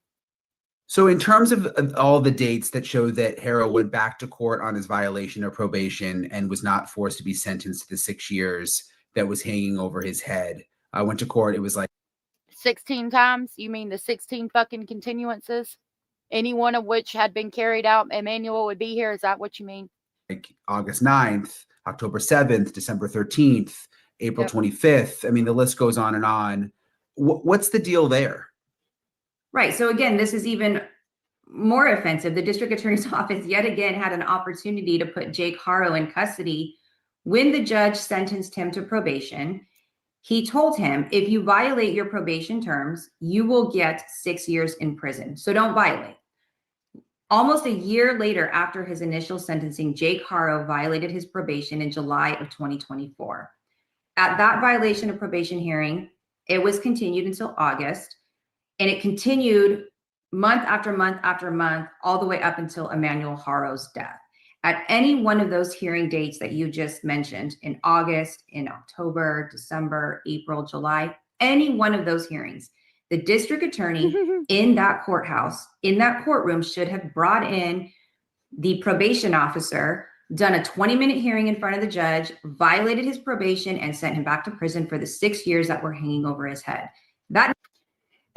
So in terms of all the dates that show that Haro went back to court on his violation of probation and was not forced to be sentenced to the 6 years that was hanging over his head, I went to court. It was like 16 times? You mean the 16 fucking continuances? Any one of which had been carried out, Emmanuel would be here? Is that what you mean? Like August 9th, October 7th, December 13th, April 25th. I mean, the list goes on and on. What's the deal there? Right. So again, this is even more offensive. The district attorney's office yet again had an opportunity to put Jake Haro in custody when the judge sentenced him to probation. He told him, if you violate your probation terms, you will get 6 years in prison. So don't violate. Almost a year later, after his initial sentencing, Jake Haro violated his probation in July of 2024. At that violation of probation hearing, it was continued until August, and it continued month after month after month, all the way up until Emmanuel Haro's death. At any one of those hearing dates that you just mentioned, in August, in October, December, April, July, any one of those hearings, the district attorney in that courthouse, in that courtroom, should have brought in the probation officer, done a 20-minute hearing in front of the judge, violated his probation, and sent him back to prison for the 6 years that were hanging over his head.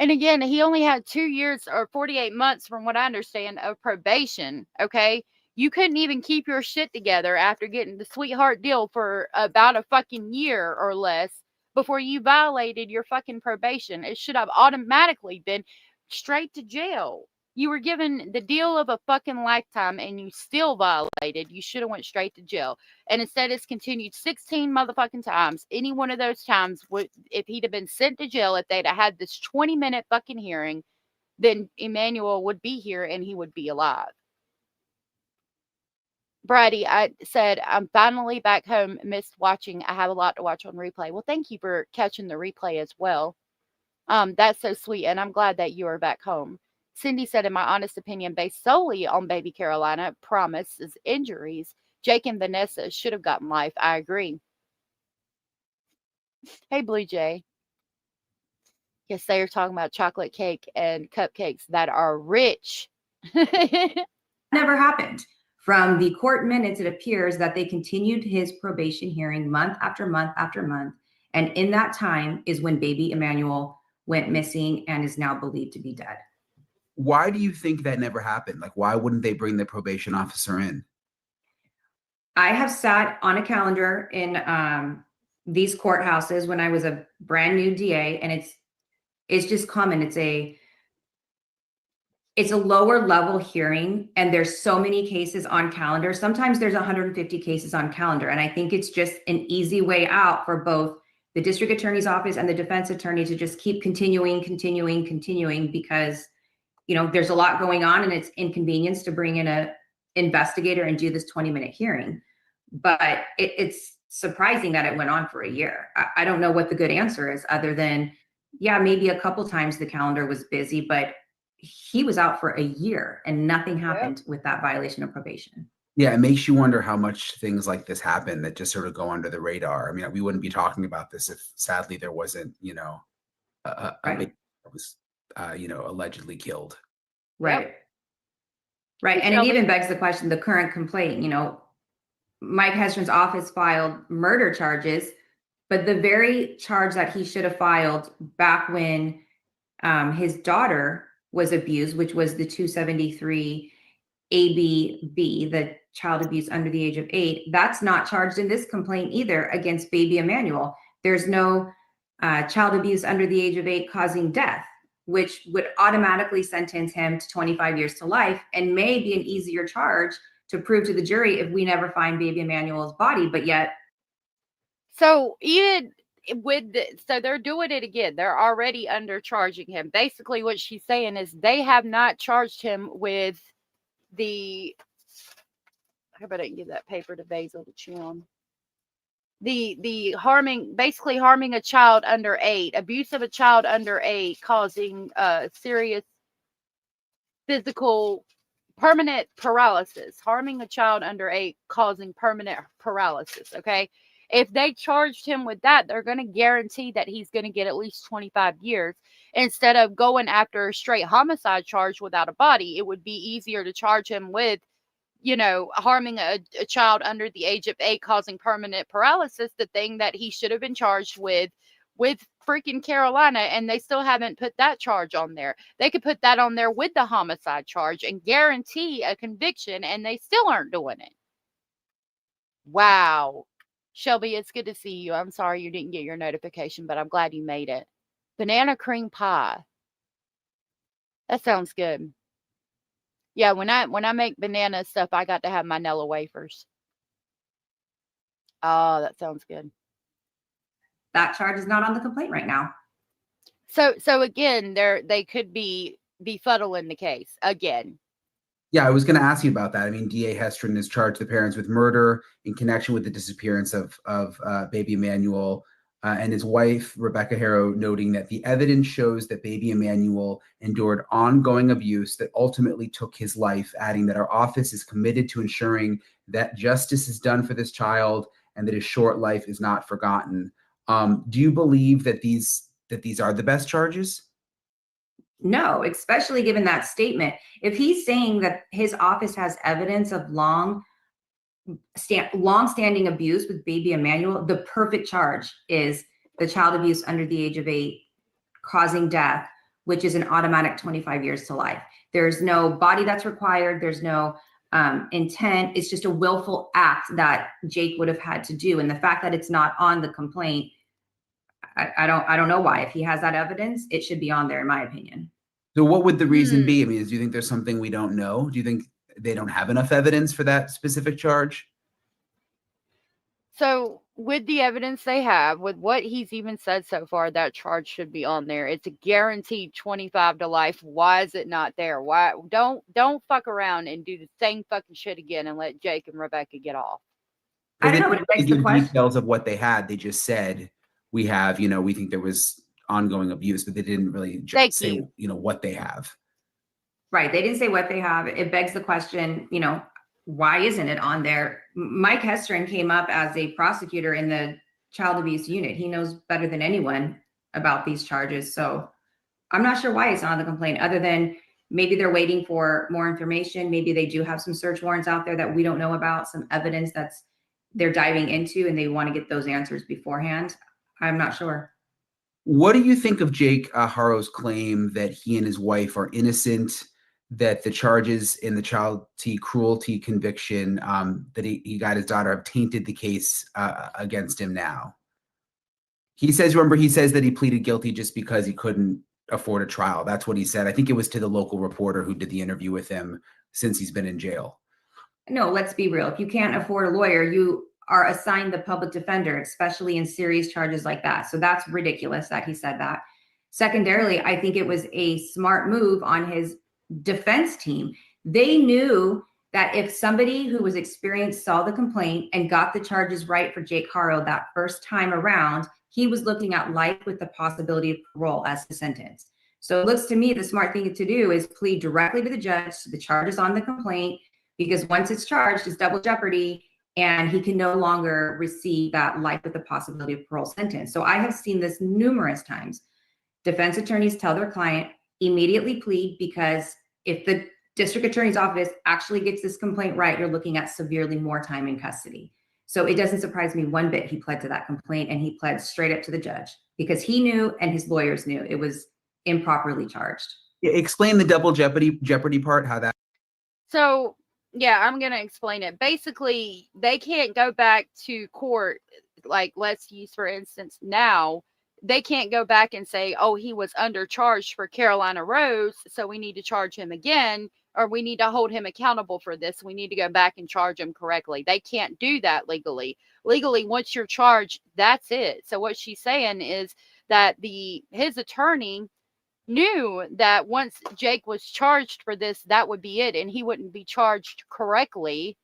And again, he only had 2 years or 48 months, from what I understand, of probation. Okay. You couldn't even keep your shit together after getting the sweetheart deal for about a fucking year or less before you violated your fucking probation. It should have automatically been straight to jail. You were given the deal of a fucking lifetime and you still violated. You should have went straight to jail. And instead it's continued 16 motherfucking times. Any one of those times would, if he'd have been sent to jail, if they'd have had this 20-minute fucking hearing, then Emmanuel would be here and he would be alive. Brady, I said, I'm finally back home. Missed watching. I have a lot to watch on replay. Well, thank you for catching the replay as well. That's so sweet. And I'm glad that you are back home. Cindy said, in my honest opinion, based solely on baby Carolina Promise's injuries, Jake and Vanessa should have gotten life. I agree. Hey, Blue Jay. Yes, they are talking about chocolate cake and cupcakes that are rich. Never happened. From the court minutes, it appears that they continued his probation hearing month after month after month. And in that time is when baby Emmanuel went missing and is now believed to be dead. Why do you think that never happened? Like, why wouldn't they bring the probation officer in? I have sat on a calendar in these courthouses when I was a brand new DA, and it's just common. It's a lower level hearing, and there's so many cases on calendar. Sometimes there's 150 cases on calendar. And I think it's just an easy way out for both the district attorney's office and the defense attorney to just keep continuing because, you know, there's a lot going on and it's inconvenience to bring in a investigator and do this 20-minute hearing. But it's surprising that it went on for a year. I don't know what the good answer is other than, yeah, maybe a couple times the calendar was busy, but he was out for a year and nothing happened with that violation of probation. Yeah, it makes you wonder how much things like this happen that just sort of go under the radar. I mean, we wouldn't be talking about this if sadly there wasn't, you know, a baby that was, you know, allegedly killed. Right. Right. And it even begs the question, the current complaint, you know, Mike Hestron's office filed murder charges, but the very charge that he should have filed back when his daughter was abused, which was the 273 ABB, the child abuse under the age of 8, that's not charged in this complaint either against baby Emmanuel. There's no child abuse under the age of 8 causing death, which would automatically sentence him to 25 years to life and may be an easier charge to prove to the jury if we never find baby Emmanuel's body, but yet. So even so they're doing it again. They're already undercharging him. Basically what she's saying is they have not charged him with the, how about I can give that paper to Basil to chew on? The basically harming a child under 8, abuse of a child under 8, causing serious physical permanent paralysis, harming a child under 8, causing permanent paralysis. Okay. If they charged him with that, they're going to guarantee that he's going to get at least 25 years instead of going after a straight homicide charge without a body. It would be easier to charge him with, you know, harming a child under the age of 8, causing permanent paralysis, the thing that he should have been charged with freaking Carolina, and they still haven't put that charge on there. They could put that on there with the homicide charge and guarantee a conviction, and they still aren't doing it. Wow. Shelby, it's good to see you. I'm sorry you didn't get your notification, but I'm glad you made it. Banana cream pie. That sounds good. Yeah, when I make banana stuff, I got to have my Nella wafers. Oh, that sounds good. That charge is not on the complaint right now. So again, they could be befuddling the case again. Yeah, I was going to ask you about that. I mean, DA Hestron has charged the parents with murder in connection with the disappearance of baby Emmanuel and his wife, Rebecca Haro, noting that the evidence shows that baby Emmanuel endured ongoing abuse that ultimately took his life, adding that our office is committed to ensuring that justice is done for this child and that his short life is not forgotten. Do you believe that these are the best charges? No, especially given that statement. If he's saying that his office has evidence of long-standing abuse with baby Emmanuel, the perfect charge is the child abuse under the age of 8 causing death, which is an automatic 25 years to life. There's no body that's required. There's no intent. It's just a willful act that Jake would have had to do. And the fact that it's not on the complaint, I don't know why. If he has that evidence, it should be on there, in my opinion. So what would the reason be? I mean, do you think there's something we don't know? Do you think they don't have enough evidence for that specific charge? So with the evidence they have, with what he's even said so far, that charge should be on there. It's a guaranteed 25 to life. Why is it not there? Why don't fuck around and do the same fucking shit again and let Jake and Rebecca get off? I don't know. It begs the question. Details of what they had. They just said we have, we think there was ongoing abuse, but they didn't really say, what they have. Right. They didn't say what they have. It begs the question, why isn't it on there? Mike Hestron came up as a prosecutor in the child abuse unit. He knows better than anyone about these charges. So I'm not sure why it's not on the complaint, other than maybe they're waiting for more information. Maybe they do have some search warrants out there that we don't know about, some evidence that's they're diving into, and they want to get those answers beforehand. I'm not sure. What do you think of Jake Haro's claim that he and his wife are innocent, that the charges in the child cruelty conviction that he got his daughter have tainted the case against him now? He says, remember, he says that he pleaded guilty just because he couldn't afford a trial. That's what he said. I think it was to the local reporter who did the interview with him since he's been in jail. No, let's be real. If you can't afford a lawyer, you are assigned the public defender, especially in serious charges like that. So that's ridiculous that he said that. Secondarily, I think it was a smart move on his defense team. They knew that if somebody who was experienced saw the complaint and got the charges right for Jake Haro that first time around, he was looking at life with the possibility of parole as the sentence. So it looks to me the smart thing to do is plead directly to the judge to the charges on the complaint, because once it's charged, it's double jeopardy, and he can no longer receive that life with the possibility of parole sentence. So I have seen this numerous times. Defense attorneys tell their client, immediately plead, because if the district attorney's office actually gets this complaint right, you're looking at severely more time in custody. So it doesn't surprise me one bit he pled to that complaint, and he pled straight up to the judge because he knew and his lawyers knew it was improperly charged. Yeah, explain the double jeopardy part, how that. So, yeah, I'm going to explain it. Basically, they can't go back to court. Like, let's use, for instance, now, they can't go back and say, oh, he was undercharged for Carolina Rose, so we need to charge him again, or we need to hold him accountable for this. We need to go back and charge him correctly. They can't do that legally. Legally, once you're charged, that's it. So what she's saying is that his attorney knew that once Jake was charged for this, that would be it, and he wouldn't be charged correctly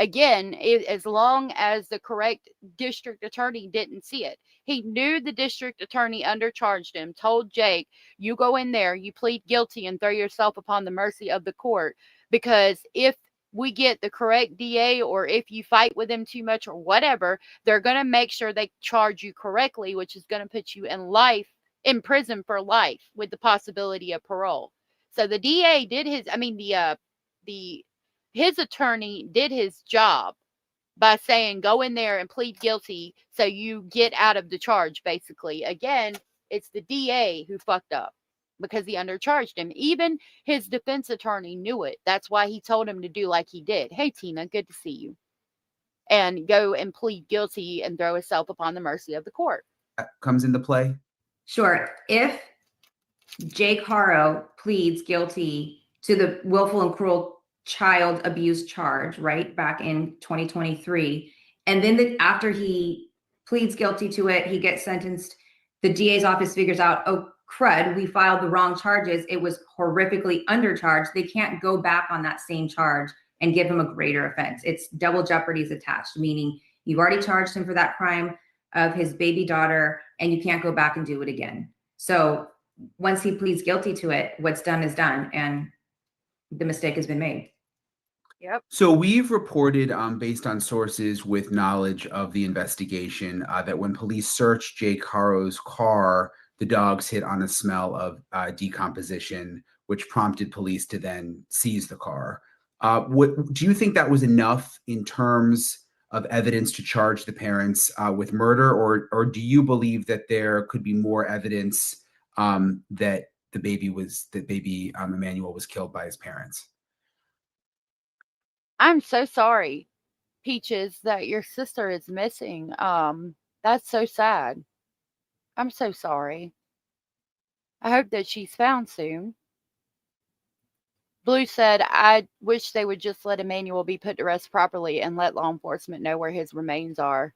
again, as long as the correct district attorney didn't see it. He knew the district attorney undercharged him, told Jake, you go in there, you plead guilty, and throw yourself upon the mercy of the court, because if we get the correct DA, or if you fight with them too much or whatever, they're going to make sure they charge you correctly, which is going to put you in prison for life with the possibility of parole. So the DA did his attorney did his job by saying, go in there and plead guilty so you get out of the charge, basically. Again, it's the DA who fucked up because he undercharged him. Even his defense attorney knew it. That's why he told him to do like he did. Hey, Tina, good to see you. And go and plead guilty and throw himself upon the mercy of the court. That comes into play? Sure. If Jake Haro pleads guilty to the willful and cruel child abuse charge, right, back in 2023, and then after he pleads guilty to it, he gets sentenced, the DA's office figures out, oh crud, we filed the wrong charges, it was horrifically undercharged, they can't go back on that same charge and give him a greater offense. It's double jeopardy is attached, meaning you've already charged him for that crime of his baby daughter, and you can't go back and do it again. So once he pleads guilty to it, what's done is done, and the mistake has been made. Yep. So we've reported, based on sources with knowledge of the investigation, that when police searched Jake Haro's car, the dogs hit on a smell of decomposition, which prompted police to then seize the car. Do you think that was enough in terms of evidence to charge the parents with murder, or do you believe that there could be more evidence that baby Emmanuel was killed by his parents? I'm so sorry, Peaches, that your sister is missing. That's so sad. I'm so sorry. I hope that she's found soon. Blue said, I wish they would just let Emmanuel be put to rest properly and let law enforcement know where his remains are.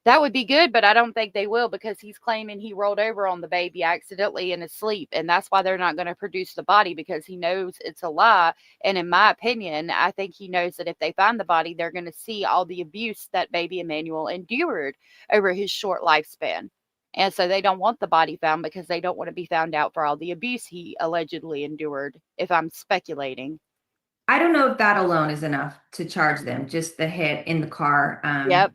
That would be good, but I don't think they will, because he's claiming he rolled over on the baby accidentally in his sleep. And that's why they're not going to produce the body, because he knows it's a lie. And in my opinion, I think he knows that if they find the body, they're going to see all the abuse that baby Emmanuel endured over his short lifespan. And so they don't want the body found because they don't want to be found out for all the abuse he allegedly endured, if I'm speculating. I don't know if that alone is enough to charge them, just the hit in the car. Yep.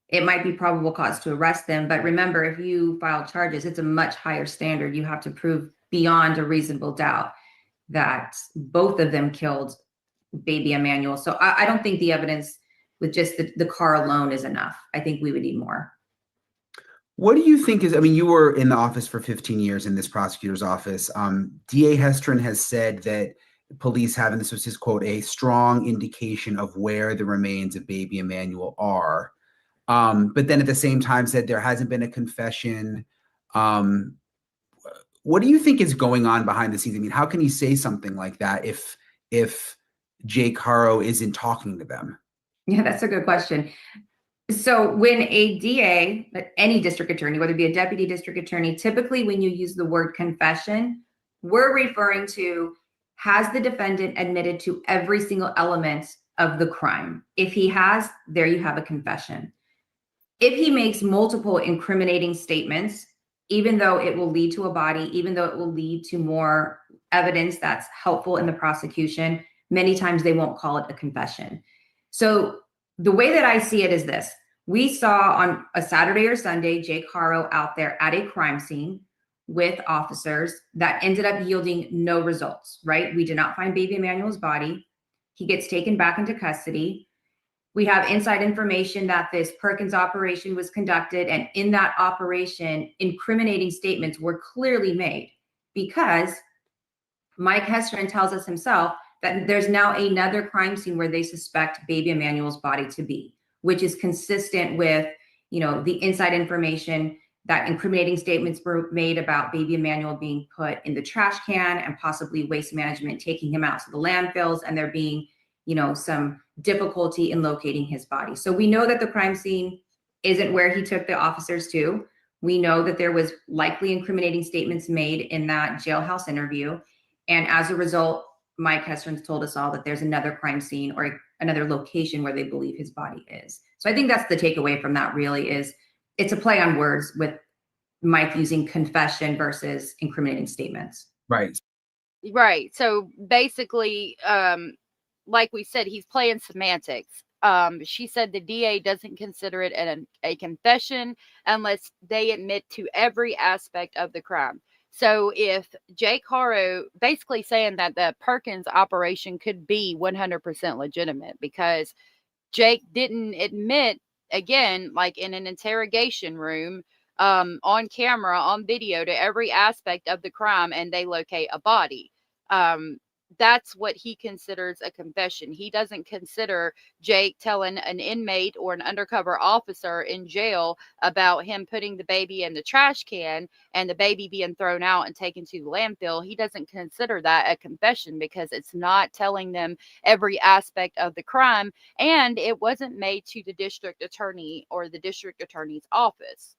It might be probable cause to arrest them. But remember, if you file charges, it's a much higher standard. You have to prove beyond a reasonable doubt that both of them killed baby Emmanuel. So I don't think the evidence with just the car alone is enough. I think we would need more. What do you think is, I mean, you were in the office for 15 years in this prosecutor's office. DA Hestron has said that police have, and this was his quote, a strong indication of where the remains of baby Emmanuel are. But then at the same time said there hasn't been a confession. What do you think is going on behind the scenes? I mean, how can you say something like that if Jake Haro isn't talking to them? Yeah, that's a good question. So when a DA, any district attorney, whether it be a deputy district attorney, typically when you use the word confession, we're referring to, has the defendant admitted to every single element of the crime? If he has, there you have a confession. If he makes multiple incriminating statements, even though it will lead to a body, even though it will lead to more evidence that's helpful in the prosecution, many times they won't call it a confession. So the way that I see it is this. We saw on a Saturday or Sunday, Jake Haro out there at a crime scene with officers that ended up yielding no results, right? We did not find baby Emmanuel's body. He gets taken back into custody. We have inside information that this Perkins operation was conducted, and in that operation, incriminating statements were clearly made because Mike Hestron tells us himself that there's now another crime scene where they suspect baby Emmanuel's body to be, which is consistent with, the inside information that incriminating statements were made about baby Emmanuel being put in the trash can and possibly Waste Management taking him out to the landfills, and there being, some difficulty in locating his body. So we know that the crime scene isn't where he took the officers to. We know that there was likely incriminating statements made in that jailhouse interview. And as a result, Mike Hestron's told us all that there's another crime scene or another location where they believe his body is. So I think that's the takeaway from that, really, is it's a play on words with Mike using confession versus incriminating statements. Right. Right. So basically, like we said, he's playing semantics. She said the DA doesn't consider it a confession unless they admit to every aspect of the crime. So if Jake Haro, basically saying that the Perkins operation could be 100% legitimate because Jake didn't admit, again, like in an interrogation room, on camera, on video, to every aspect of the crime, and they locate a body. That's what he considers a confession. He doesn't consider Jake telling an inmate or an undercover officer in jail about him putting the baby in the trash can and the baby being thrown out and taken to the landfill. He doesn't consider that a confession because it's not telling them every aspect of the crime, and it wasn't made to the district attorney or the district attorney's office.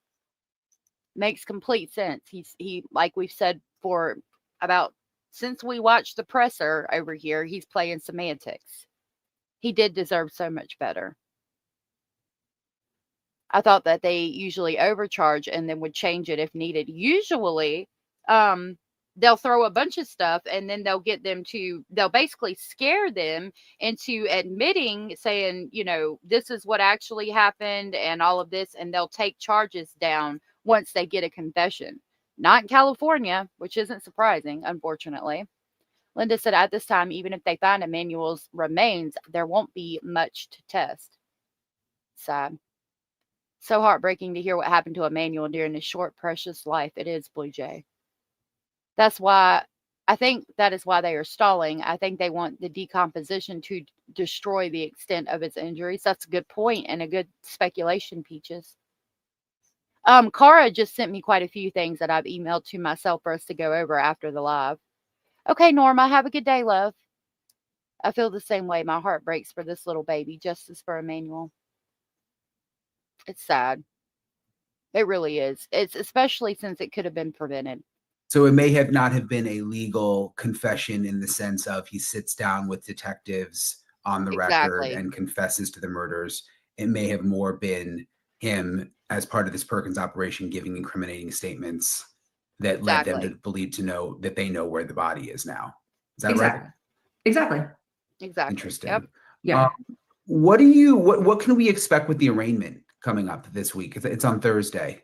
Makes complete sense. He like we've said for about since we watched the presser over here, he's playing semantics. He did deserve so much better. I thought that they usually overcharge and then would change it if needed. Usually, they'll throw a bunch of stuff and then they'll basically scare them into admitting, saying, this is what actually happened and all of this, and they'll take charges down once they get a confession. Not in California, which isn't surprising, unfortunately. Linda said at this time, even if they find Emmanuel's remains, there won't be much to test. Sad. So heartbreaking to hear what happened to Emmanuel during his short, precious life. It is, Blue Jay. That's why, I think that is why they are stalling. I think they want the decomposition to destroy the extent of his injuries. That's a good point and a good speculation, Peaches. Cara just sent me quite a few things that I've emailed to myself for us to go over after the live. Okay, Norma, have a good day, love. I feel the same way. My heart breaks for this little baby. Justice for Emmanuel. It's sad. It really is. It's especially since it could have been prevented. So it may not have been a legal confession in the sense of he sits down with detectives on the record and confesses to the murders. It may have more been him as part of this Perkins operation giving incriminating statements that led them to believe that they know where the body is now. Is that right? Exactly. Exactly. Interesting. Yep. Yeah. What do you what can we expect with the arraignment coming up this week? It's on Thursday.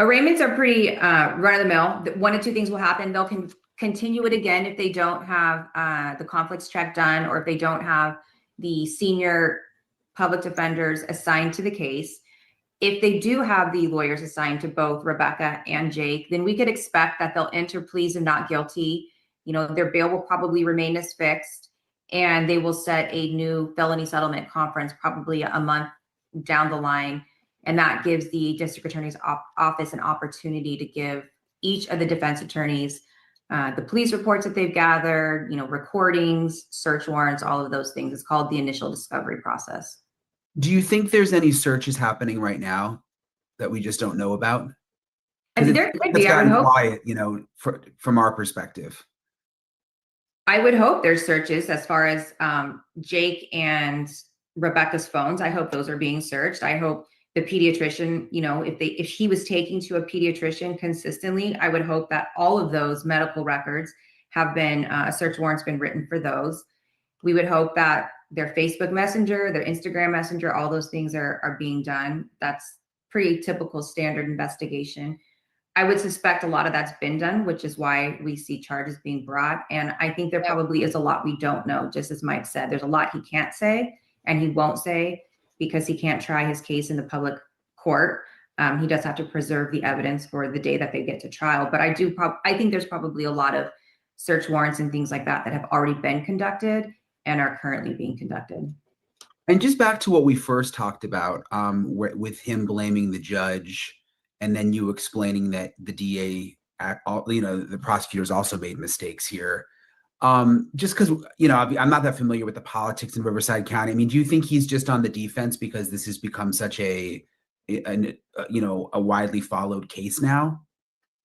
Arraignments are pretty run of the mill. One of two things will happen. They'll continue it again if they don't have the conflicts check done, or if they don't have the senior public defenders assigned to the case. If they do have the lawyers assigned to both Rebecca and Jake, then we could expect that they'll enter pleas of not guilty. You know, their bail will probably remain as fixed, and they will set a new felony settlement conference probably a month down the line. And that gives the district attorney's office an opportunity to give each of the defense attorneys the police reports that they've gathered, you know, recordings, search warrants, all of those things. It's called the initial discovery process. Do you think there's any searches happening right now that we just don't know about? I mean, there could be. I would hope. Quiet, you know, from our perspective. I would hope there's searches as far as Jake and Rebecca's phones. I hope those are being searched. I hope the pediatrician, you know, if he was taking to a pediatrician consistently, I would hope that all of those medical records have been search warrants been written for those. We would hope that their Facebook Messenger, their Instagram Messenger, all those things are being done. That's pretty typical standard investigation. I would suspect a lot of that's been done, which is why we see charges being brought. And I think there probably is a lot we don't know, just as Mike said. There's a lot he can't say and he won't say because he can't try his case in the public court. He does have to preserve the evidence for the day that they get to trial. But I think there's probably a lot of search warrants and things like that that have already been conducted and are currently being conducted. And just back to what we first talked about, with him blaming the judge, and then you explaining that the DA, you know, the prosecutors also made mistakes here. Just because, you know, I'm not that familiar with the politics in Riverside County. I mean, do you think he's just on the defense because this has become such a widely followed case now?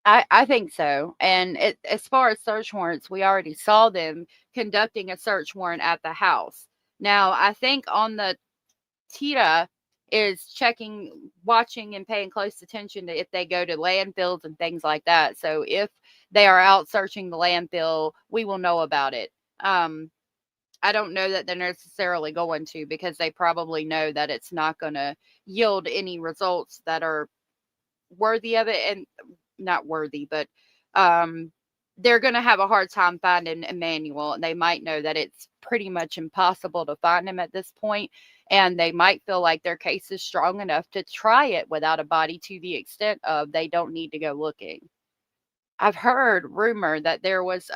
I think so. And as far as search warrants, we already saw them conducting a search warrant at the house. Now, I think on the TITA is checking, watching, and paying close attention to if they go to landfills and things like that. So if they are out searching the landfill, we will know about it. I don't know that they're necessarily going to, because they probably know that it's not going to yield any results that are worthy of it, and not worthy, but they're going to have a hard time finding Emmanuel, and they might know that it's pretty much impossible to find him at this point, and they might feel like their case is strong enough to try it without a body, to the extent of they don't need to go looking. I've heard rumor that there was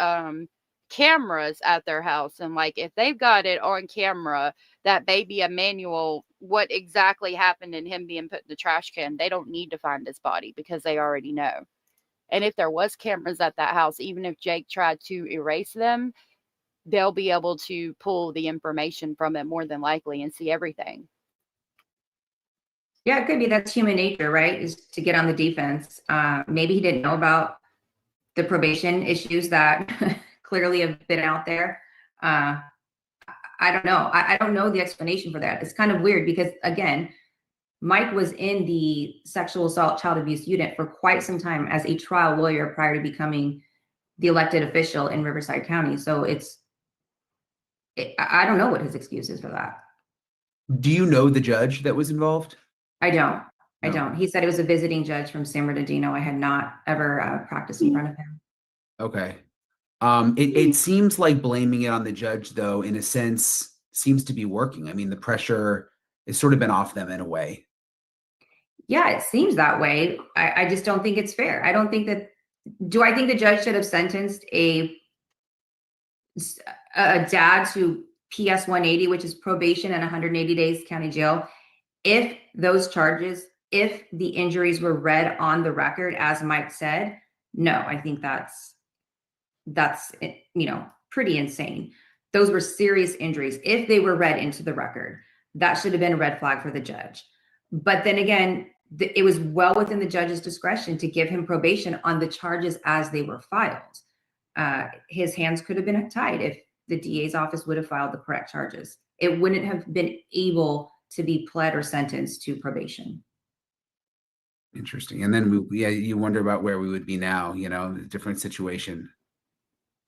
cameras at their house, and like if they've got it on camera that baby Emmanuel, what exactly happened in him being put in the trash can, they don't need to find his body because they already know. And if there was cameras at that house, even if Jake tried to erase them, they'll be able to pull the information from it more than likely and see everything. Yeah, it could be. That's human nature, right? Is to get on the defense. Maybe he didn't know about the probation issues that clearly have been out there. I don't know. I don't know the explanation for that. It's kind of weird because, again, Mike was in the sexual assault child abuse unit for quite some time as a trial lawyer prior to becoming the elected official in Riverside County. So I don't know what his excuse is for that. Do you know the judge that was involved? I don't. No. I don't. He said it was a visiting judge from San Bernardino. I had not ever practiced in front of him. Okay. It seems like blaming it on the judge, though, in a sense, seems to be working. I mean, the pressure has sort of been off them in a way. Yeah, it seems that way. I just don't think it's fair. I don't think that. Do I think the judge should have sentenced a dad to PS 180, which is probation and 180 days county jail, if those charges, if the injuries were read on the record, as Mike said? No, I think that's pretty insane. Those were serious injuries. If they were read into the record, that should have been a red flag for the judge. But then again, it was well within the judge's discretion to give him probation on the charges as they were filed. His hands could have been tied if the DA's office would have filed the correct charges. It wouldn't have been able to be pled or sentenced to probation. Interesting. And then you wonder about where we would be now, a different situation.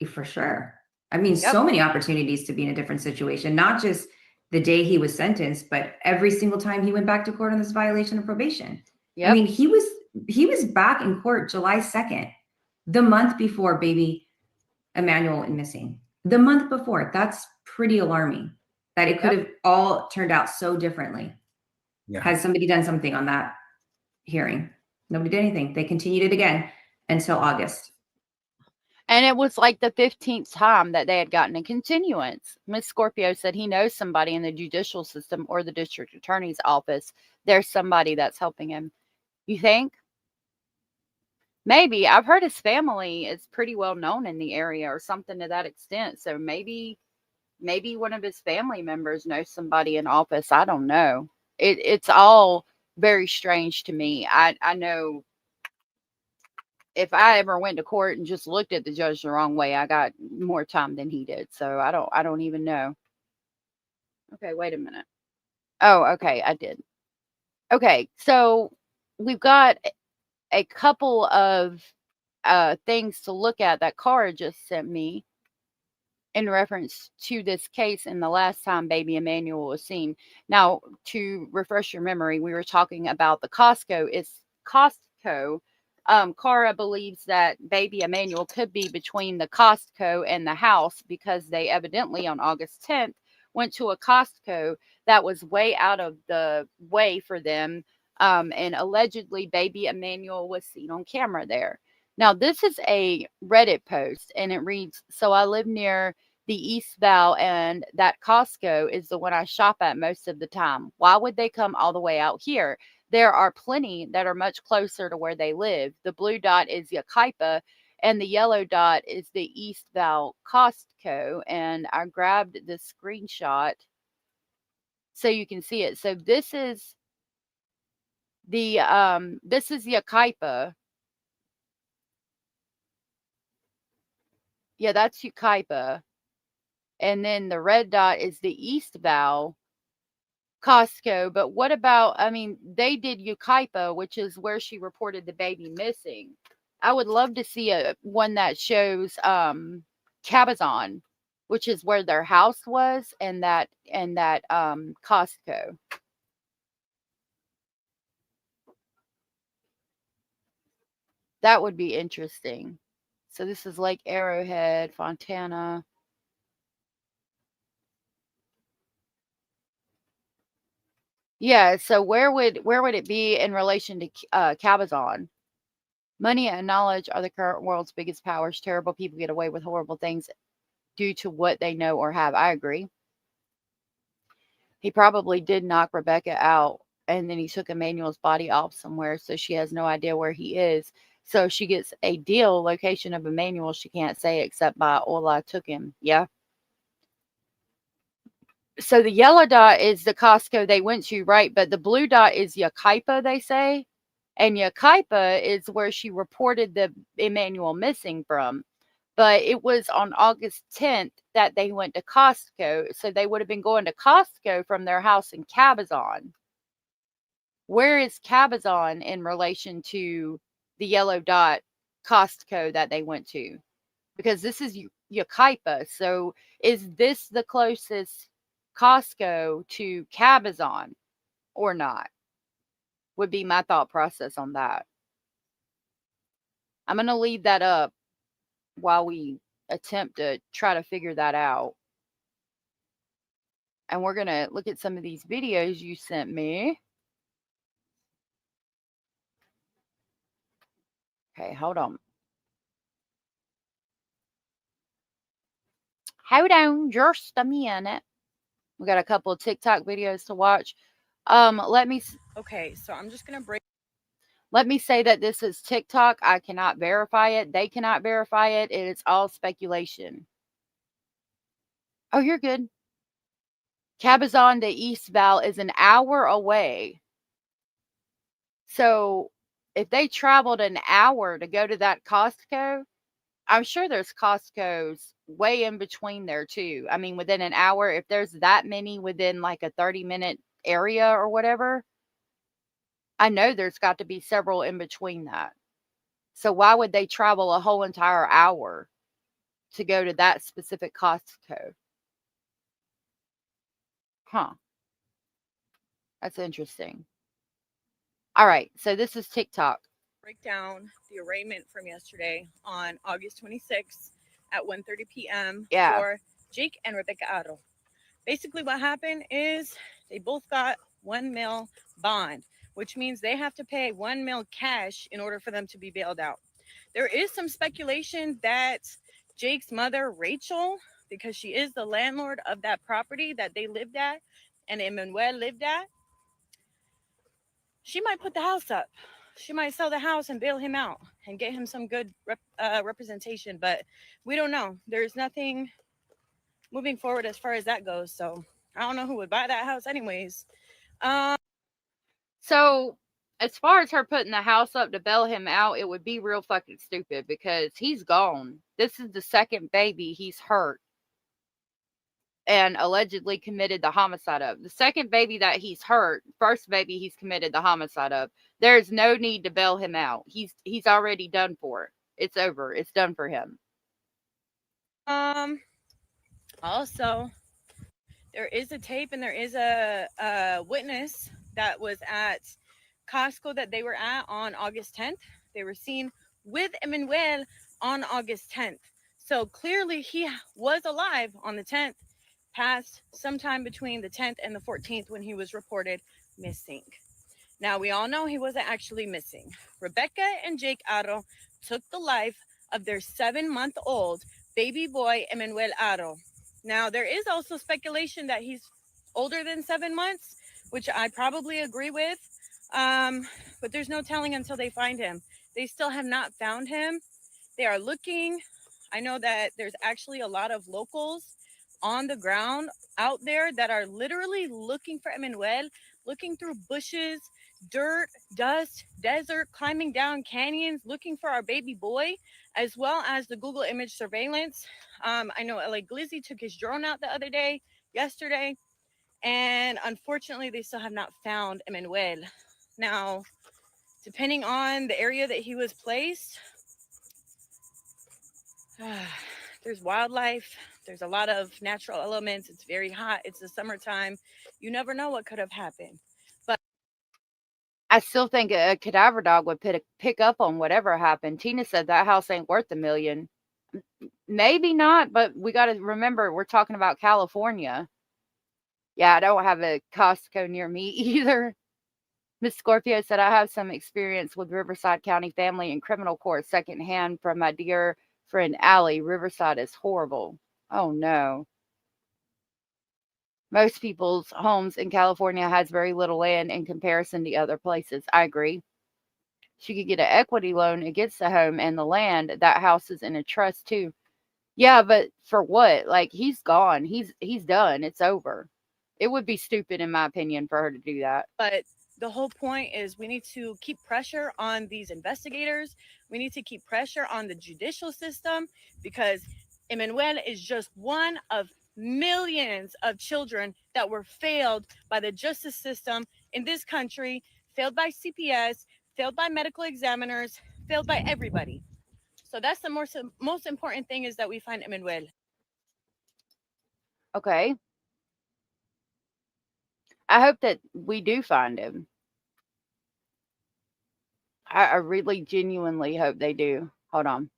For sure. I mean, so many opportunities to be in a different situation, not just the day he was sentenced, but every single time he went back to court on this violation of probation. I mean, he was back in court July 2nd, the month before baby Emmanuel went missing. The month before. That's pretty alarming that it could have all turned out so differently. Yeah. Has somebody done something on that hearing? Nobody did anything. They continued it again until August. And it was like the 15th time that they had gotten a continuance. Miss Scorpio said he knows somebody in the judicial system or the district attorney's office. There's somebody that's helping him. You think? Maybe. I've heard his family is pretty well known in the area or something to that extent. So maybe one of his family members knows somebody in office. I don't know. It's all very strange to me. I know if I ever went to court and just looked at the judge the wrong way, I got more time than he did. So I don't even know. Okay, wait a minute. Oh, okay, I did. Okay, so we've got a couple of things to look at that Cara just sent me in reference to this case and the last time baby Emmanuel was seen. Now, to refresh your memory, we were talking about the Costco. It's Costco. Cara believes that baby Emmanuel could be between the Costco and the house because they evidently on August 10th went to a Costco that was way out of the way for them. And allegedly baby Emmanuel was seen on camera there. Now, this is a Reddit post and it reads, so I live near the East Val and that Costco is the one I shop at most of the time. Why would they come all the way out here? There are plenty that are much closer to where they live. The blue dot is Yucaipa and the yellow dot is the East Val Costco. And I grabbed the screenshot so you can see it. So this is the Yucaipa. Yeah, that's Yucaipa. And then the red dot is the East Val Costco. But what about, I mean, they did Yucaipa, which is where she reported the baby missing. I would love to see one that shows Cabazon, which is where their house was, and that Costco. That would be interesting. So this is Lake Arrowhead, Fontana. Yeah, so where would it be in relation to Cabazon? Money and knowledge are the current world's biggest powers. Terrible people get away with horrible things due to what they know or have. I agree. He probably did knock Rebecca out, and then he took Emmanuel's body off somewhere, so she has no idea where he is. So she gets a deal location of Emmanuel. She can't say except by Ola took him. Yeah. So the yellow dot is the Costco they went to, right? But the blue dot is Yucaipa, they say. And Yucaipa is where she reported the Emmanuel missing from. But it was on August 10th that they went to Costco. So they would have been going to Costco from their house in Cabazon. Where is Cabazon in relation to the yellow dot Costco that they went to? Because this is Yucaipa. So is this the closest Costco to Cabazon or not? Would be my thought process on that. I'm going to leave that up while we attempt to try to figure that out. And we're going to look at some of these videos you sent me. Okay, hold on. Hold on just a minute. We got a couple of TikTok videos to watch. Okay, so I'm just going to break. Let me say that this is TikTok. I cannot verify it. They cannot verify it. It is all speculation. Oh, you're good. Cabazon to East Val is an hour away. So if they traveled an hour to go to that Costco, I'm sure there's Costco's way in between there too. I mean, within an hour, if there's that many within like a 30-minute area or whatever, I know there's got to be several in between that. So why would they travel a whole entire hour? to go to that specific Costco. Huh. That's interesting. All right. So this is TikTok. Break down the arraignment from yesterday on August 26th at 1:30 p.m. Yeah. for Jake and Rebecca Haro. Basically, what happened is they both got $1 million bond, which means they have to pay $1 million cash in order for them to be bailed out. There is some speculation that Jake's mother, Rachel, because she is the landlord of that property that they lived at and Emmanuel lived at, she might put the house up. She might sell the house and bail him out and get him some good representation, but we don't know. There's nothing moving forward as far as that goes, so I don't know who would buy that house anyways. So as far as her putting the house up to bail him out, it would be real fucking stupid because he's gone. This is the second baby he's hurt and allegedly committed the homicide of. The second baby that he's hurt, first baby he's committed the homicide of. There's no need to bail him out. He's already done for it. It's over. It's done for him. Also, there is a tape and there is a witness that was at Costco that they were at on August 10th. They were seen with Emmanuel on August 10th. So clearly he was alive on the 10th, passed sometime between the 10th and the 14th when he was reported missing. Now, we all know he wasn't actually missing. Rebecca and Jake Haro took the life of their 7-month-old baby boy, Emmanuel Haro. Now, there is also speculation that he's older than 7 months, which I probably agree with. But there's no telling until they find him. They still have not found him. They are looking. I know that there's actually a lot of locals on the ground out there that are literally looking for Emmanuel, looking through bushes, dirt, dust, desert, climbing down canyons, looking for our baby boy, as well as the Google image surveillance. I know LA Glizzy took his drone out the other day, yesterday, and unfortunately they still have not found Emmanuel. Now, depending on the area that he was placed, there's wildlife, there's a lot of natural elements, it's very hot, it's the summertime, you never know what could have happened. But I still think a cadaver dog would pick up on whatever happened. Tina said that house ain't worth $1 million. Maybe not, but we got to remember we're talking about California. Yeah, I don't have a Costco near me either. Miss Scorpio said, I have some experience with Riverside County family and criminal court secondhand from my dear friend Allie. Riverside is horrible. Oh no. Most people's homes in California has very little land in comparison to other places. I agree. She could get an equity loan against the home and the land. That house is in a trust too. Yeah, but for what? Like, he's gone. He's done. It's over. It would be stupid, in my opinion, for her to do that. But the whole point is we need to keep pressure on these investigators. We need to keep pressure on the judicial system, because Emmanuel is just one of millions of children that were failed by the justice system in this country, failed by CPS, failed by medical examiners, failed by everybody. So that's the most important thing, is that we find Emmanuel. Okay. I hope that we do find him. I really genuinely hope they do. Hold on.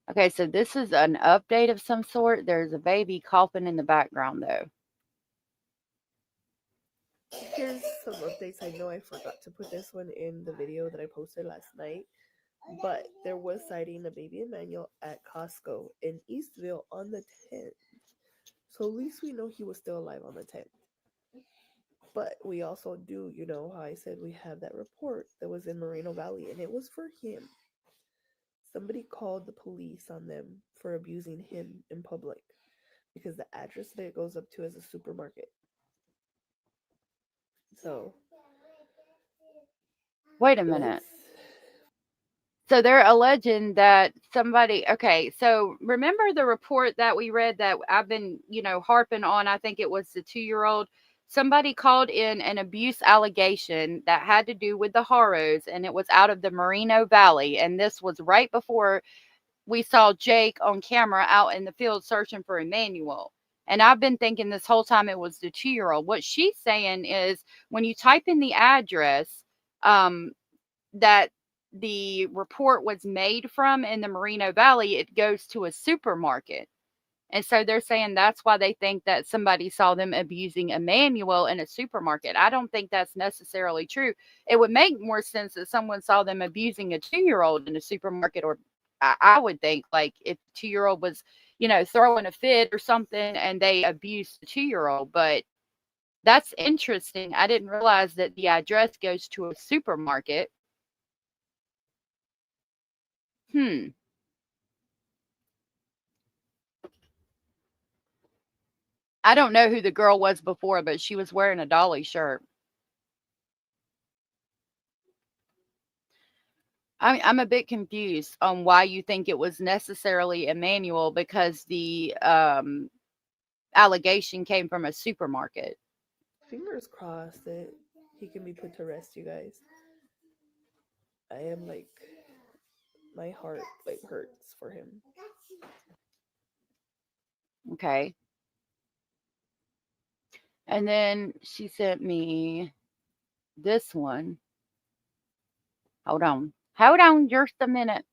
Okay, so this is an update of some sort. There's a baby coughing in the background, though. Here's some updates. I know I forgot to put this one in the video that I posted last night, but there was sighting a baby Emmanuel at Costco in Eastville on the 10th. So at least we know he was still alive on the 10th. But we also do, you know how I said we have that report that was in Moreno Valley, and it was for him. Somebody called the police on them for abusing him in public because the address that it goes up to is a supermarket. So, wait a minute. So they're alleging that somebody, okay, so remember the report that we read that I've been, harping on, I think it was the 2-year-old. somebody called in an abuse allegation that had to do with the Haros, and it was out of the Moreno Valley. And this was right before we saw Jake on camera out in the field searching for Emmanuel. And I've been thinking this whole time it was the 2-year-old. What she's saying is when you type in the address that the report was made from in the Moreno Valley, it goes to a supermarket. And so they're saying that's why they think that somebody saw them abusing Emmanuel in a supermarket. I don't think that's necessarily true. It would make more sense that someone saw them abusing a 2-year-old in a supermarket, or I would think like if 2-year-old was, throwing a fit or something and they abused the 2-year-old. But that's interesting. I didn't realize that the address goes to a supermarket. I don't know who the girl was before, but she was wearing a Dolly shirt. I'm a bit confused on why you think it was necessarily Emmanuel, because the allegation came from a supermarket. Fingers crossed that he can be put to rest, you guys. I am like, my heart like hurts for him. Okay. And then she sent me this one. Hold on just a minute.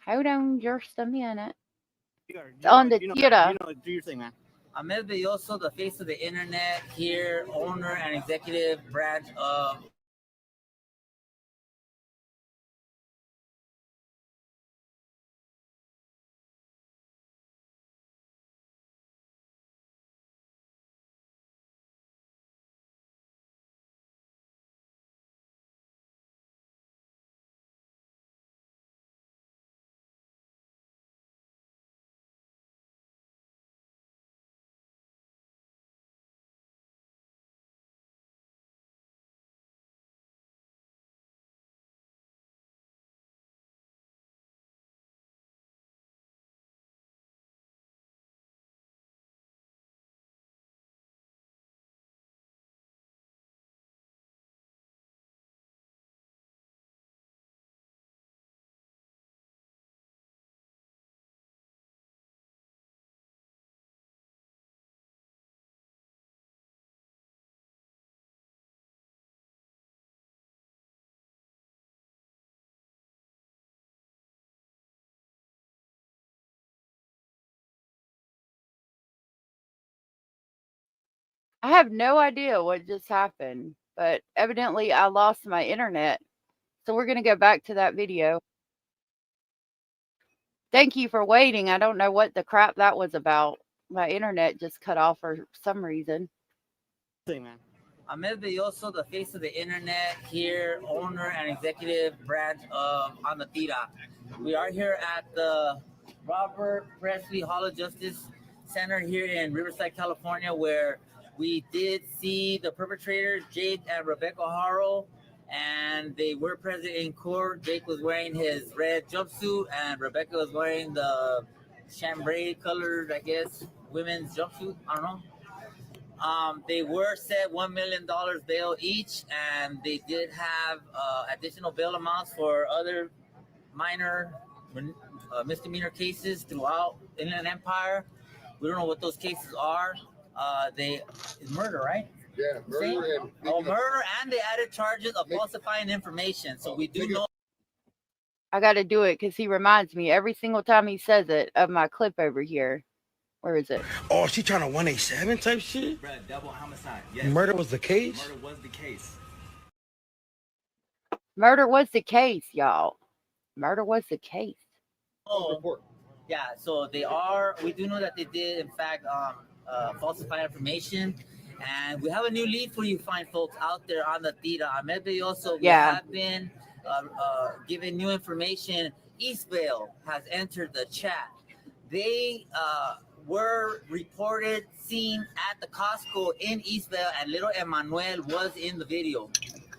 Hold on just a minute. On the theater. Do your thing, man. Ahmed Belloso, the face of the internet here, owner and executive branch of I have no idea what just happened, but evidently I lost my internet. So we're going to go back to that video. Thank you for waiting. I don't know what the crap that was about. My internet just cut off for some reason. thing, man. Ahmed Belloso, the face of the internet here, owner and executive branch of On the Tira. We are here at the Robert Presley Hall of Justice Center here in Riverside, California, where we did see the perpetrators, Jake and Rebecca Haro, and they were present in court. Jake was wearing his red jumpsuit, and Rebecca was wearing the chambray colored, I guess, women's jumpsuit. I don't know. They were set $1 million bail each, and they did have additional bail amounts for other minor misdemeanor cases throughout Inland Empire. We don't know what those cases are. It's murder, right? Yeah, murder murder, and they added charges of falsifying information. So we do know. I got to do it because he reminds me every single time he says it of my clip over here. Where is it? Oh, she trying to 187 type shit? Bruh, double homicide. Yes. Murder was the case? Murder was the case. Murder was the case, y'all. Murder was the case. Oh, yeah. So they are. We do know that they did, in fact, falsify information. And we have a new lead for you fine folks out there on the Tira. Ahmed Belloso, we have been given new information. Eastvale has entered the chat. They were reported seen at the Costco in Eastvale, and little Emmanuel was in the video.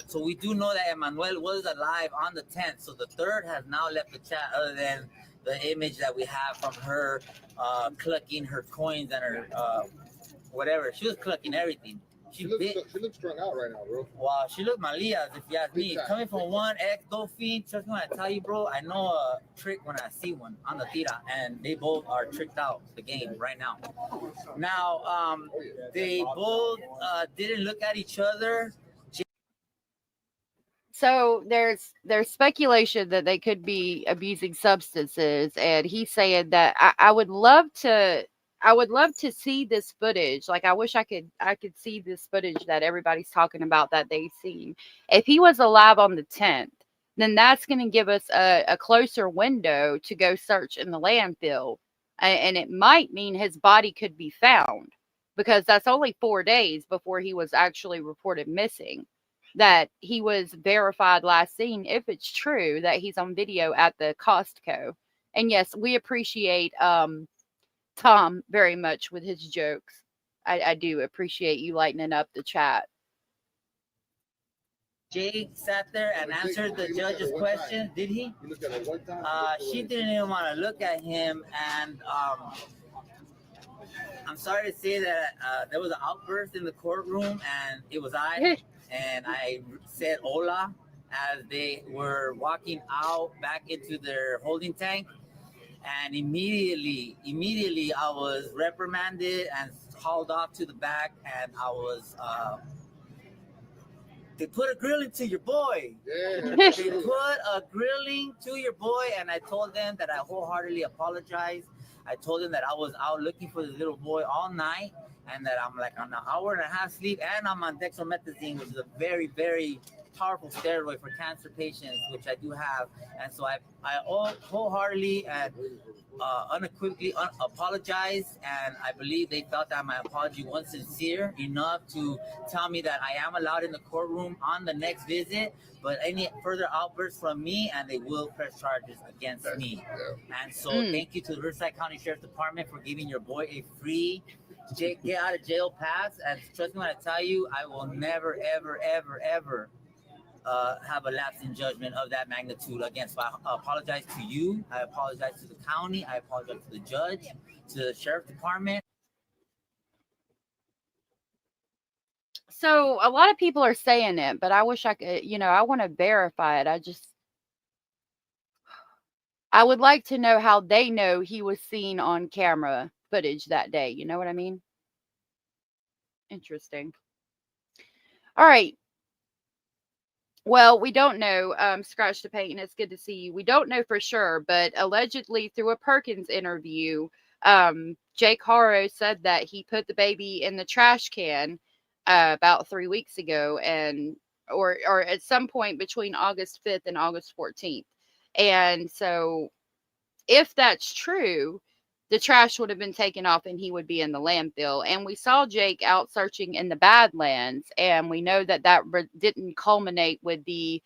So we do know that Emmanuel was alive on the 10th. So the third has now left the chat, other than the image that we have from her clucking her coins and her whatever. She was clucking everything. She looks strung out right now, bro. Wow, she looked Malia, if you ask me. Coming from one ex-dolphin, trust me when I tell you, bro, I know a trick when I see one on the tira, and they both are tricked out the game right now. Now, they both didn't look at each other. So there's speculation that they could be abusing substances, and he's saying that I would love to see this footage. Like, I wish I could see this footage that everybody's talking about that they've seen. If he was alive on the 10th, then that's going to give us a closer window to go search in the landfill, and it might mean his body could be found, because that's only 4 days before he was actually reported missing. That he was verified last seen, if it's true that he's on video at the Costco. And yes, we appreciate Tom very much with his jokes. I do appreciate you lightening up the chat. Jake sat there and answered the judge's question. Did he? She didn't even want to look at him, and I'm sorry to say that there was an outburst in the courtroom, and it was I. And I said hola as they were walking out back into their holding tank. And immediately I was reprimanded and hauled off to the back, and I was, they put a grilling to your boy. Yeah. They put a grilling to your boy, and I told them that I wholeheartedly apologize. I told them that I was out looking for the little boy all night, and that I'm like on an hour and a half sleep, and I'm on dextromethazine, which is a very, very powerful steroid for cancer patients, which I do have. And so I wholeheartedly and unequivocally apologize, and I believe they felt that my apology was sincere enough to tell me that I am allowed in the courtroom on the next visit, but any further outbursts from me, and they will press charges against me. And so thank you to the Riverside County Sheriff's Department for giving your boy a free get out of jail pass. And trust me when I tell you, I will never, ever, ever, ever have a lapse in judgment of that magnitude against. So I apologize to you. I apologize to the county. I apologize to the judge, to the sheriff's department. So a lot of people are saying it, but I wish I could, I want to verify it. I would like to know how they know he was seen on camera footage that day. You know what I mean? Interesting. All right. Well, we don't know, Scratch the Paint, and it's good to see you. We don't know for sure, but allegedly through a Perkins interview, Jake Haro said that he put the baby in the trash can about 3 weeks ago, or at some point between August 5th and August 14th. And so if that's true, the trash would have been taken off and he would be in the landfill. And we saw Jake out searching in the Badlands, and we know that didn't culminate with the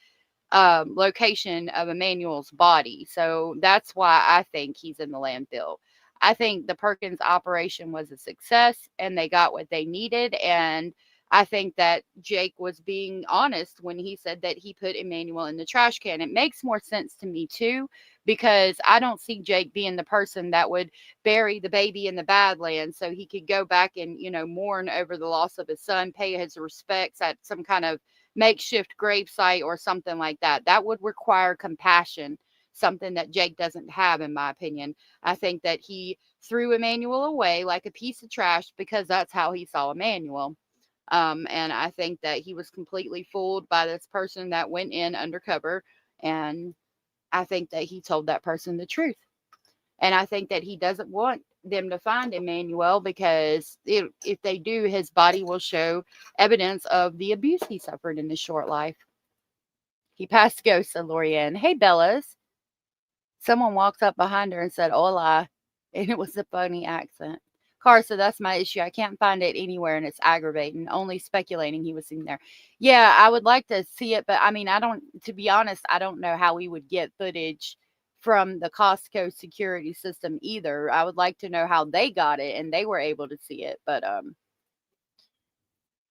location of Emmanuel's body. So that's why I think he's in the landfill. I think the Perkins operation was a success, and they got what they needed. And I think that Jake was being honest when he said that he put Emmanuel in the trash can. It makes more sense to me too, because I don't see Jake being the person that would bury the baby in the Badlands so he could go back and, mourn over the loss of his son, pay his respects at some kind of makeshift gravesite or something like that. That would require compassion, something that Jake doesn't have, in my opinion. I think that he threw Emmanuel away like a piece of trash because that's how he saw Emmanuel. And I think that he was completely fooled by this person that went in undercover. And I think that he told that person the truth. And I think that he doesn't want them to find Emmanuel, because if they do, his body will show evidence of the abuse he suffered in his short life. He passed go, said Lorianne. Hey, Bellas. Someone walked up behind her and said, hola. And it was a funny accent. Carsa, that's my issue. I can't find it anywhere, and it's aggravating. Only speculating he was in there. Yeah, I would like to see it, but to be honest, I don't know how we would get footage from the Costco security system either. I would like to know how they got it and they were able to see it. But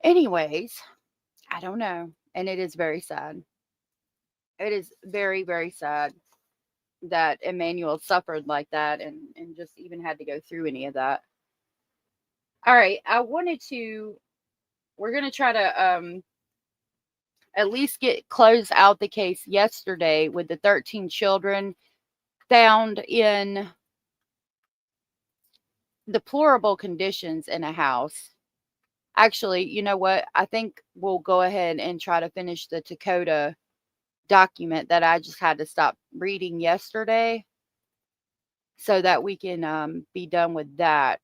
anyways, I don't know. And it is very sad. It is very, very sad that Emmanuel suffered like that and just even had to go through any of that. All right, we're going to try to at least close out the case yesterday with the 13 children found in deplorable conditions in a house. Actually, you know what? I think we'll go ahead and try to finish the Takoda document that I just had to stop reading yesterday so that we can be done with that.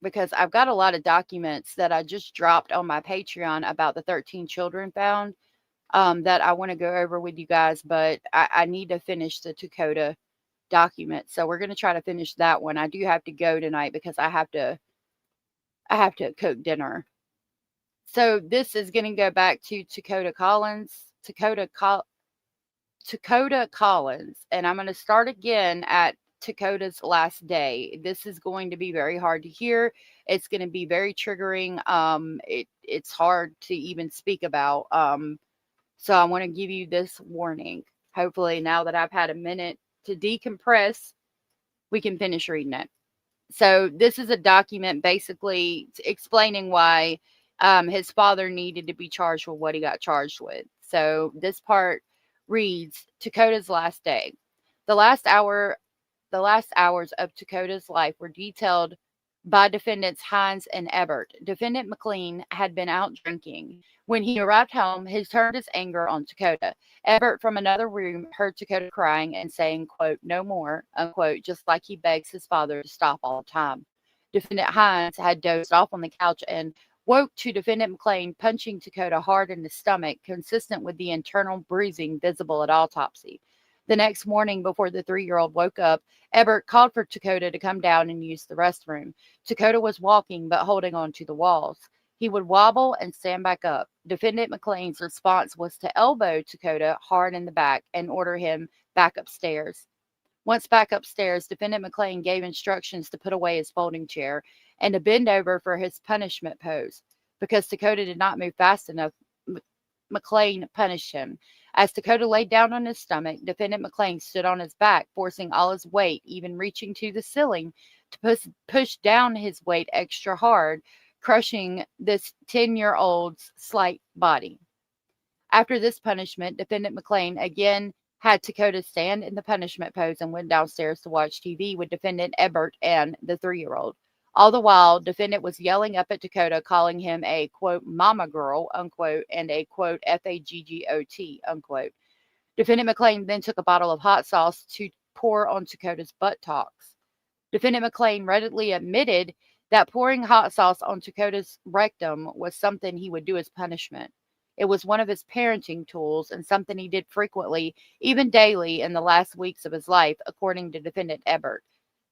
Because I've got a lot of documents that I just dropped on my Patreon about the 13 children found that I want to go over with you guys, but I need to finish the Takoda document. So we're going to try to finish that one. I do have to go tonight because I have to cook dinner. So this is going to go back to Takoda Collins, and I'm going to start again at Takoda's last day. This is going to be very hard to hear. It's going to be very triggering. It's hard to even speak about. So I want to give you this warning. Hopefully, now that I've had a minute to decompress, we can finish reading it. So this is a document basically explaining why his father needed to be charged with what he got charged with. So this part reads, Takoda's last day. The last hours of Takoda's life were detailed by defendants Hines and Ebert. Defendant McLean had been out drinking. When he arrived home, he turned his anger on Takoda. Ebert from another room heard Takoda crying and saying, quote, no more, unquote, just like he begs his father to stop all the time. Defendant Hines had dozed off on the couch and woke to Defendant McLean punching Takoda hard in the stomach, consistent with the internal bruising visible at autopsy. The next morning, before the 3-year-old woke up, Ebert called for Takoda to come down and use the restroom. Takoda was walking but holding on to the walls. He would wobble and stand back up. Defendant McLean's response was to elbow Takoda hard in the back and order him back upstairs. Once back upstairs, Defendant McLean gave instructions to put away his folding chair and to bend over for his punishment pose. Because Takoda did not move fast enough, McLean punished him. As Takoda laid down on his stomach, Defendant McLean stood on his back, forcing all his weight, even reaching to the ceiling, to push down his weight extra hard, crushing this 10-year-old's slight body. After this punishment, Defendant McLean again had Takoda stand in the punishment pose and went downstairs to watch TV with Defendant Ebert and the 3-year-old. All the while, Defendant was yelling up at Takoda, calling him a, quote, mama girl, unquote, and a, quote, FAGGOT, unquote. Defendant McLean then took a bottle of hot sauce to pour on Takoda's buttocks. Defendant McLean readily admitted that pouring hot sauce on Takoda's rectum was something he would do as punishment. It was one of his parenting tools and something he did frequently, even daily, in the last weeks of his life, according to Defendant Ebert.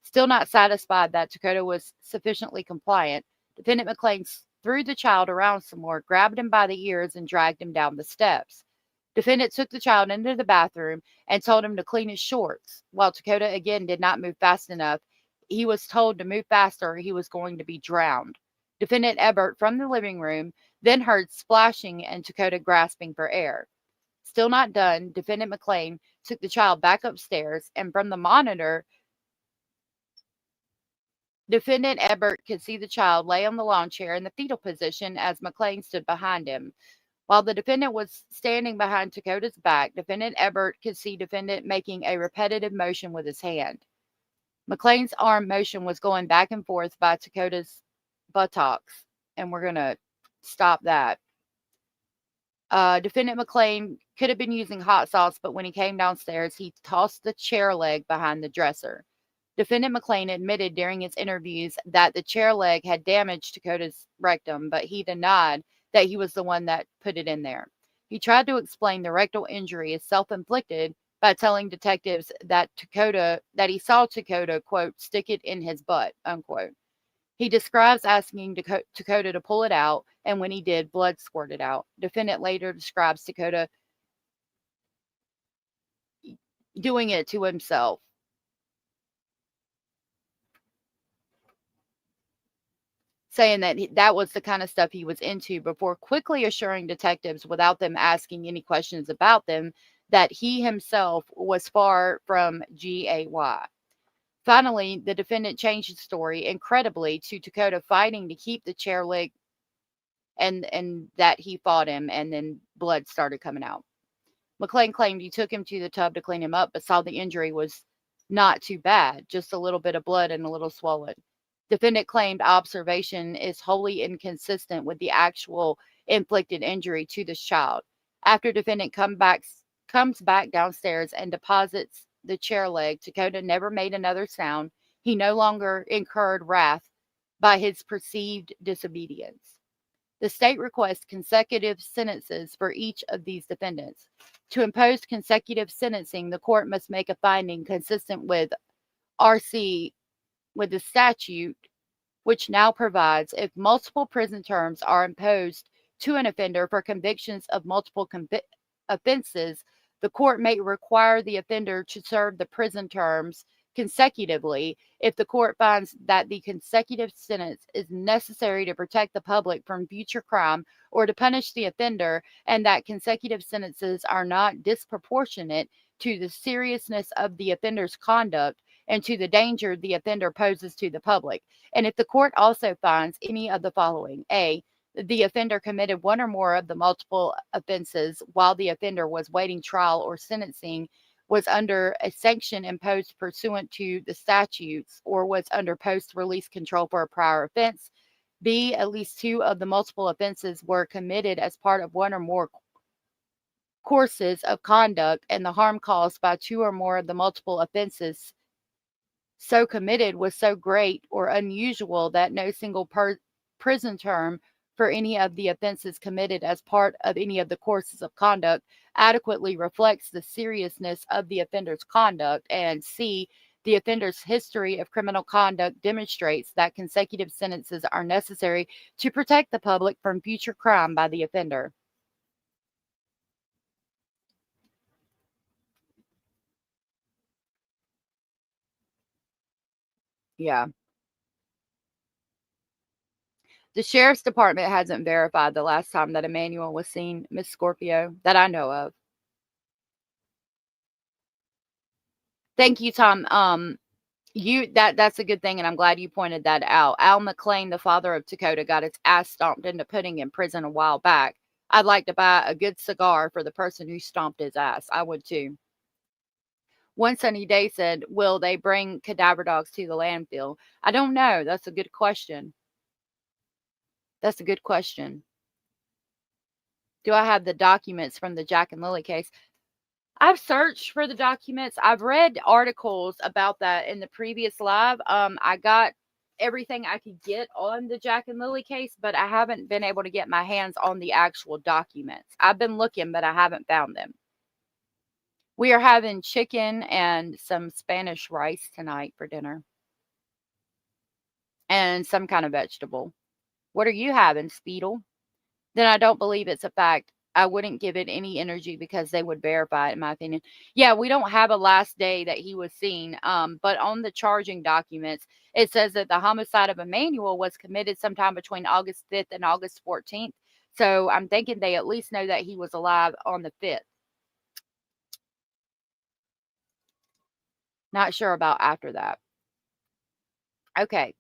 Still not satisfied that Takoda was sufficiently compliant, Defendant McLean threw the child around some more, grabbed him by the ears, and dragged him down the steps. Defendant took the child into the bathroom and told him to clean his shorts. While Takoda again did not move fast enough, he was told to move faster or he was going to be drowned. Defendant Ebert from the living room then heard splashing and Takoda grasping for air. Still not done, Defendant McLean took the child back upstairs, and from the monitor, Defendant Ebert could see the child lay on the lawn chair in the fetal position as McLean stood behind him. While the defendant was standing behind Takoda's back, Defendant Ebert could see defendant making a repetitive motion with his hand. McLean's arm motion was going back and forth by Takoda's buttocks, and we're going to stop that. Defendant McLean could have been using hot sauce, but when he came downstairs, he tossed the chair leg behind the dresser. Defendant McLean admitted during his interviews that the chair leg had damaged Takoda's rectum, but he denied that he was the one that put it in there. He tried to explain the rectal injury as self-inflicted by telling detectives that he saw Takoda, quote, stick it in his butt, unquote. He describes asking Takoda to pull it out, and when he did, blood squirted out. Defendant later describes Takoda doing it to himself. Saying that that was the kind of stuff he was into, before quickly assuring detectives, without them asking any questions about them, that he himself was far from GAY. Finally, the defendant changed his story incredibly to Takoda fighting to keep the chair leg and that he fought him, and then blood started coming out. McClain claimed he took him to the tub to clean him up, but saw the injury was not too bad, just a little bit of blood and a little swollen. Defendant claimed observation is wholly inconsistent with the actual inflicted injury to this child. After defendant comes back downstairs and deposits the chair leg, Takoda never made another sound. He no longer incurred wrath by his perceived disobedience. The state requests consecutive sentences for each of these defendants. To impose consecutive sentencing, the court must make a finding consistent with the statute, which now provides if multiple prison terms are imposed to an offender for convictions of multiple offenses, the court may require the offender to serve the prison terms consecutively if the court finds that the consecutive sentence is necessary to protect the public from future crime or to punish the offender, and that consecutive sentences are not disproportionate to the seriousness of the offender's conduct and to the danger the offender poses to the public. And if the court also finds any of the following: A, the offender committed one or more of the multiple offenses while the offender was waiting trial or sentencing, was under a sanction imposed pursuant to the statutes, or was under post-release control for a prior offense. B, at least two of the multiple offenses were committed as part of one or more courses of conduct, and the harm caused by two or more of the multiple offenses so committed was so great or unusual that no single prison term for any of the offenses committed as part of any of the courses of conduct adequately reflects the seriousness of the offender's conduct. And C, the offender's history of criminal conduct demonstrates that consecutive sentences are necessary to protect the public from future crime by the offender. Yeah. The sheriff's department hasn't verified the last time that Emmanuel was seen, Miss Scorpio, that I know of. Thank you, Tom. That's a good thing, and I'm glad you pointed that out. Al McClain, the father of Takoda, got his ass stomped into putting in prison a while back. I'd like to buy a good cigar for the person who stomped his ass. I would too. One Sunny Day said, will they bring cadaver dogs to the landfill? I don't know. That's a good question. That's a good question. Do I have the documents from the Jack and Lily case? I've searched for the documents. I've read articles about that in the previous live. I got everything I could get on the Jack and Lily case, but I haven't been able to get my hands on the actual documents. I've been looking, but I haven't found them. We are having chicken and some Spanish rice tonight for dinner. And some kind of vegetable. What are you having, Speedle? Then I don't believe it's a fact. I wouldn't give it any energy because they would verify it, in my opinion. Yeah, we don't have a last day that he was seen. But on the charging documents, it says that the homicide of Emmanuel was committed sometime between August 5th and August 14th. So I'm thinking they at least know that he was alive on the 5th. Not sure about after that. Okay.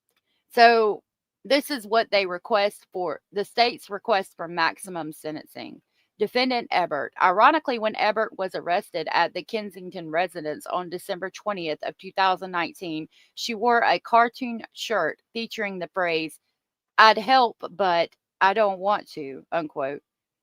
So this is what they request for the state's request for maximum sentencing. Defendant Ebert. Ironically, when Ebert was arrested at the Kensington residence on December 20th of 2019, she wore a cartoon shirt featuring the phrase, "I'd help, but I don't want to," unquote.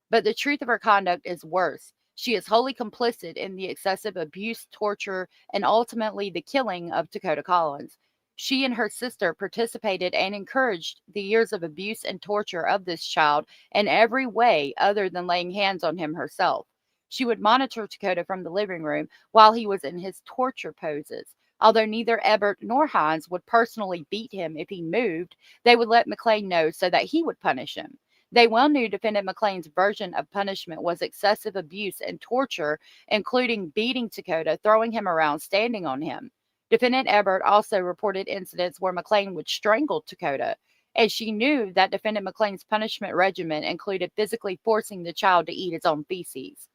But the truth of her conduct is worse. She is wholly complicit in the excessive abuse, torture, and ultimately the killing of Takoda Collins. She and her sister participated and encouraged the years of abuse and torture of this child in every way other than laying hands on him herself. She would monitor Takoda from the living room while he was in his torture poses. Although neither Ebert nor Hines would personally beat him if he moved, they would let McClain know so that he would punish him. They well knew Defendant McClain's version of punishment was excessive abuse and torture, including beating Takoda, throwing him around, standing on him. Defendant Ebert also reported incidents where McClain would strangle Takoda, and she knew that Defendant McClain's punishment regimen included physically forcing the child to eat its own feces.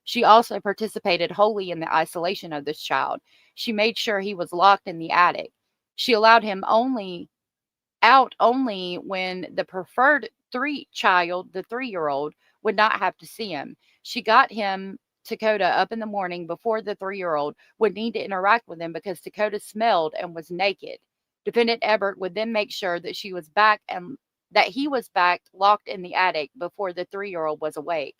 She also participated wholly in the isolation of this child. She made sure he was locked in the attic. She allowed him only when the preferred the 3-year-old, would not have to see him. She got him, Takoda, up in the morning before the 3-year-old would need to interact with him because Takoda smelled and was naked. Defendant Ebert would then make sure that he was back locked in the attic before the 3-year-old was awake.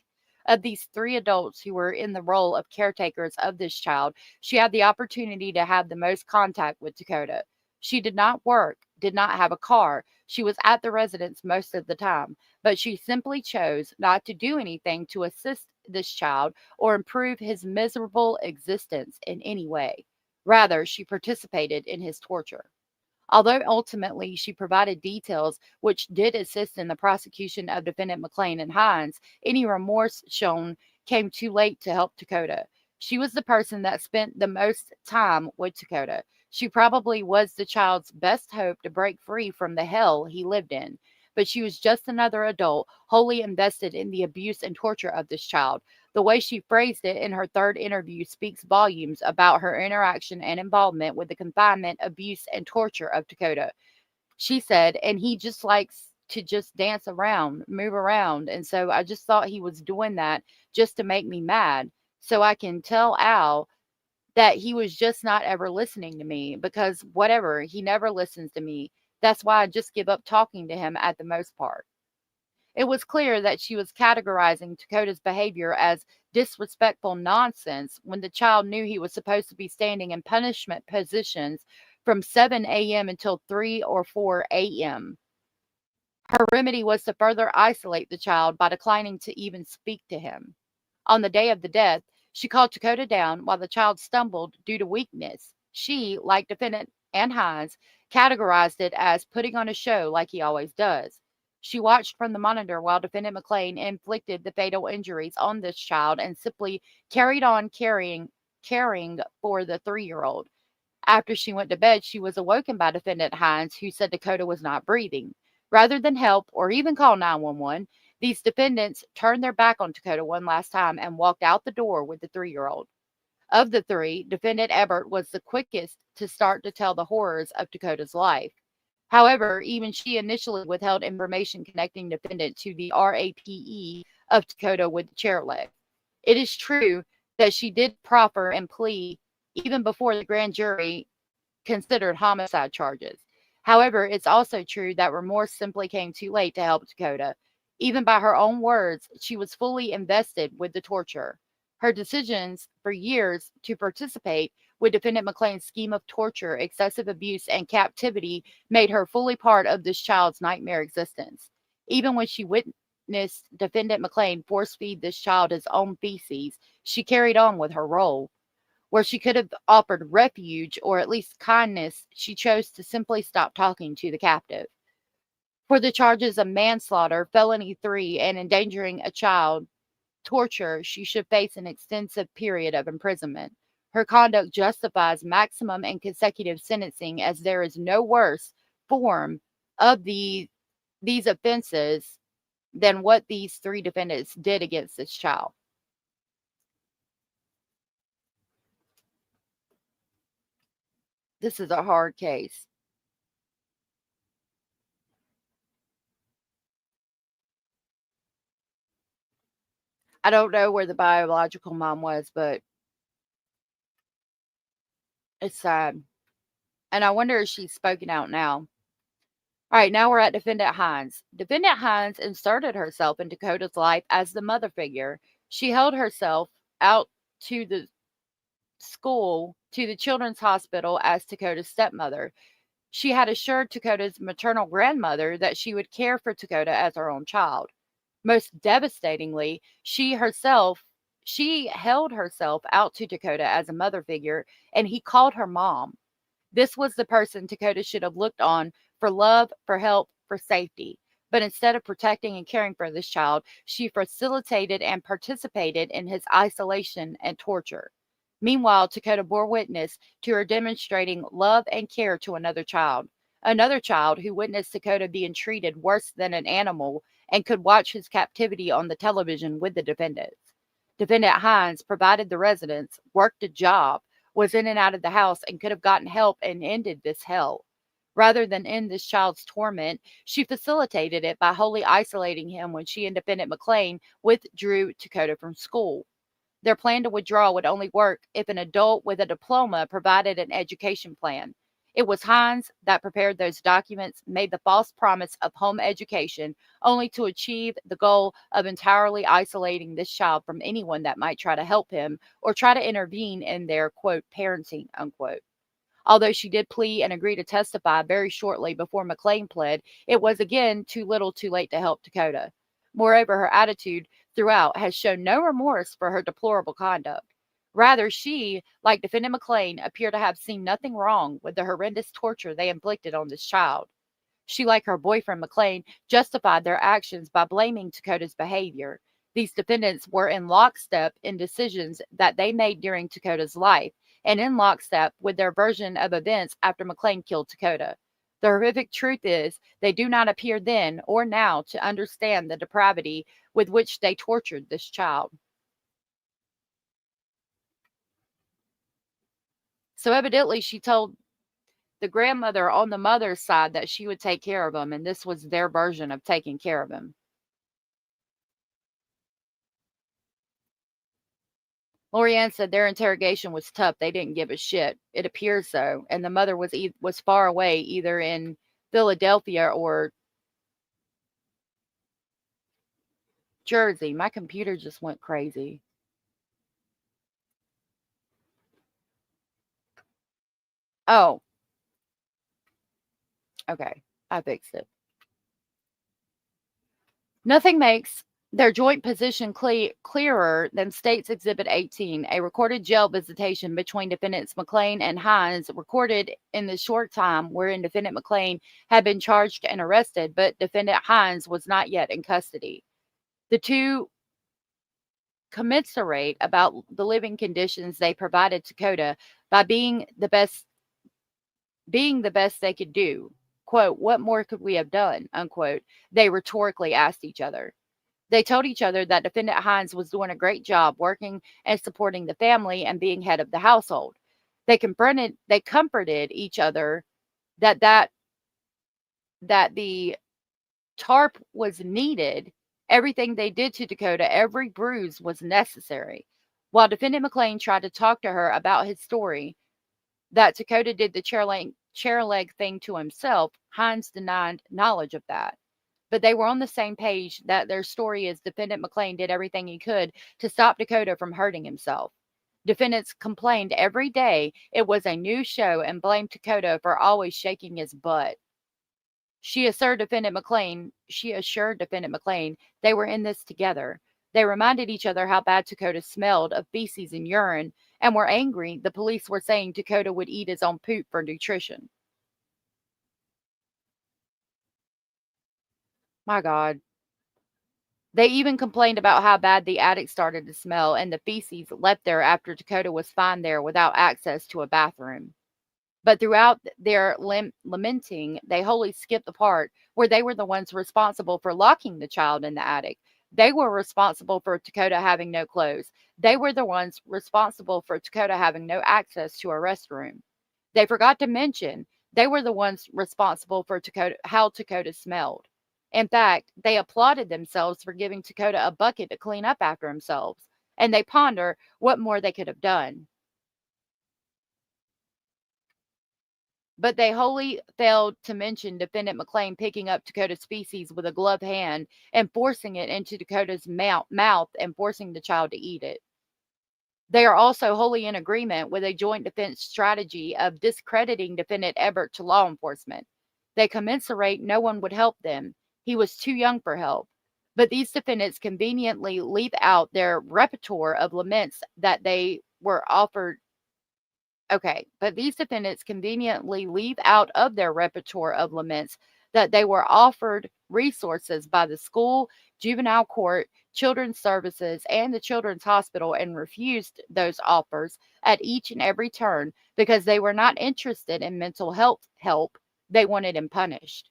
Of these 3 adults who were in the role of caretakers of this child, she had the opportunity to have the most contact with Takoda. She did not work, did not have a car. She was at the residence most of the time, but she simply chose not to do anything to assist this child or improve his miserable existence in any way. Rather, she participated in his torture. Although ultimately she provided details which did assist in the prosecution of defendant McClain and Hines, any remorse shown came too late to help Takoda. She was the person that spent the most time with Takoda. She probably was the child's best hope to break free from the hell he lived in. But she was just another adult, wholly invested in the abuse and torture of this child. The way she phrased it in her 3rd interview speaks volumes about her interaction and involvement with the confinement, abuse, and torture of Takoda. She said, and he just likes to just dance around, move around. And so I just thought he was doing that just to make me mad. So I can tell Al that he was just not ever listening to me, because whatever, he never listens to me. That's why I just give up talking to him at the most part. It was clear that she was categorizing Takoda's behavior as disrespectful nonsense when the child knew he was supposed to be standing in punishment positions from 7 a.m. until 3 or 4 a.m. Her remedy was to further isolate the child by declining to even speak to him. On the day of the death, she called Takoda down while the child stumbled due to weakness. She, like defendant and Hines, categorized it as putting on a show like he always does. She watched from the monitor while defendant McClain inflicted the fatal injuries on this child and simply carried on caring for the 3-year-old. After she went to bed, she was awoken by defendant Hines, who said Takoda was not breathing. Rather than help or even call 911, these defendants turned their back on Takoda one last time and walked out the door with the 3-year-old. Of the 3, defendant Ebert was the quickest to start to tell the horrors of Takoda's life. However, even she initially withheld information connecting defendant to the RAPE of Takoda with the chair leg. It is true that she did proffer and plea even before the grand jury considered homicide charges. However, it's also true that remorse simply came too late to help Takoda. Even by her own words, she was fully invested with the torture. Her decisions for years to participate with defendant McClain's scheme of torture, excessive abuse, and captivity made her fully part of this child's nightmare existence. Even when she witnessed defendant McClain force feed this child his own feces, she carried on with her role. Where she could have offered refuge or at least kindness, she chose to simply stop talking to the captive. For the charges of manslaughter, felony 3, and endangering a child, torture, she should face an extensive period of imprisonment. Her conduct justifies maximum and consecutive sentencing, as there is no worse form of these offenses than what these 3 defendants did against this child. This is a hard case. I don't know where the biological mom was, but it's sad. And I wonder if she's spoken out now. All right, now we're at defendant Hines. Defendant Hines inserted herself in Takoda's life as the mother figure. She held herself out to the school, to the children's hospital, as Takoda's stepmother. She had assured Takoda's maternal grandmother that she would care for Takoda as her own child. Most devastatingly, she held herself out to Takoda as a mother figure, and he called her mom. This was the person Takoda should have looked on for love, for help, for safety. But instead of protecting and caring for this child, she facilitated and participated in his isolation and torture. Meanwhile, Takoda bore witness to her demonstrating love and care to another child who witnessed Takoda being treated worse than an animal and could watch his captivity on the television with the defendants. Defendant Hines provided the residence, worked a job, was in and out of the house, and could have gotten help and ended this hell. Rather than end this child's torment, she facilitated it by wholly isolating him when she and Defendant McLean withdrew Takoda from school. Their plan to withdraw would only work if an adult with a diploma provided an education plan. It was Hines that prepared those documents, made the false promise of home education, only to achieve the goal of entirely isolating this child from anyone that might try to help him or try to intervene in their, quote, parenting, unquote. Although she did plea and agree to testify very shortly before McLean pled, it was again too little too late to help Takoda. Moreover, her attitude throughout has shown no remorse for her deplorable conduct. Rather, she, like Defendant McLean, appeared to have seen nothing wrong with the horrendous torture they inflicted on this child. She, like her boyfriend McLean, justified their actions by blaming Takoda's behavior. These defendants were in lockstep in decisions that they made during Takoda's life, and in lockstep with their version of events after McLean killed Takoda. The horrific truth is, they do not appear then or now to understand the depravity with which they tortured this child. So evidently she told the grandmother on the mother's side that she would take care of him, and this was their version of taking care of him. Lorianne said their interrogation was tough. They didn't give a shit. It appears so. And the mother was far away, either in Philadelphia or Jersey. My computer just went crazy. Oh. Okay, I fixed it. Nothing makes their joint position clearer than State's Exhibit 18, a recorded jail visitation between defendants McLean and Hines, recorded in the short time wherein defendant McLean had been charged and arrested, but defendant Hines was not yet in custody. The two commiserate about the living conditions they provided Takoda by being the best they could do. Quote, what more could we have done? Unquote. They rhetorically asked each other. They told each other that defendant Hines was doing a great job working and supporting the family and being head of the household. They comforted each other that the tarp was needed. Everything they did to Takoda, every bruise was necessary. While defendant McLean tried to talk to her about his story, that Takoda did the chair leg thing to himself, Hines denied knowledge of that. But they were on the same page that their story is defendant McLean did everything he could to stop Takoda from hurting himself. Defendants complained every day it was a new show and blamed Takoda for always shaking his butt. She assured defendant McLean they were in this together. They reminded each other how bad Takoda smelled of feces and urine and were angry the police were saying Takoda would eat his own poop for nutrition. My God. They even complained about how bad the attic started to smell and the feces left there after Takoda was found there without access to a bathroom. But throughout their lamenting, they wholly skipped the part where they were the ones responsible for locking the child in the attic. They were responsible for Takoda having no clothes. They were the ones responsible for Takoda having no access to a restroom. They forgot to mention they were the ones responsible for how Takoda smelled. In fact, they applauded themselves for giving Takoda a bucket to clean up after themselves, and they ponder what more they could have done. But they wholly failed to mention defendant McLean picking up Takoda's feces with a gloved hand and forcing it into Takoda's mouth and forcing the child to eat it. They are also wholly in agreement with a joint defense strategy of discrediting defendant Ebert to law enforcement. They commiserate no one would help them. He was too young for help. But these defendants conveniently leave out their repertoire of laments that they were offered. But these defendants conveniently leave out of their repertoire of laments that they were offered resources by the school, juvenile court, children's services, and the children's hospital and refused those offers at each and every turn because they were not interested in mental health help. They wanted him punished.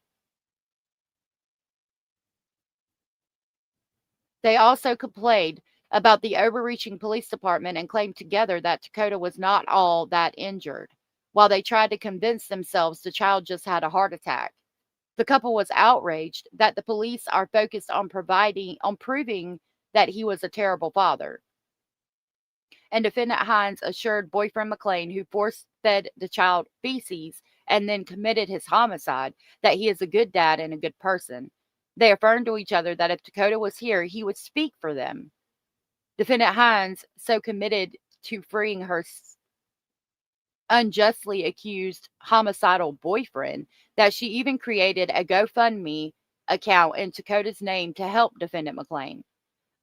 They also complained about the overreaching police department and claimed together that Takoda was not all that injured, while they tried to convince themselves the child just had a heart attack. The couple was outraged that the police are focused on proving that he was a terrible father. And defendant Hines assured boyfriend McLean, who force-fed the child feces and then committed his homicide, that he is a good dad and a good person. They affirmed to each other that if Takoda was here, he would speak for them. Defendant Hines so committed to freeing her unjustly accused homicidal boyfriend that she even created a GoFundMe account in Takoda's name to help defendant McLean.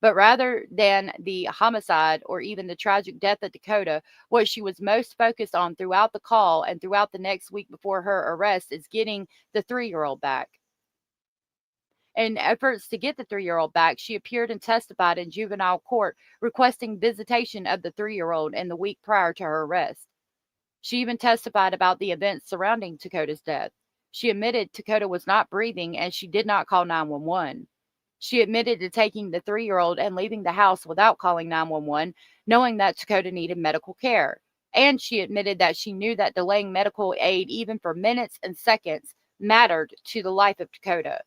But rather than the homicide or even the tragic death of Takoda, what she was most focused on throughout the call and throughout the next week before her arrest is getting the 3-year-old back. In efforts to get the 3-year-old back, she appeared and testified in juvenile court requesting visitation of the 3-year-old in the week prior to her arrest. She even testified about the events surrounding Takoda's death. She admitted Takoda was not breathing and she did not call 911. She admitted to taking the 3-year-old and leaving the house without calling 911, knowing that Takoda needed medical care. And she admitted that she knew that delaying medical aid even for minutes and seconds mattered to the life of Takoda.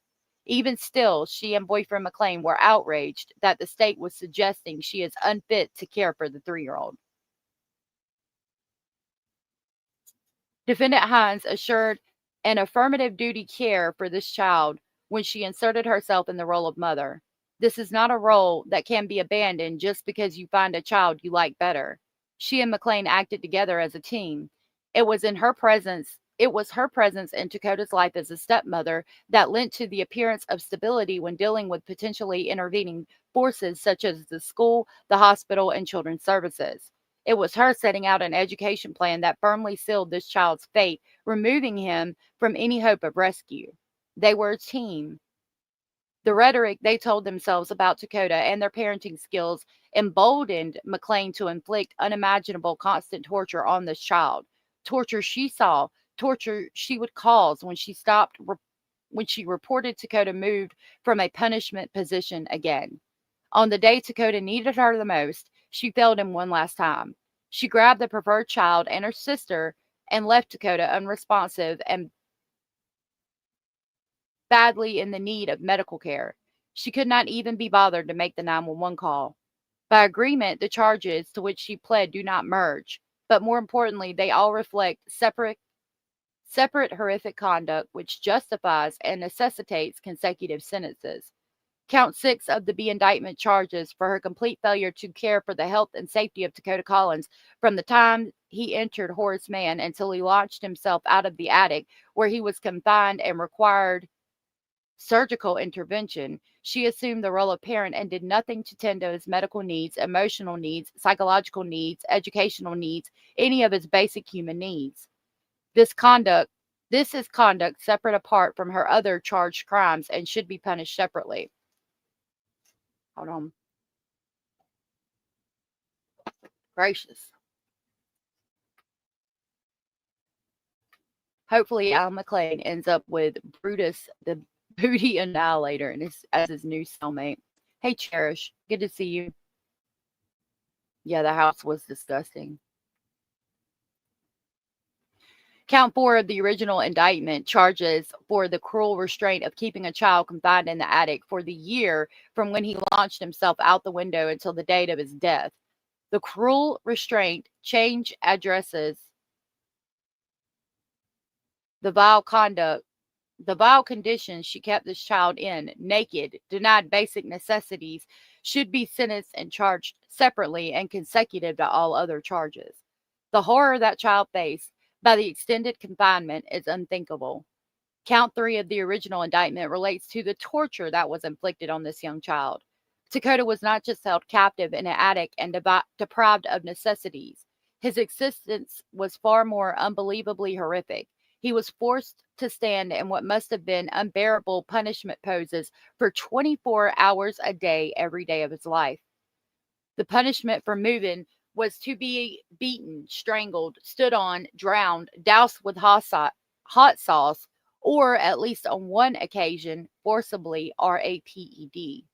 Even still, she and boyfriend McLean were outraged that the state was suggesting she is unfit to care for the 3-year-old. Defendant Hines assured an affirmative duty care for this child when she inserted herself in the role of mother. This is not a role that can be abandoned just because you find a child you like better. She and McLean acted together as a team. It was her presence in Takoda's life as a stepmother that lent to the appearance of stability when dealing with potentially intervening forces such as the school, the hospital, and children's services. It was her setting out an education plan that firmly sealed this child's fate, removing him from any hope of rescue. They were a team. The rhetoric they told themselves about Takoda and their parenting skills emboldened McLean to inflict unimaginable constant torture on this child. Torture she saw, torture she would cause when she reported Takoda moved from a punishment position again. On the day Takoda needed her the most, she failed him one last time. She grabbed the preferred child and her sister and left Takoda unresponsive and badly in the need of medical care. She could not even be bothered to make the 911 call. By agreement, the charges to which she pled do not merge, but more importantly, they all reflect separate horrific conduct which justifies and necessitates consecutive sentences. Count 6 of the B indictment charges for her complete failure to care for the health and safety of Takoda Collins from the time he entered Horace Mann until he launched himself out of the attic where he was confined and required surgical intervention. She assumed the role of parent and did nothing to tend to his medical needs, emotional needs, psychological needs, educational needs, any of his basic human needs. This is conduct separate apart from her other charged crimes and should be punished separately. Hold on. Gracious. Hopefully, Al McLean ends up with Brutus, the booty annihilator, and as his new cellmate. Hey, Cherish. Good to see you. Yeah, the house was disgusting. Count 4 of the original indictment charges for the cruel restraint of keeping a child confined in the attic for the year from when he launched himself out the window until the date of his death. The cruel restraint change addresses the vile conditions she kept this child in, naked, denied basic necessities, should be sentenced and charged separately and consecutive to all other charges. The horror that child faced by the extended confinement is unthinkable. Count 3 of the original indictment relates to the torture that was inflicted on this young child. Takoda was not just held captive in an attic and deprived of necessities. His existence was far more unbelievably horrific. He was forced to stand in what must have been unbearable punishment poses for 24 hours a day every day of his life. The punishment for moving was to be beaten, strangled, stood on, drowned, doused with hot sauce, or at least on one occasion, forcibly RAPED.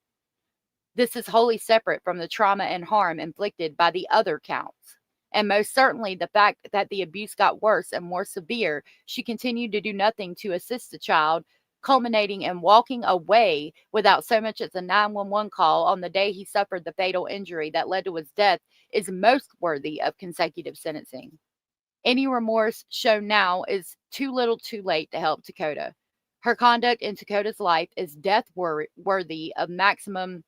This is wholly separate from the trauma and harm inflicted by the other counts. And most certainly the fact that the abuse got worse and more severe, she continued to do nothing to assist the child, culminating in walking away without so much as a 911 call on the day he suffered the fatal injury that led to his death, is most worthy of consecutive sentencing. Any remorse shown now is too little too late to help Takoda. Her conduct in Takoda's life is death worthy of maximum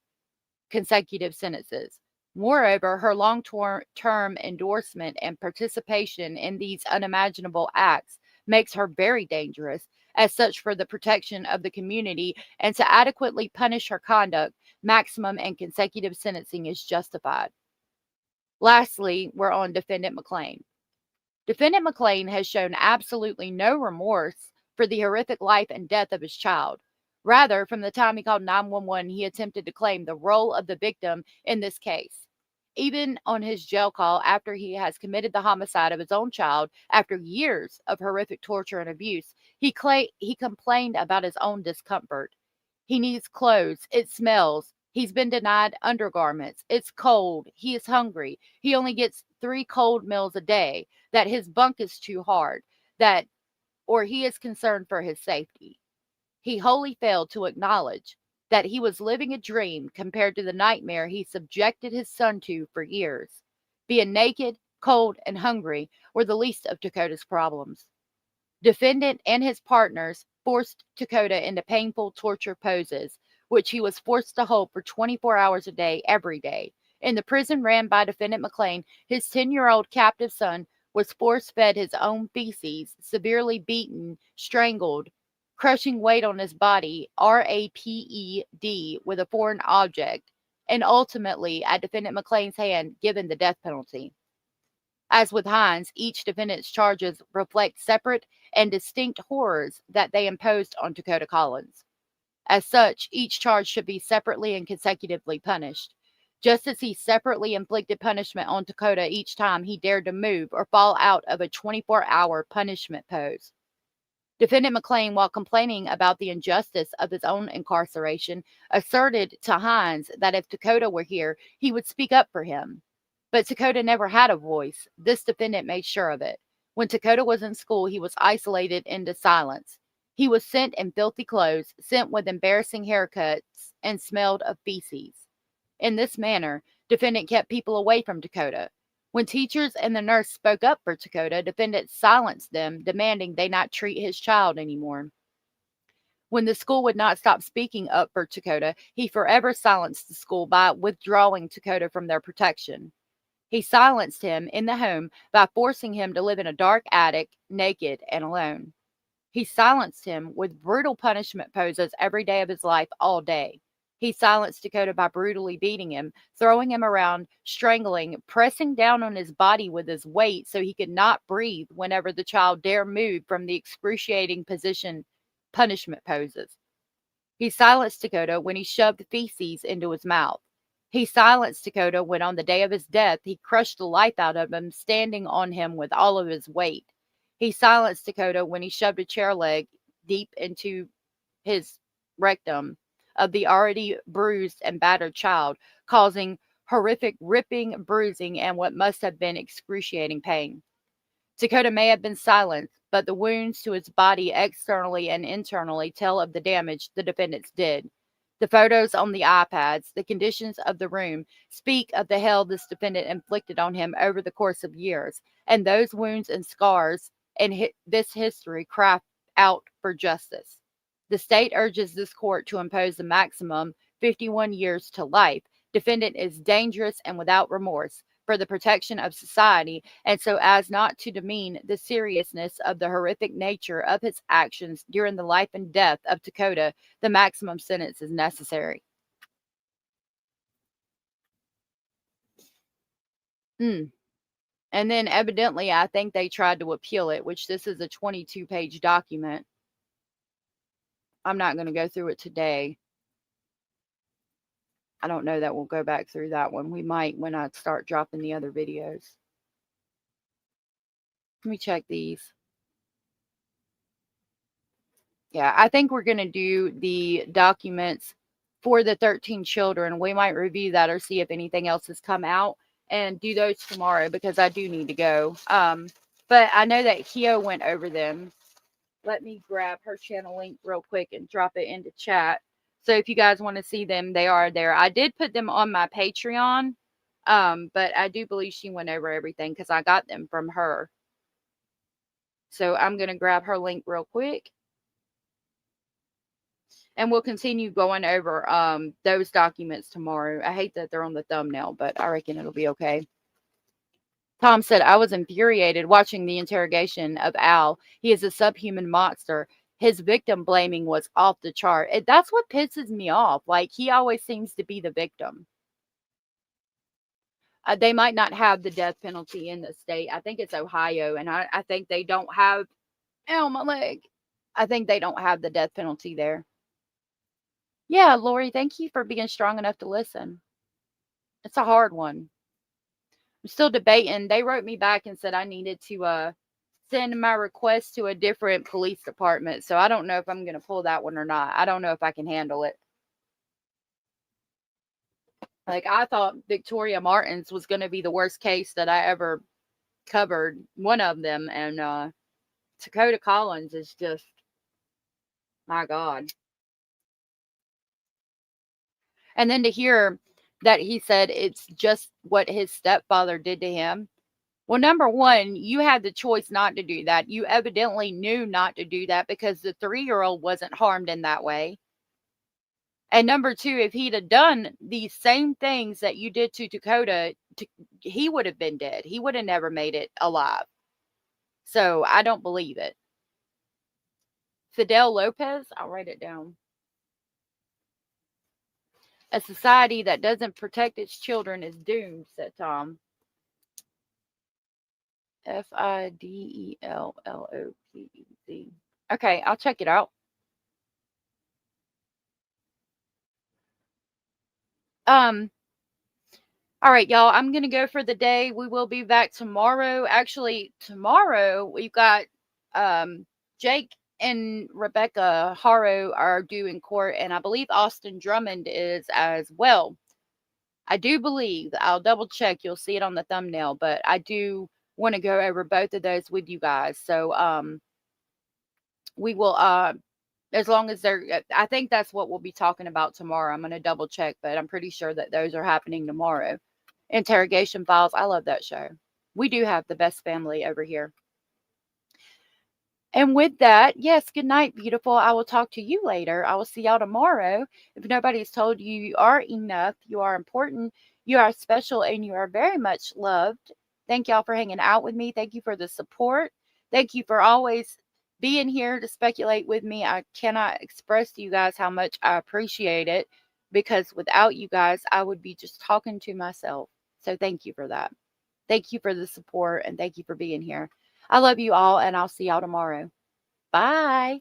consecutive sentences. Moreover, her long-term endorsement and participation in these unimaginable acts makes her very dangerous. As such, for the protection of the community and to adequately punish her conduct, maximum and consecutive sentencing is justified. Lastly, we're on Defendant McClain. Defendant McClain has shown absolutely no remorse for the horrific life and death of his child. Rather, from the time he called 911, he attempted to claim the role of the victim in this case. Even on his jail call after he has committed the homicide of his own child, after years of horrific torture and abuse, he complained about his own discomfort. He needs clothes. It smells. He's been denied undergarments. It's cold. He is hungry. He only gets 3 cold meals a day. That his bunk is too hard. Or he is concerned for his safety. He wholly failed to acknowledge that he was living a dream compared to the nightmare he subjected his son to for years. Being naked, cold, and hungry were the least of Takoda's problems. Defendant and his partners forced Takoda into painful torture poses, which he was forced to hold for 24 hours a day, every day. In the prison ran by Defendant McClain, his 10-year-old captive son was force-fed his own feces, severely beaten, strangled, crushing weight on his body, RAPED, with a foreign object, and ultimately, at Defendant McClain's hand, given the death penalty. As with Hines, each defendant's charges reflect separate and distinct horrors that they imposed on Takoda Collins. As such, each charge should be separately and consecutively punished, just as he separately inflicted punishment on Takoda each time he dared to move or fall out of a 24-hour punishment pose. Defendant McClain, while complaining about the injustice of his own incarceration, asserted to Hines that if Takoda were here, he would speak up for him. But Takoda never had a voice. This defendant made sure of it. When Takoda was in school, he was isolated into silence. He was sent in filthy clothes, sent with embarrassing haircuts, and smelled of feces. In this manner, defendant kept people away from Takoda. When teachers and the nurse spoke up for Takoda, defendant silenced them, demanding they not treat his child anymore. When the school would not stop speaking up for Takoda, he forever silenced the school by withdrawing Takoda from their protection. He silenced him in the home by forcing him to live in a dark attic, naked and alone. He silenced him with brutal punishment poses every day of his life, all day. He silenced Takoda by brutally beating him, throwing him around, strangling, pressing down on his body with his weight so he could not breathe whenever the child dared move from the excruciating position punishment poses. He silenced Takoda when he shoved feces into his mouth. He silenced Takoda when on the day of his death he crushed the life out of him, standing on him with all of his weight. He silenced Takoda when he shoved a chair leg deep into his rectum of the already bruised and battered child, causing horrific ripping, bruising, and what must have been excruciating pain. Takoda may have been silenced, but the wounds to his body externally and internally tell of the damage the defendants did. The photos on the iPads, the conditions of the room, speak of the hell this defendant inflicted on him over the course of years, and those wounds and scars and this history cry out for justice. The state urges this court to impose the maximum 51 years to life. Defendant is dangerous and without remorse for the protection of society, and so as not to demean the seriousness of the horrific nature of his actions during the life and death of Takoda, the maximum sentence is necessary. And then evidently, I think they tried to appeal it, which this is a 22-page document. I'm not going to go through it today. I don't know that we'll go back through that one. We might when I start dropping the other videos. Let me check these. Yeah, I think we're going to do the documents for the 13 children. We might review that or see if anything else has come out and do those tomorrow because I do need to go. But I know that Keo went over them. Let me grab her channel link real quick and drop it into chat. So if you guys want to see them, they are there. I did put them on my Patreon, but I do believe she went over everything because I got them from her. So I'm going to grab her link real quick. And we'll continue going over those documents tomorrow. I hate that they're on the thumbnail, but I reckon it'll be okay. Tom said, I was infuriated watching the interrogation of Al. He is a subhuman monster. His victim blaming was off the chart. That's what pisses me off. Like, he always seems to be the victim. They might not have the death penalty in the state. I think it's Ohio, and I think they don't have... Ow, my leg. I think they don't have the death penalty there. Yeah, Lori, thank you for being strong enough to listen. It's a hard one. I'm still debating. They wrote me back and said I needed to send my request to a different police department. So I don't know if I'm going to pull that one or not. I don't know if I can handle it. Like, I thought Victoria Martin's was going to be the worst case that I ever covered. One of them. And Takoda Collins is just, my God. And then to hear that he said it's just what his stepfather did to him. Well, number one, you had the choice not to do that. You evidently knew not to do that because the 3-year-old wasn't harmed in that way. And number two, if he'd have done these same things that you did to Takoda, he would have been dead. He would have never made it alive. So I don't believe it. Fidel Lopez, I'll write it down. A society that doesn't protect its children is doomed, said Tom. Fidelopez. Okay, I'll check it out. All right, y'all, I'm going to go for the day. We will be back tomorrow. Actually, tomorrow we've got Jake and Rebecca Haro are due in court, and I believe Austin Drummond is as well. I do believe, I'll double check, you'll see it on the thumbnail, but I do want to go over both of those with you guys. So we will, as long as they're, I think that's what we'll be talking about tomorrow. I'm going to double check, but I'm pretty sure that those are happening tomorrow. Interrogation Files, I love that show. We do have the best family over here. And with that, yes, good night, beautiful. I will talk to you later. I will see y'all tomorrow. If nobody's told you, you are enough, you are important, you are special, and you are very much loved. Thank y'all for hanging out with me. Thank you for the support. Thank you for always being here to speculate with me. I cannot express to you guys how much I appreciate it, because without you guys, I would be just talking to myself. So thank you for that. Thank you for the support, and thank you for being here. I love you all, and I'll see y'all tomorrow. Bye.